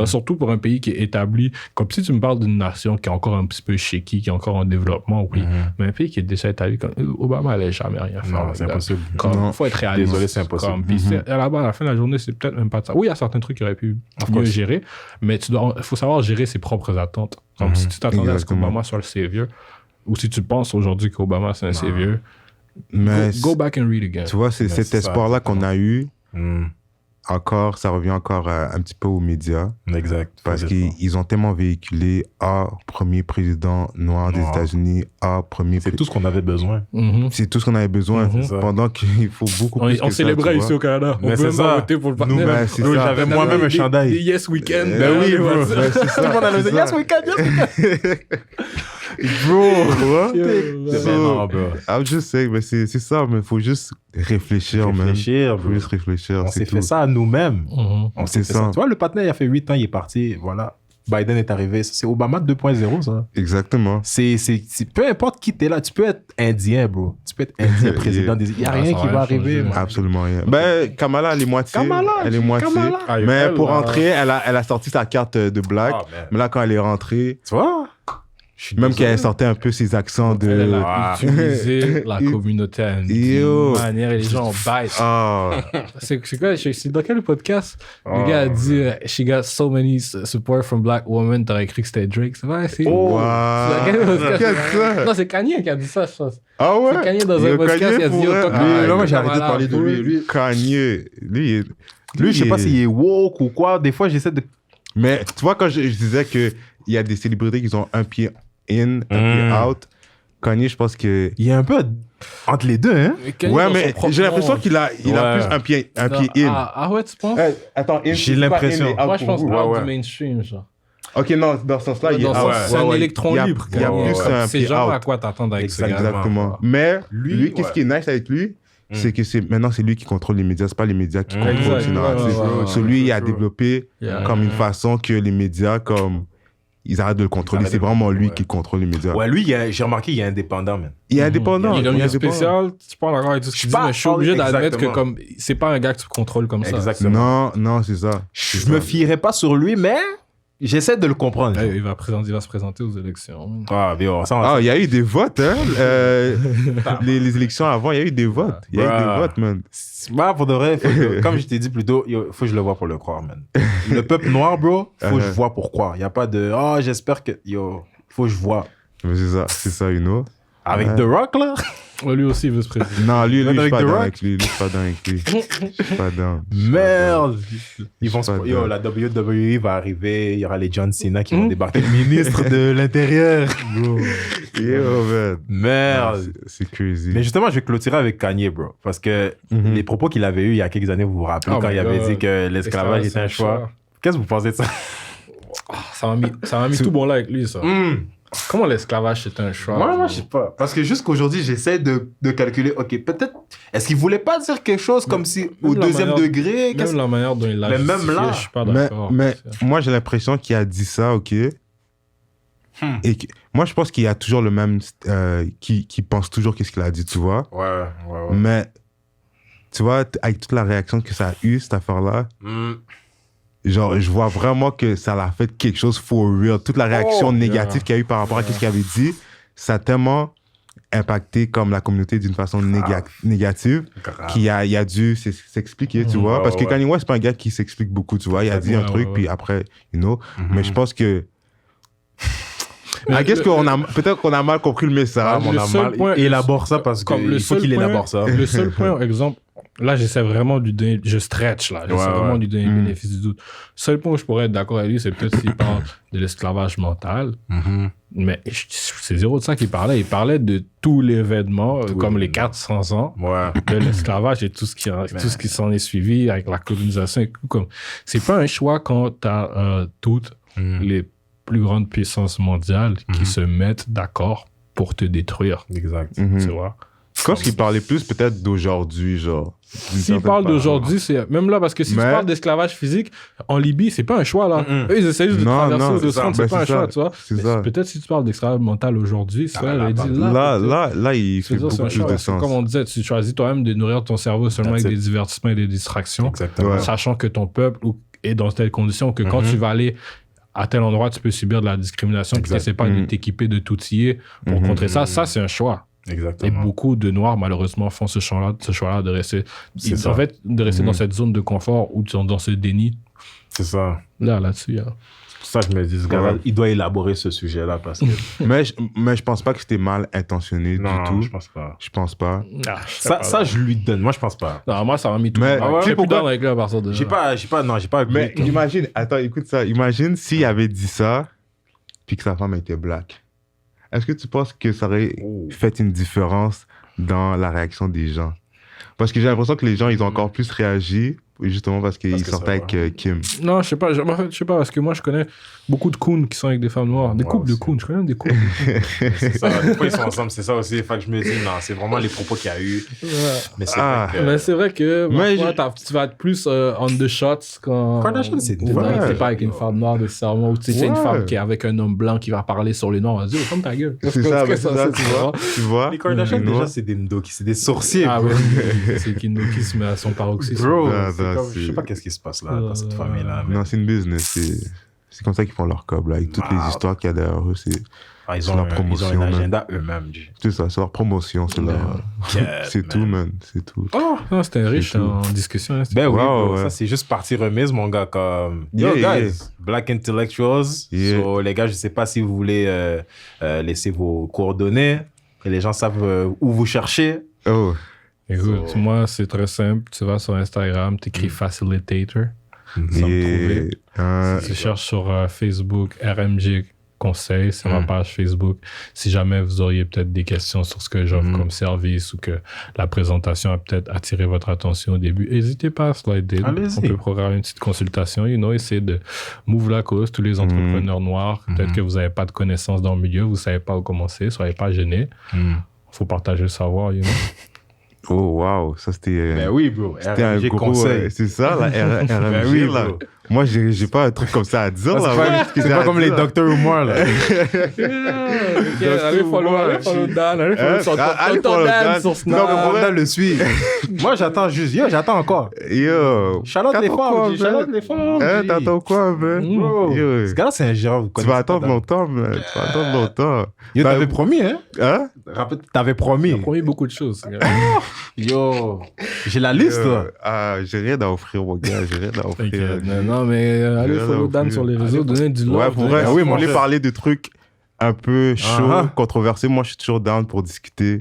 Surtout pour un pays qui est établi. Comme si tu me parles d'une nation qui est encore un petit peu shaky, qui est encore en développement, oui. Mais un pays qui est déjà établi, comme Obama n'allait jamais rien faire. Non, c'est impossible. Il faut être réaliste. Désolé, c'est impossible. Là-bas, à la fin de la journée, c'est peut-être même pas de ça. Oui, il y a certains trucs qu'il aurait pu mieux gérer, mais il faut savoir gérer ses propres attentes. Comme si tu t'attendais à ce qu'Obama soit le savior, ou si tu penses aujourd'hui qu'Obama c'est un savior, mais go back and read again. Tu vois, c'est cet espoir-là qu'on a eu. Encore, ça revient encore un petit peu aux médias. Exact. Parce qu'ils ont tellement véhiculé premier président noir des États-Unis, premier. C'est tout ce qu'on avait besoin. C'est tout ce qu'on avait besoin. Pendant qu'il faut beaucoup plus. On célébrait ici au Canada. Mais on peut même voter pour le partenaire. J'avais moi-même un chandail. Yes Weekend. Ben oui, bro. Tout le monde a le Yes Weekend. Bro, bro. I'm just saying, mais c'est ça, mais il faut juste réfléchir, man. Faut juste réfléchir. On s'est fait ça à nous-mêmes. On s'est fait ça. Tu vois, le partenaire, il a fait 8 ans, il est parti, voilà. Biden est arrivé. C'est Obama 2.0, ça. Exactement. C'est peu importe qui t'es là, tu peux être indien, bro. Tu peux être indien, président des... Il n'y a rien qui va arriver. Absolument rien. Ben, Kamala, elle est moitié. Elle est moitié. Mais pour rentrer, elle a sorti sa carte de black. Mais là, quand elle est rentrée... Tu vois? Même qu'elle sortait un peu ses accents de... Elle a utilisé la communauté à une manière et les gens baissent. C'est quoi? C'est dans quel podcast? Le gars a dit « She got so many support from black women », t'aurais cru que c'était Drake. C'est vrai? C'est non, c'est Kanye qui a dit ça, je pense. Ah ouais? C'est Kanye dans un podcast qui a dit « Moi, j'ai arrêté de parler de lui. Kanye, lui, je sais pas s'il est woke ou quoi. Des fois, j'essaie de... Mais tu vois, quand je disais qu'il y a des célébrités qui ont un pied in, un pied out, Kanye, je pense que... Il est un peu entre les deux, hein? Ouais, mais j'ai l'impression qu'il a plus un pied in. Ah ouais, tu penses? Attends, in, j'ai l'impression. Moi, je pense out du mainstream, genre. Ok, non, dans ce sens-là, il est c'est un électron libre. Il y a plus un c'est pied genre out. à quoi t'attends avec ce gars. Exactement. Mais lui, qu'est-ce qui est nice avec lui? C'est que maintenant c'est lui qui contrôle les médias, c'est pas les médias qui contrôlent ses narratifs. Celui il a développé comme une façon que les médias ils arrêtent de le contrôler. C'est vraiment lui qui contrôle les médias. Ouais, lui, j'ai remarqué, il est indépendant, man. Il est indépendant. Il est spécial. Tu parles encore avec tout ce que tu dis, mais je suis obligé d'admettre que comme c'est pas un gars que tu contrôles comme ça. Exactement. Non, c'est ça. Je me fierais pas sur lui, mais j'essaie de le comprendre. Il va se présenter aux élections. Il y a eu des votes, hein. Les élections avant, il y a eu des votes. Il y a eu des votes, man. Pour de vrai, comme je t'ai dit plus tôt, il faut que je le vois pour le croire, man. Le peuple noir, bro, faut que je vois pourquoi. Il n'y a pas de « j'espère que... » faut que je vois. C'est ça, you know. Avec The Rock, là. Lui aussi, il veut se présenter. Non, lui, je suis pas dans avec lui. Je suis pas dans. Merde. La WWE va arriver. Il y aura les John Cena qui vont débarquer. Le ministre de l'Intérieur. Bro. Man. Merde. C'est crazy. Mais justement, je vais clôturer avec Kanye, bro. Parce que les propos qu'il avait eus il y a quelques années, vous vous rappelez, quand il avait dit que l'esclavage était un choix. Qu'est-ce que vous pensez de ça? Ça m'a mis tout bon là avec lui, ça. Comment l'esclavage c'est un choix? Moi, je sais pas. Parce que jusqu'aujourd'hui, j'essaie de calculer, ok, peut-être, est-ce qu'il voulait pas dire quelque chose comme si au deuxième degré? Même la manière dont il l'a justifié, même là, je suis pas d'accord. Mais moi, j'ai l'impression qu'il a dit ça, ok? Et moi, je pense qu'il y a toujours le même... qui pense toujours qu'est-ce qu'il a dit, tu vois? Ouais. Mais, tu vois, avec toute la réaction que ça a eu, cette affaire-là... Genre, je vois vraiment que ça l'a fait quelque chose for real. Toute la réaction négative qu'il y a eu par rapport à ce qu'il avait dit, ça a tellement impacté comme la communauté d'une façon négative qu'il a dû s'expliquer, tu vois. Parce que Kanye West, c'est pas un gars qui s'explique beaucoup, tu vois. Il a dit un truc, puis après, you know. Mais je pense que... peut-être qu'on a mal compris le message. Élabore ça parce qu'il faut qu'il élabore ça. Le seul point, exemple... Là, j'essaie vraiment de donner... Je stretch, là. J'essaie vraiment de donner le bénéfice du doute. Le seul point où je pourrais être d'accord avec lui, c'est peut-être s'il parle de l'esclavage mental. Mais c'est zéro de ça qu'il parlait. Il parlait de tout l'événement, comme les 400 ans de l'esclavage et tout ce qui s'en est suivi avec la colonisation. Et tout, comme... C'est pas un choix quand t'as toutes les plus grandes puissances mondiales qui se mettent d'accord pour te détruire. Exact. Tu vois? Je pense qu'il parlait plus peut-être d'aujourd'hui, genre. S'il parle d'aujourd'hui, c'est même là, parce que si tu parles d'esclavage physique, en Libye, c'est pas un choix, là. Eux, ils essaient juste de traverser ou de se rendre, c'est pas un choix, tu vois. Peut-être si tu parles d'esclavage mental aujourd'hui, c'est vrai, là, il fait beaucoup plus de sens. Comme on disait, tu choisis toi-même de nourrir ton cerveau seulement avec des divertissements et des distractions, sachant que ton peuple est dans telles conditions que quand tu vas aller à tel endroit, tu peux subir de la discrimination, puis tu n'essaies pas de t'équiper, de t'outiller pour contrer ça. Ça, c'est un choix. Exactement. Et beaucoup de Noirs, malheureusement, font ce choix-là de rester, en fait, de rester dans cette zone de confort ou dans ce déni. C'est ça. Là-dessus. C'est pour ça que je me dis, ce gars-là, il doit élaborer ce sujet-là. Parce que... mais je pense pas que c'était mal intentionné du tout. Non, je pense pas. Je pense pas. Ça, je lui donne. Moi, je pense pas. Non, moi, ça m'a mis tout. Mais je suis plus dans avec lui à partir de J'ai pas. Mais imagine, attends, écoute ça. Imagine s'il avait dit ça, puis que sa femme était black. Est-ce que tu penses que ça aurait fait une différence dans la réaction des gens? Parce que j'ai l'impression que les gens, ils ont encore plus réagi, justement parce qu'ils sortaient avec Kim. Non, je sais pas. En fait, je sais pas, parce que moi, je connais beaucoup de coons qui sont avec des femmes noires. Des couples de coons. Je connais des couples. C'est ça. Pourquoi ils sont ensemble? C'est ça aussi. Fait que je me dis, non, c'est vraiment les propos qu'il y a eu. Mais c'est vrai que parfois, tu vas être plus on the shots quand... Kardashian, c'est t'es pas avec une femme noire nécessairement, ou tu sais, une femme qui est avec un homme blanc qui va parler sur les noirs. On va dire, ferme ta gueule. C'est ça, tu vois. Les Kardashian, déjà, c'est des ndoki, c'est des sorciers. Ah ouais, c'est qui se met à son paroxysme. Bro, je sais pas qu'est-ce qui se passe là, dans cette famille-là. Non, c'est une business. C'est comme ça qu'ils font leur cob, là, avec toutes les histoires qu'il y a derrière eux. Ils ont un agenda eux-mêmes. C'est ça, c'est leur promotion. C'est tout, man. C'est tout. Oh, c'était riche en discussion. Ben oui, ça, c'est juste partie remise, mon gars. Comme, yo, guys, Black Intellectuals. So, les gars, je sais pas si vous voulez laisser vos coordonnées. Et les gens savent où vous cherchez. Oh. Écoute, moi, c'est très simple. Tu vas sur Instagram, t'écris Facilitator. Ça me trouver. Si tu cherches sur Facebook, RMG Conseil, c'est ma page Facebook. Si jamais vous auriez peut-être des questions sur ce que j'offre comme service ou que la présentation a peut-être attiré votre attention au début, n'hésitez pas à slider. On peut programmer une petite consultation. Essayer de move la cause, tous les entrepreneurs noirs. Peut-être que vous n'avez pas de connaissances dans le milieu, vous ne savez pas où commencer, soyez pas gênés. Faut partager le savoir, Oh, wow, ça c'était. Ben oui, bro. C'était un gros. C'est ça, la RMG, ben oui, là. Moi, j'ai pas un truc comme ça à dire, là. C'est pas comme les docteurs ou moi, là. Allez follow Dan. Allez follow Dan sur Snap. Non, mais Dan le suit. Moi, j'attends juste. Yo, j'attends encore. Yo. Charlotte les femmes. Charlotte les femmes. T'attends quoi, man? Ce gars-là, c'est un gérant. Tu vas attendre longtemps, man. Tu vas attendre longtemps. Yo, t'avais promis, hein? T'avais promis. T'as promis beaucoup de choses. Yo, j'ai la liste, là. J'ai rien à offrir, mon gars. J'ai rien à offrir. Non, mais allez follow Dan sur les réseaux, donnez du love. Ouais, pour vrai. Oui, on voulait parler de trucs un peu chauds, controversés. Moi, je suis toujours down pour discuter.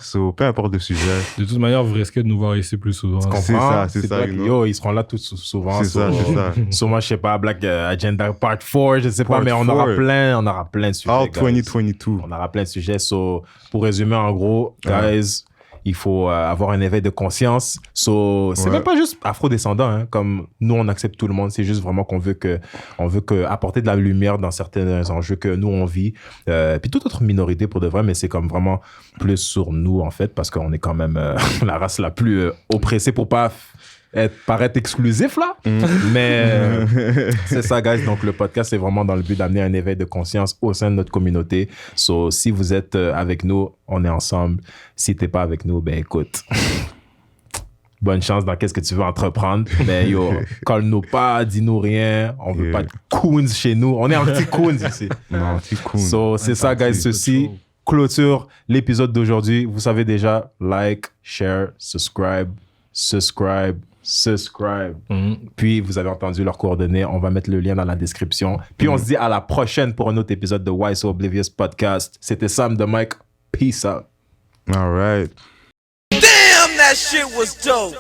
So, peu importe le sujet. De toute manière, vous risquez de nous voir ici plus souvent. C'est ça. Yo, ils seront là tout souvent. C'est ça. So, moi, je sais pas, Black Agenda Part 4, je sais pas, mais on aura plein de sujets. All 2022. On aura plein de sujets. So, pour résumer, en gros, guys, il faut avoir un éveil de conscience. C'est même pas juste afro-descendant, hein, comme nous, on accepte tout le monde. C'est juste vraiment qu'on veut apporter de la lumière dans certains enjeux que nous, on vit. Puis toute autre minorité, pour de vrai, mais c'est comme vraiment plus sur nous, en fait, parce qu'on est quand même la race la plus oppressée pour pas paraître exclusif, là. Mais c'est ça, guys. Donc, le podcast, c'est vraiment dans le but d'amener un éveil de conscience au sein de notre communauté. So, si vous êtes avec nous, on est ensemble. Si t'es pas avec nous, ben écoute, bonne chance dans qu'est-ce que tu veux entreprendre. Mais yo, colle-nous pas, dis-nous rien. On veut pas de coons chez nous. On est anti-coons ici. Non, anti-coons. So, c'est ça, guys. Ceci clôture l'épisode d'aujourd'hui. Vous savez déjà, like, share, subscribe. Puis vous avez entendu leurs coordonnées, on va mettre le lien dans la description. Puis on se dit à la prochaine pour un autre épisode de Why So Oblivious Podcast. C'était Sam de Mike. Peace out. All right. Damn, that shit was dope.